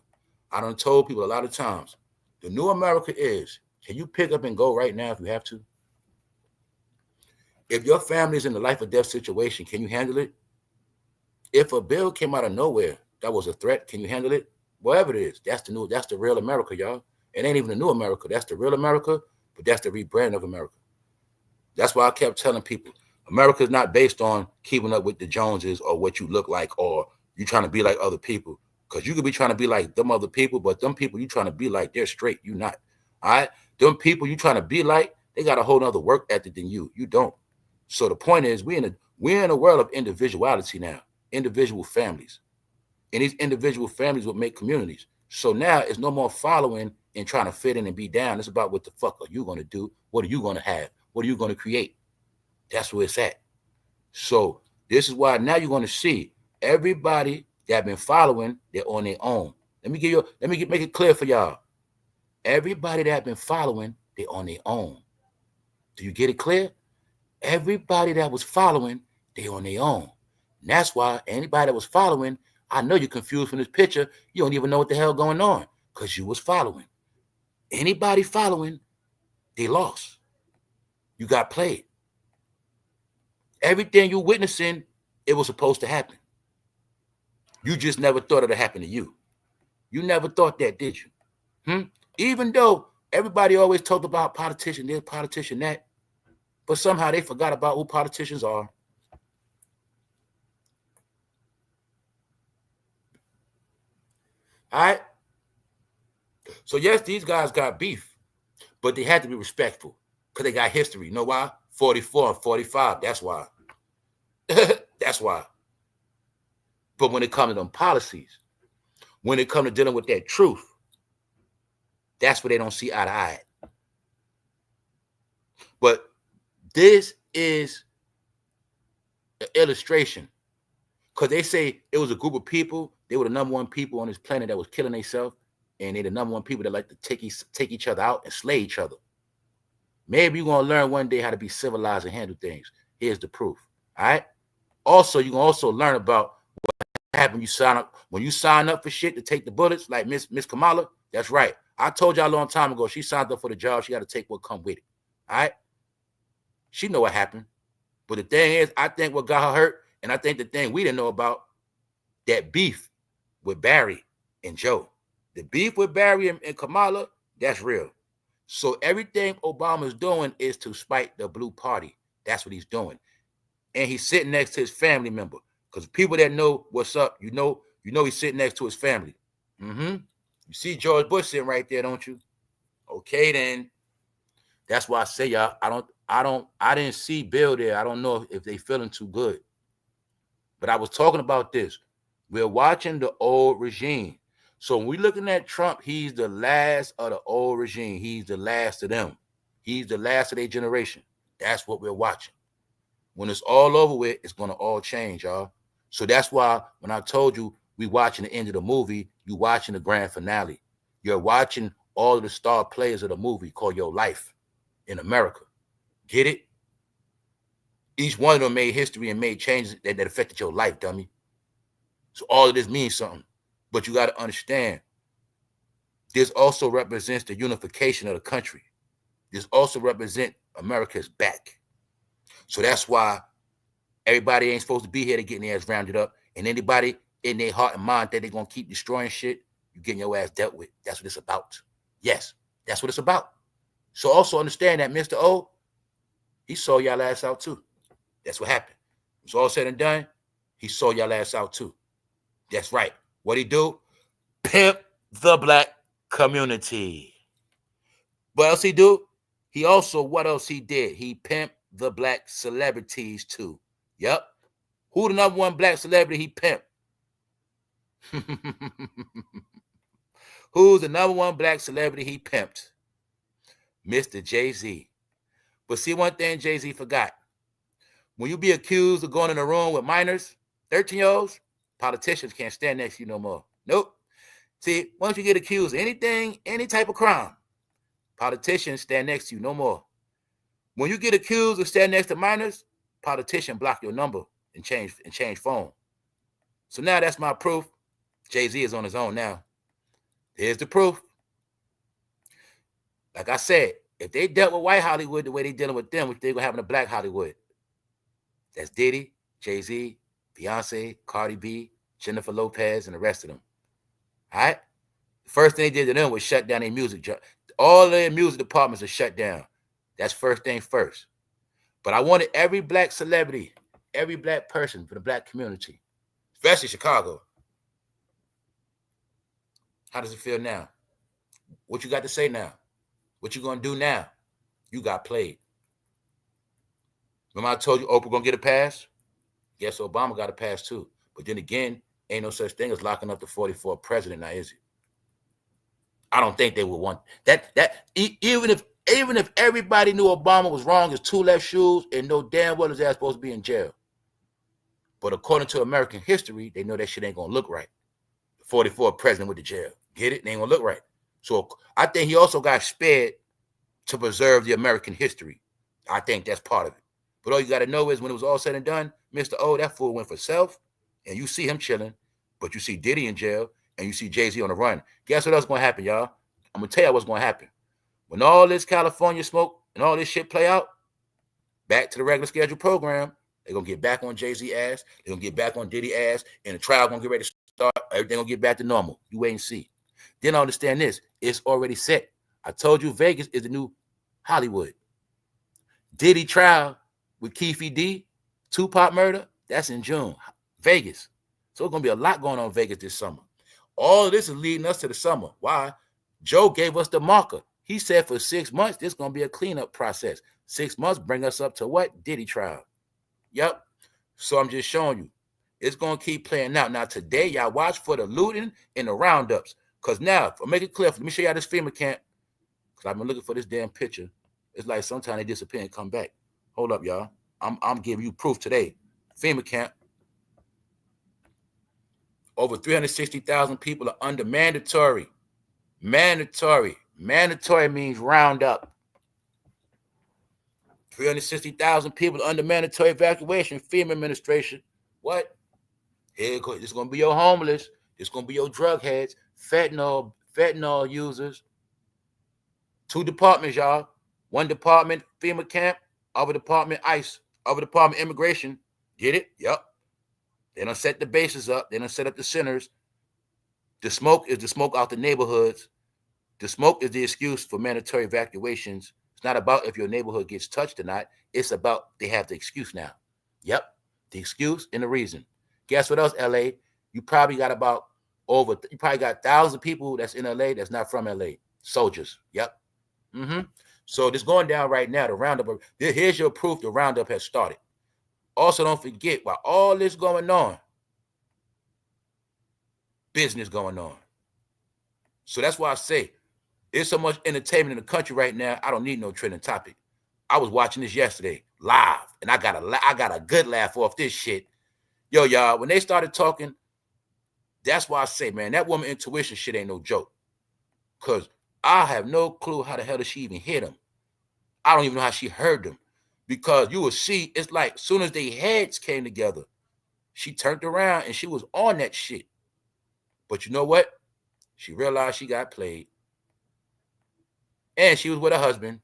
I done told people a lot of times, the new America is, can you pick up and go right now if you have to? If your family's in a life or death situation, can you handle it? If a bill came out of nowhere that was a threat, can you handle it? Whatever it is, that's the real America, y'all. It ain't even the new America. That's the real America, but that's the rebrand of America. That's why I kept telling people, America is not based on keeping up with the Joneses or what you look like or you trying to be like other people. Because you could be trying to be like them other people, but them people you trying to be like, they're straight. You not. All right? Them people you trying to be like, they got a whole nother work ethic than you. You don't. So the point is, we're in a world of individuality now, individual families. And these individual families will make communities. So now it's no more following and trying to fit in and be down. It's about what the fuck are you going to do? What are you going to have? What are you going to create? That's where it's at. So this is why now you're going to see everybody that been following, they're on their own. Make it clear for y'all. Everybody that been following, they're on their own. Do you get it clear? Everybody that was following, they on their own. And that's why anybody that was following, I know you're confused from this picture. You don't even know what the hell going on because you was following. Anybody following, they lost. You got played. Everything you're witnessing, it was supposed to happen. You just never thought it would happen to you. You never thought that, did you? Even though everybody always talked about politician this, politician that, but somehow they forgot about who politicians are. All right? So yes, these guys got beef, but they had to be respectful because they got history. You know why? 44 and 45, that's why. That's why. But when it comes to them policies, when it comes to dealing with that truth, that's what they don't see eye to eye. But this is an illustration because they say it was a group of people. They were the number one people on this planet that was killing themselves, and they're the number one people that like to take each other out and slay each other. Maybe you're going to learn one day how to be civilized and handle things. Here's the proof. All right? Also, you can also learn about what happened when you sign up for shit to take the bullets, like Miss KAMALA. That's right. I told y'all a long time ago, she signed up for the job. She got to take what come with it. All right? She know what happened. But the thing is, I think what got her hurt, and I think the thing we didn't know about, that beef with Barry and Joe. The beef with Barry and KAMALA, that's real. So everything Obama's doing is to spite the blue party. That's what he's doing. And he's sitting next to his family member. Because people that know what's up, you know he's sitting next to his family. You see George Bush sitting right there, don't you? Okay, then. That's why I say, y'all, I didn't see Bill there. I don't know if they feeling too good. But I was talking about this. We're watching the old regime. So when we're looking at Trump, he's the last of the old regime. He's the last of them. He's the last of their generation. That's what we're watching. When it's all over with, it's going to all change, y'all. So that's why when I told you we watching the end of the movie, you watching the grand finale. You're watching all of the star players of the movie called Your Life in America. Get it? Each one of them made history and made changes that affected your life, dummy. So all of this means something. But you got to understand, this also represents the unification of the country. This also represents America's back. So that's why everybody ain't supposed to be here to get their ass rounded up. And anybody in their heart and mind that they're going to keep destroying shit, you getting your ass dealt with. That's what it's about. Yes, that's what it's about. So also understand that Mr. O, he sold y'all ass out too. That's what happened. It's all said and done. He sold y'all ass out too. That's right. What he do? Pimp the black community. What else he do? He also, what else he did? He pimped the black celebrities too. Yep. Who the number one black celebrity he pimped? Who's the number one black celebrity he pimped? Mr. Jay-Z. But see one thing Jay-Z forgot. When you be accused of going in a room with minors, 13-year-olds, politicians can't stand next to you no more. Nope. See, once you get accused of anything, any type of crime, politicians stand next to you no more. When you get accused of standing next to minors, politicians block your number and change phone. So now that's my proof. Jay-Z is on his own now. Here's the proof. Like I said, if they dealt with white Hollywood the way they dealing with them, which they're gonna have in a black Hollywood, that's Diddy, Jay-Z, Beyonce, Cardi, Jenniferlopez, and the rest of them. All right? The first thing they did to them was shut down their music. All their music departments are shut down. That's first thing first. But I wanted every black celebrity, every black person for the black community, especially Chicago. How does it feel now? What you got to say now? What you gonna do now? You got played. Remember I told you Oprah gonna get a pass? Guess Obama got a pass too. But then again, ain't no such thing as locking up the 44th president now, is it? I don't think they would want that. Even if everybody knew Obama was wrong, his two left shoes, and no damn well his ass supposed to be in jail. But according to American history, they know that shit ain't gonna look right. The 44th president with the jail. Get it? It ain't gonna look right. So I think he also got spared to preserve the American history. I think that's part of it. But all you got to know is when it was all said and done, Mr. O, that fool went for self, and you see him chilling, but you see Diddy in jail, and you see Jay-Z on the run. Guess what else going to happen, y'all? I'm going to tell you what's going to happen. When all this California smoke and all this shit play out, back to the regular scheduled program, they're going to get back on Jay-Z ass, they're going to get back on Diddy ass, and the trial going to get ready to start. Everything going to get back to normal. You wait and see. Then understand this. It's already set. I told you Vegas is the new Hollywood. Diddy trial with Keefe D, Tupac murder, that's in June. Vegas. So it's going to be a lot going on in Vegas this summer. All of this is leading us to the summer. Why? Joe gave us the marker. He said for 6 months, this is going to be a cleanup process. 6 months bring us up to what? Diddy trial. Yep. So I'm just showing you. It's going to keep playing out. Now, today, y'all watch for the looting and the roundups. Because now, I'll make it clear, let me show y'all this FEMA camp. Because I've been looking for this damn picture. It's like sometimes they disappear and come back. Hold up, y'all. I'm giving you proof today. FEMA camp. Over 360,000 people are under mandatory. Mandatory. Mandatory means round up. 360,000 people under mandatory evacuation. FEMA administration. What? Here, this is going to be your homeless. This is going to be your drug heads. Fentanyl users. 2 departments, y'all. 1 department, FEMA camp. Other department, ICE. Other department, immigration. Get it? Yep. They done set the bases up. They done set up the centers. The smoke is the smoke out the neighborhoods. The smoke is the excuse for mandatory evacuations. It's not about if your neighborhood gets touched or not. It's about they have the excuse now. Yep. The excuse and the reason. Guess what else, LA? You probably got thousands of people that's in LA that's not from LA. Soldiers. Yep. So this going down right now, the roundup. Here's your proof the roundup has started. Also, don't forget, while all this going on, business going on. So that's why I say there's so much entertainment in the country right now. I don't need no trending topic. I was watching this yesterday live, and I got a good laugh off this shit. Yo, y'all, when they started talking, that's why I say, man, that woman intuition shit ain't no joke. Because I have no clue how the hell did she even hear them. I don't even know how she heard them. Because you will see, it's like as soon as their heads came together, she turned around and she was on that shit. But you know what? She realized she got played. And she was with her husband.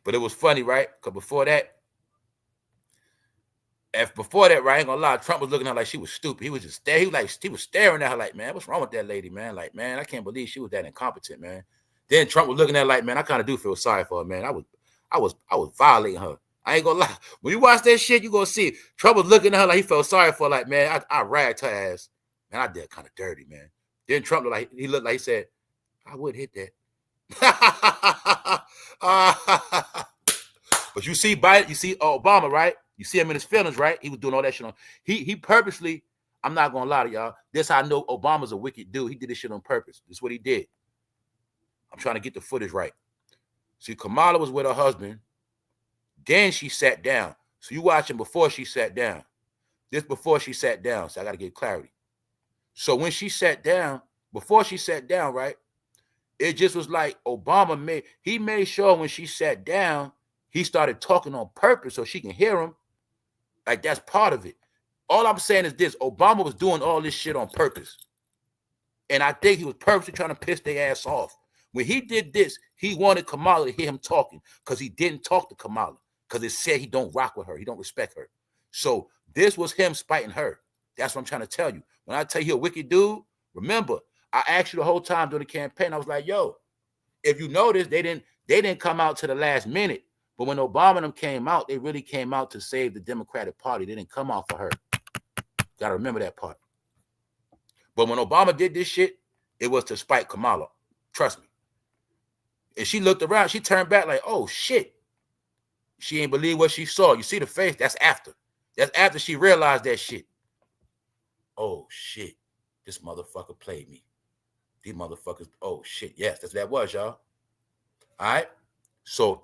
But it was funny, right? Because before that, right, I ain't gonna lie, Trump was looking at her like she was stupid. He was just staring. He was staring at her like, man, what's wrong with that lady, man? Like, man, I can't believe she was that incompetent, man. Then Trump was looking at her like, man, I kind of do feel sorry for her, man. I was violating her. I ain't gonna lie. When you watch that shit, you gonna see Trump was looking at her like he felt sorry for her, like, man, I ragged her ass. Man, I did kind of dirty, man. Then Trump looked like he said, I would hit that. But you see Biden, you see Obama, right? You see him in his feelings, right? He was doing all that shit on. He purposely, I'm not gonna lie to y'all. This how I know Obama's a wicked dude. He did this shit on purpose. This is what he did. I'm trying to get the footage right. See, Kamala was with her husband. Then she sat down. So you watching before she sat down. This before she sat down. So I gotta get clarity. So when she sat down, before she sat down, right? It just was like Obama made sure when she sat down, he started talking on purpose so she can hear him. Like, that's part of it. All I'm saying is this: Obama was doing all this shit on purpose. And I think he was purposely trying to piss their ass off. When he did this, he wanted Kamala to hear him talking because he didn't talk to Kamala because it said he don't rock with her. He don't respect her. So this was him spiting her. That's what I'm trying to tell you. When I tell you a wicked dude, remember, I asked you the whole time during the campaign, I was like, yo, if you notice, they didn't come out to the last minute. But when Obama and them came out, they really came out to save the Democratic Party. They didn't come out for her. Got to remember that part. But when Obama did this shit, it was to spite Kamala. Trust me. And she looked around. She turned back like, oh, shit. She ain't believe what she saw. You see the face? That's after. That's after she realized that shit. Oh, shit. This motherfucker played me. These motherfuckers. Oh, shit. Yes, that's what that was, y'all. All right? So,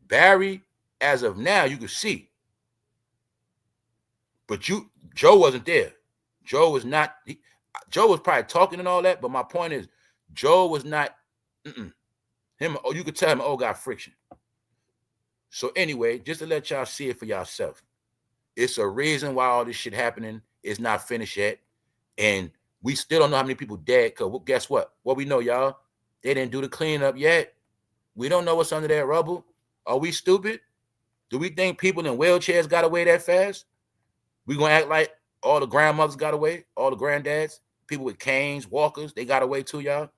Barry, as of now, you can see. But Joe wasn't there. Joe was not. Joe was probably talking and all that, but my point is, Joe was not. Him. Oh, you could tell him. Oh, got friction. So anyway, just to let y'all see it for yourself, it's a reason why all this shit happening. It's not finished yet, and we still don't know how many people dead. Cause guess what? What we know, y'all, they didn't do the cleanup yet. We don't know what's under that rubble. Are we stupid? Do we think people in wheelchairs got away that fast? We gonna act like all the grandmothers got away, all the granddads, people with canes, walkers, they got away too, y'all?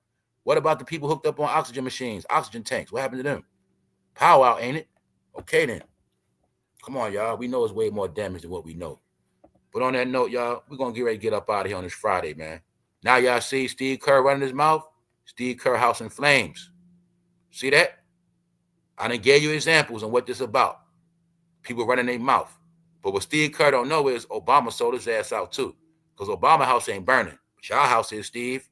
What about the people hooked up on oxygen machines, oxygen tanks? What happened to them? Power out, ain't it? Okay, then. Come on, y'all. We know it's way more damage than what we know. But on that note, y'all, we're going to get ready to get up out of here on this Friday, man. Now y'all see Steve Kerr running his mouth? Steve Kerr house in flames. See that? I done gave you examples on what this about. People running their mouth. But what Steve Kerr don't know is Obama sold his ass out too. Because Obama house ain't burning. But y'all house is, Steve.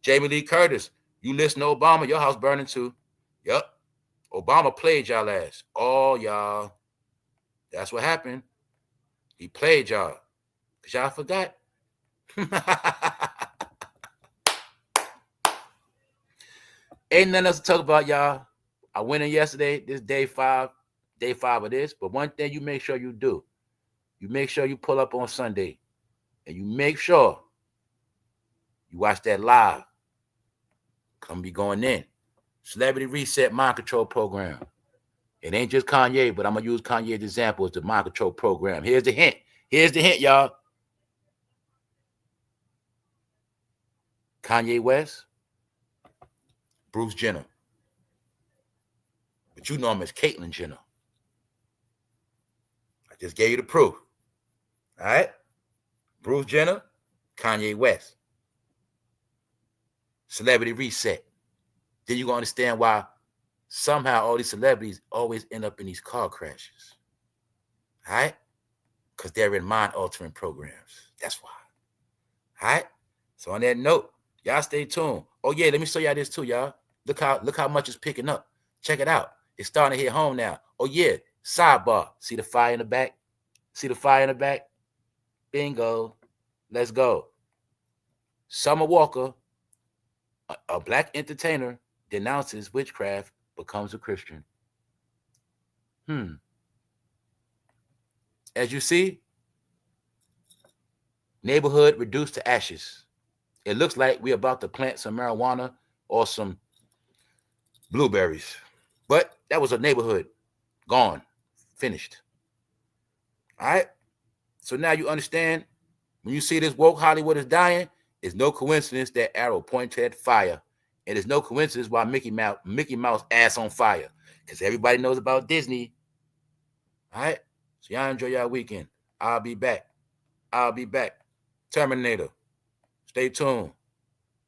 Jamie Lee Curtis, you listen to Obama, your house burning too. Yup. Obama played y'all ass. Oh, y'all. That's what happened. He played y'all. Because y'all forgot. Ain't nothing else to talk about, y'all. I went in yesterday. This day five of this. But one thing you make sure you do, you make sure you pull up on Sunday. And you make sure you watch that live. Come be going in. Celebrity Reset Mind Control Program. It ain't just Kanye, but I'm going to use Kanye's example as the mind control program. Here's the hint. Here's the hint, y'all. Kanye West, Bruce Jenner. But you know him as Caitlyn Jenner. I just gave you the proof. All right? Bruce Jenner, Kanye West. Celebrity Reset. Then you're going to understand why somehow all these celebrities always end up in these car crashes. All right? Because they're in mind-altering programs. That's why. All right? So on that note, y'all stay tuned. Oh yeah, let me show y'all this too, y'all. Look how much it's picking up. Check it out. It's starting to hit home now. Oh yeah, sidebar. See the fire in the back? See the fire in the back? Bingo. Let's go. Summer Walker, a black entertainer, denounces witchcraft, becomes a Christian. As you see, neighborhood reduced to ashes. It looks like we're about to plant some marijuana or some blueberries. But that was a neighborhood. Gone. Finished. All right? So now you understand, when you see this woke Hollywood is dying, it's no coincidence that arrow pointed at fire. And it's no coincidence why Mickey Mouse ass on fire. Because everybody knows about Disney. All right? So y'all enjoy y'all weekend. I'll be back. Terminator. Stay tuned.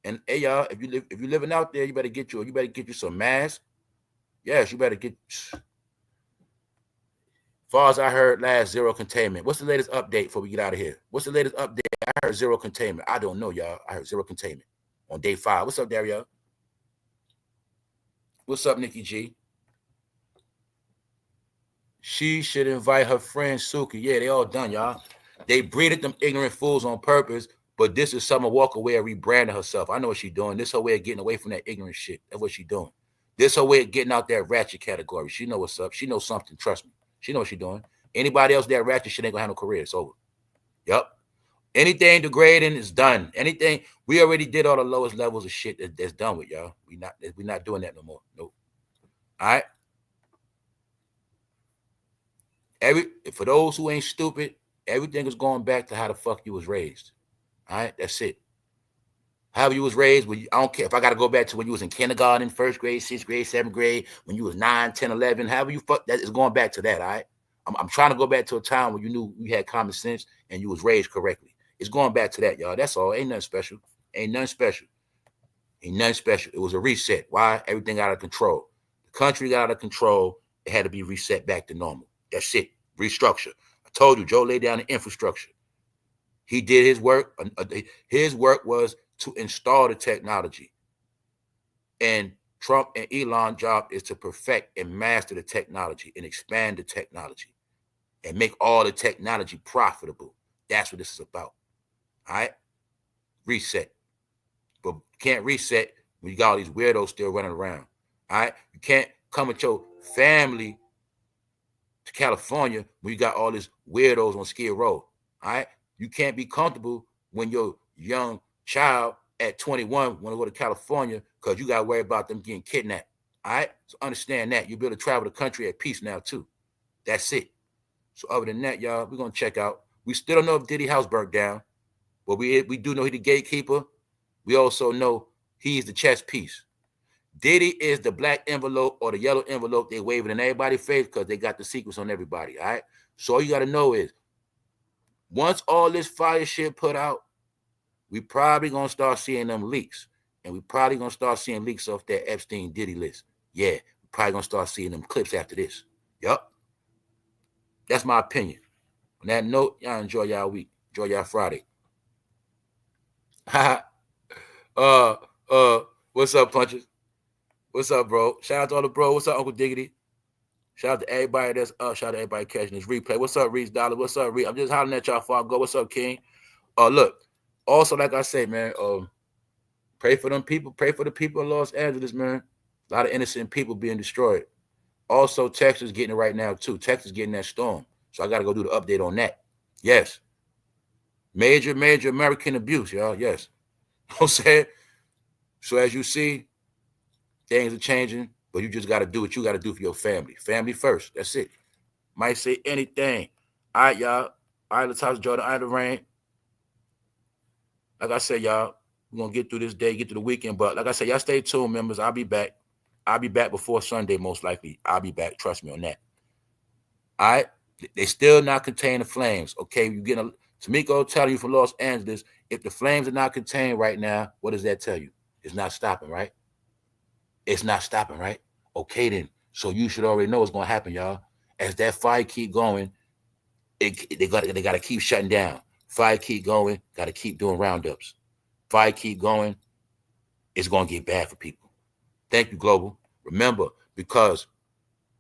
And hey y'all, if you living out there, you better get you some masks. Yes, you better get. As far as I heard, last zero containment. What's the latest update before we get out of here? What's the latest update? I heard zero containment. I don't know, y'all. I heard zero containment on day 5. What's up, Dario? What's up, Nikki G? She should invite her friend Suki. Yeah, they all done, y'all. They breeded them ignorant fools on purpose, but this is Summer Walker way of rebranding herself. I know what she's doing. This is her way of getting away from that ignorant shit. That's what she's doing. This is her way of getting out that ratchet category. She know what's up. She knows something. Trust me. She knows what she's doing. Anybody else that ratchet shit ain't gonna have no career. It's over. Yep. Anything degrading is done. Anything, we already did all the lowest levels of shit that's done with, y'all. We're not doing that no more. Nope. All right. For those who ain't stupid, everything is going back to how the fuck you was raised. All right, that's it. However you was raised, I don't care if I got to go back to when you was in kindergarten, 1st grade, 6th grade, 7th grade, when you was 9, 10, 11, however you fuck, that is going back to that, all right? I'm trying to go back to a time when you knew you had common sense and you was raised correctly. It's going back to that, y'all. That's all. Ain't nothing special. Ain't nothing special. It was a reset. Why? Everything out of control. The country got out of control. It had to be reset back to normal. That's it. Restructure. I told you, Joe laid down the infrastructure. He did his work. His work was to install the technology. And Trump and Elon's job is to perfect and master the technology and expand the technology and make all the technology profitable. That's what this is about. All right? Reset. But you can't reset when you got all these weirdos still running around. All right? You can't come with your family to California when you got all these weirdos on Skid Row. All right? You can't be comfortable when your young child at 21 want to go to California because you got to worry about them getting kidnapped. All right? So understand that. You'll be able to travel the country at peace now, too. That's it. So other than that, y'all, we're going to check out. We still don't know if Diddy's house burnt down, but we do know he's the gatekeeper. We also know he's the chess piece. Diddy is the black envelope or the yellow envelope they waving in everybody's face because they got the secrets on everybody, all right? So all you got to know is once all this fire shit put out, we probably going to start seeing them leaks. And we probably going to start seeing leaks off that Epstein Diddy list. Yeah, we probably going to start seeing them clips after this. Yup. That's my opinion. On that note, y'all enjoy y'all week. Enjoy y'all Friday. What's up, Punches? What's up, bro? Shout out to all the bro. What's up, Uncle Diggity? Shout out to everybody that's up. Shout out to everybody catching this replay. What's up, Reese Dollar? What's up, Reese? I'm just hollering at y'all before I go. What's up, King? Look, also, like I say, man, pray for them people. Pray for the people in Los Angeles, man. A lot of innocent people being destroyed. Also, Texas getting it right now, too. Texas getting that storm. So I got to go do the update on that. Yes. Major American abuse, y'all. Yes. You know what I'm saying? So as you see, things are changing, but you just got to do what you got to do for your family. Family first. That's it. Might say anything. All right, y'all. All right, let's talk to Jordan. All right, the rain. Like I said, y'all, we're going to get through this day, get through the weekend. But like I said, y'all stay tuned, members. I'll be back. I'll be back before Sunday, most likely. I'll be back. Trust me on that. All right? They still not contain the flames. Okay, you get Tamiko telling you from Los Angeles, if the flames are not contained right now, what does that tell you? It's not stopping, right? It's not stopping, right? Okay, then. So you should already know what's going to happen, y'all. As that fire keep going, they got to keep shutting down. Fire keep going, got to keep doing roundups. fight keep going, it's going to get bad for people. Thank you, Global. Remember, because,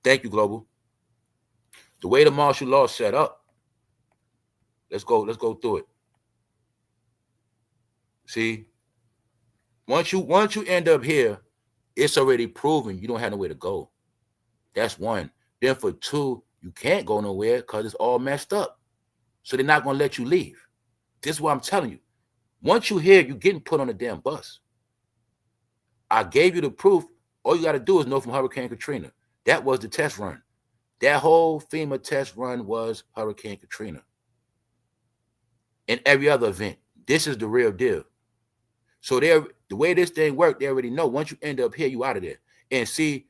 thank you, Global. The way the martial law is set up, let's go through it. See, once you end up here, it's already proven you don't have nowhere to go. That's one. Then for two, you can't go nowhere because it's all messed up. So they're not going to let you leave. This is what I'm telling you. Once you're here, you're getting put on a damn bus. I gave you the proof. All you got to do is know from Hurricane Katrina. That was the test run. That whole FEMA test run was Hurricane Katrina. And every other event. This is the real deal. So the way this thing worked, they already know. Once you end up here, you out of there. And see,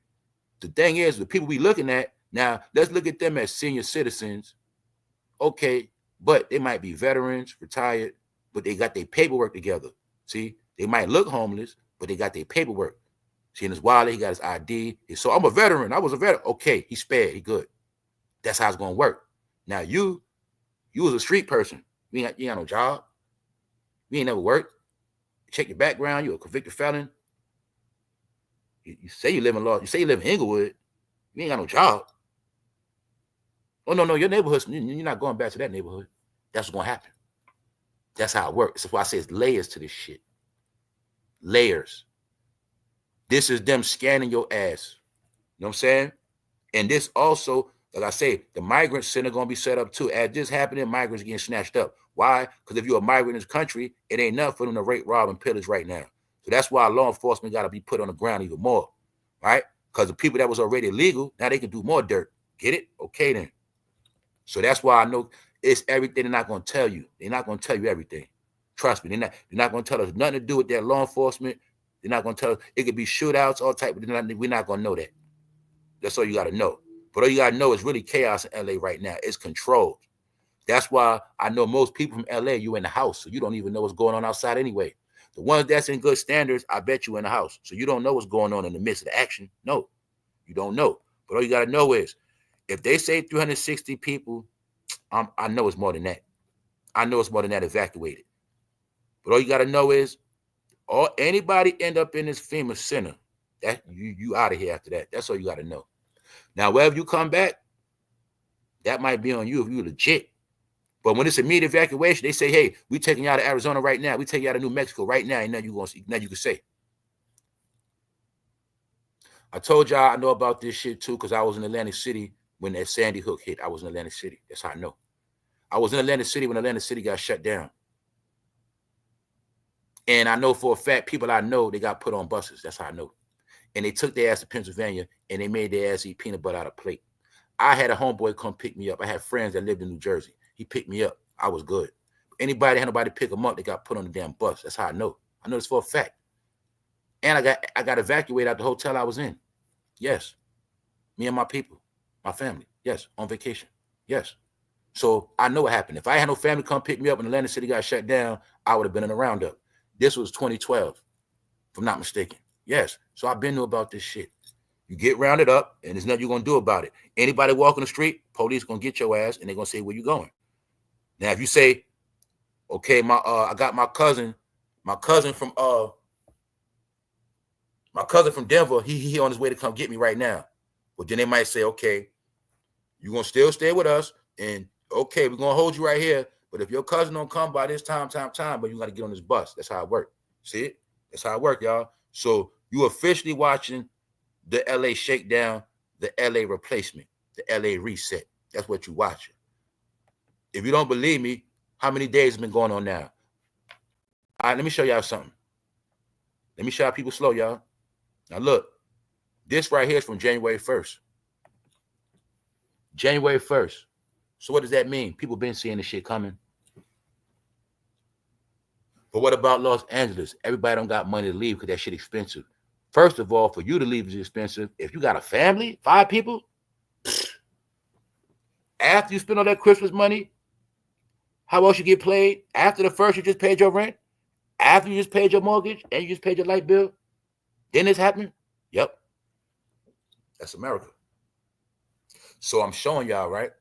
the thing is, the people we looking at, now, let's look at them as senior citizens. Okay, but they might be veterans, retired, but they got their paperwork together. See, they might look homeless, but they got their paperwork. See, in his wallet, he got his ID. So I'm a veteran. I was a veteran. Okay, he's spared. He good. That's how it's going to work. Now, you was a street person. You ain't got no job. You ain't never worked. Check your background. You're a convicted felon. You say you live in Law. You say you live in Inglewood. You ain't got no job. Oh, no, your neighborhood, you're not going back to that neighborhood. That's what's going to happen. That's how it works. That's why I say it's layers to this shit. Layers. This is them scanning your ass. You know what I'm saying? And this also, like I say, the migrant center going to be set up too. As this happening, migrants getting snatched up. Why? Because if you're a migrant in this country, it ain't enough for them to rape, rob, and pillage right now. So that's why law enforcement got to be put on the ground even more. Right? Because the people that was already illegal, now they can do more dirt. Get it? Okay then. So that's why I know it's everything they're not going to tell you. They're not going to tell you everything. Trust me. They're not going to tell us nothing to do with that law enforcement. They're not going to tell us. It could be shootouts, all type, but we're not going to know that. That's all you got to know. But all you got to know is really chaos in LA right now. It's controlled. That's why I know most people from LA, you in the house, so you don't even know what's going on outside anyway. The ones that's in good standards, I bet you in the house. So you don't know what's going on in the midst of the action. No, you don't know. But all you got to know is, if they say 360 people, I know it's more than that. I know it's more than that evacuated. But all you got to know is, anybody end up in this FEMA center, that you out of here after that. That's all you got to know. Now, wherever you come back, that might be on you if you're legit. But when it's immediate evacuation, they say, hey, we taking you out of Arizona right now. We taking you out of New Mexico right now. And now you can say. I told y'all I know about this shit too, because I was in Atlantic City when that Sandy Hook hit. I was in Atlantic City. That's how I know. I was in Atlantic City when Atlantic City got shut down. And I know for a fact, people I know, they got put on buses. That's how I know. And they took their ass to Pennsylvania, and they made their ass eat peanut butter out of a plate. I had a homeboy come pick me up. I had friends that lived in New Jersey. He picked me up. I was good. Anybody had nobody pick them up, they got put on the damn bus. That's how I know. I know this for a fact. And I got evacuated out the hotel I was in. Yes. Me and my people, my family. Yes. On vacation. Yes. So I know what happened. If I had no family come pick me up and Atlantic City got shut down, I would have been in a roundup. This was 2012, if I'm not mistaken. Yes. So I've been to about this shit. You get rounded up, and there's nothing you're going to do about it. Anybody walking the street, police going to get your ass, and they're going to say, where you going? Now, if you say, okay, I got my cousin from Denver, he on his way to come get me right now. But then they might say, okay, you're going to still stay with us, and okay, we're going to hold you right here, but if your cousin don't come by this time, but you got to get on this bus. That's how it works. See it? That's how it works, y'all. So you officially watching the LA shakedown, the LA replacement, the LA reset. That's what you watching. If you don't believe me, how many days has been going on now? All right, let me show y'all something. Let me show people slow, y'all. Now look, this right here is from January 1st. January 1st. So what does that mean? People been seeing this shit coming. But what about Los Angeles? Everybody don't got money to leave because that shit expensive. First of all, for you to leave is expensive. If you got a family, 5 people, after you spend all that Christmas money, how else you get paid? After the first, you just paid your rent. After you just paid your mortgage and you just paid your light bill. Then this happened? Yep. That's America. So I'm showing y'all, right?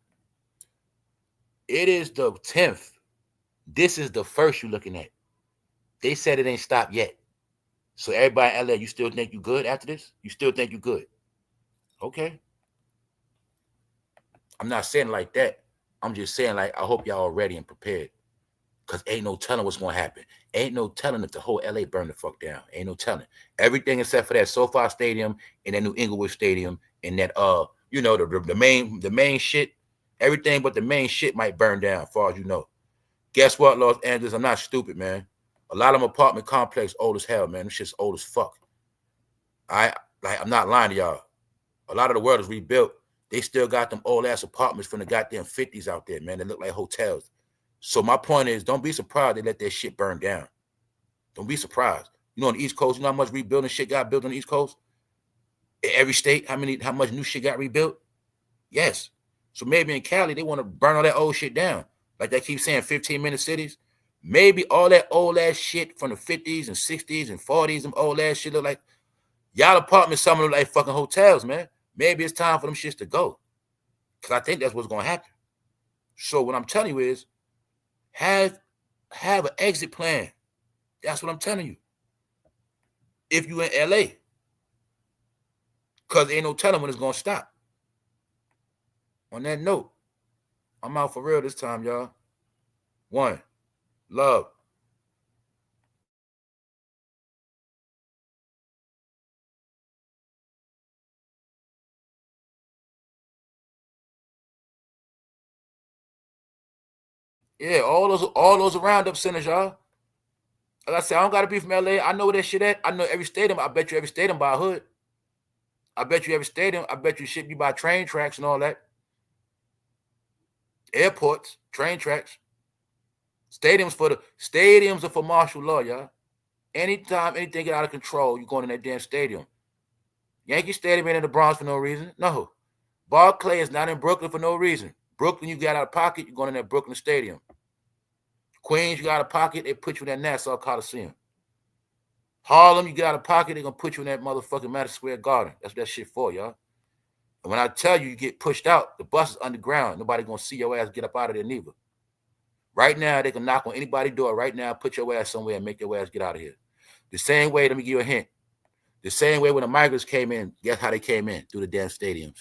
It is the 10th. This is the first you're looking at. They said it ain't stopped yet. So everybody in LA, you still think you good after this? You still think you good? Okay. I'm not saying like that. I'm just saying like I hope y'all are ready and prepared. Because ain't no telling what's going to happen. Ain't no telling if the whole LA burn the fuck down. Ain't no telling. Everything except for that SoFi Stadium and that New Inglewood Stadium and that you know, the main shit. Everything but the main shit might burn down, as far as you know. Guess what, Los Angeles? I'm not stupid, man. A lot of them apartment complex old as hell, man. This shit's old as fuck. I'm not lying to y'all. A lot of the world is rebuilt. They still got them old ass apartments from the goddamn 50s out there, man. They look like hotels. So my point is, don't be surprised they let that shit burn down. Don't be surprised. You know, on the East Coast, you know how much rebuilding shit got built on the East Coast? In every state, how much new shit got rebuilt? Yes. So maybe in Cali, they want to burn all that old shit down. Like they keep saying 15-minute cities. Maybe all that old ass shit from the 50s and 60s and 40s, them old ass shit look like y'all apartments, some of them like fucking hotels, man. Maybe it's time for them shits to go. Because I think that's what's going to happen. So what I'm telling you is, have an exit plan. That's what I'm telling you. If you in LA. Because ain't no telling when it's going to stop. On that note, I'm out for real this time, y'all. One, love. Yeah, all those roundup centers, y'all. Like I said, I don't gotta be from LA. I know where that shit at. I know every stadium. I bet you every stadium by a hood. I bet you every stadium. I bet you shit be by train tracks and all that. Airports, train tracks. Stadiums are for martial law, y'all. Anytime anything get out of control, you going in that damn stadium. Yankee Stadium ain't in the Bronx for no reason. No. Barclay is not in Brooklyn for no reason. Brooklyn, you got out of pocket, you're going in that Brooklyn Stadium. Queens, you got out of pocket, they put you in that Nassau Coliseum. Harlem, you get out of pocket, they're going to put you in that motherfucking Madison Square Garden. That's what that shit for, y'all. And when I tell you, you get pushed out, the bus is underground. Nobody going to see your ass get up out of there neither. Right now, they can knock on anybody's door right now, put your ass somewhere and make your ass get out of here. The same way, let me give you a hint. The same way when the migrants came in, guess how they came in? Through the damn stadiums.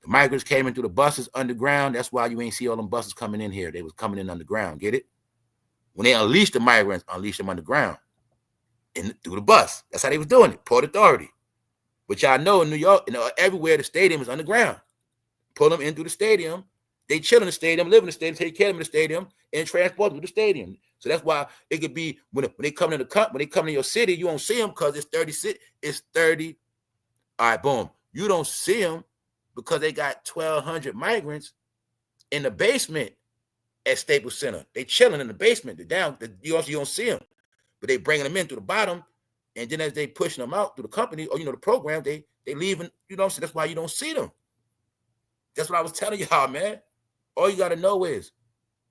The migrants came in through the buses underground. That's why you ain't see all them buses coming in here. They was coming in underground. Get it? When they unleashed the migrants, unleashed them underground. Through the bus. That's how they was doing it. Port Authority. But y'all know in New York, everywhere the stadium is underground. Pull them in through the stadium. They chill in the stadium, live in the stadium, take care of them in the stadium, and transport them to the stadium. So that's why it could be when they come in when they come to your city, you won't see them because it's 30. It's 30. All right, boom. You don't see them because they got 1,200 migrants in the basement at Staples Center. They chilling in the basement. They're down. You don't see them, but they bringing them in through the bottom, and then as they pushing them out through the company or the program, they leaving. So that's why you don't see them. That's what I was telling y'all, man. All you got to know is,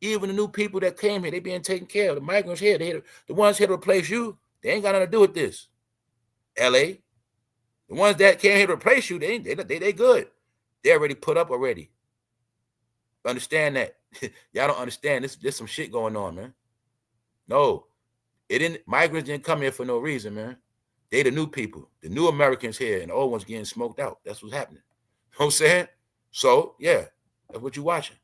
even the new people that came here, they being taken care of. The migrants here, the ones here to replace you, they ain't got nothing to do with this. LA, the ones that came here to replace you, they good. They already put up already. Understand that. Y'all don't understand. There's some shit going on, man. No, migrants didn't come here for no reason, man. They the new people, the new Americans here, and the old ones getting smoked out. That's what's happening. You know what I'm saying? So, yeah, that's what you're watching.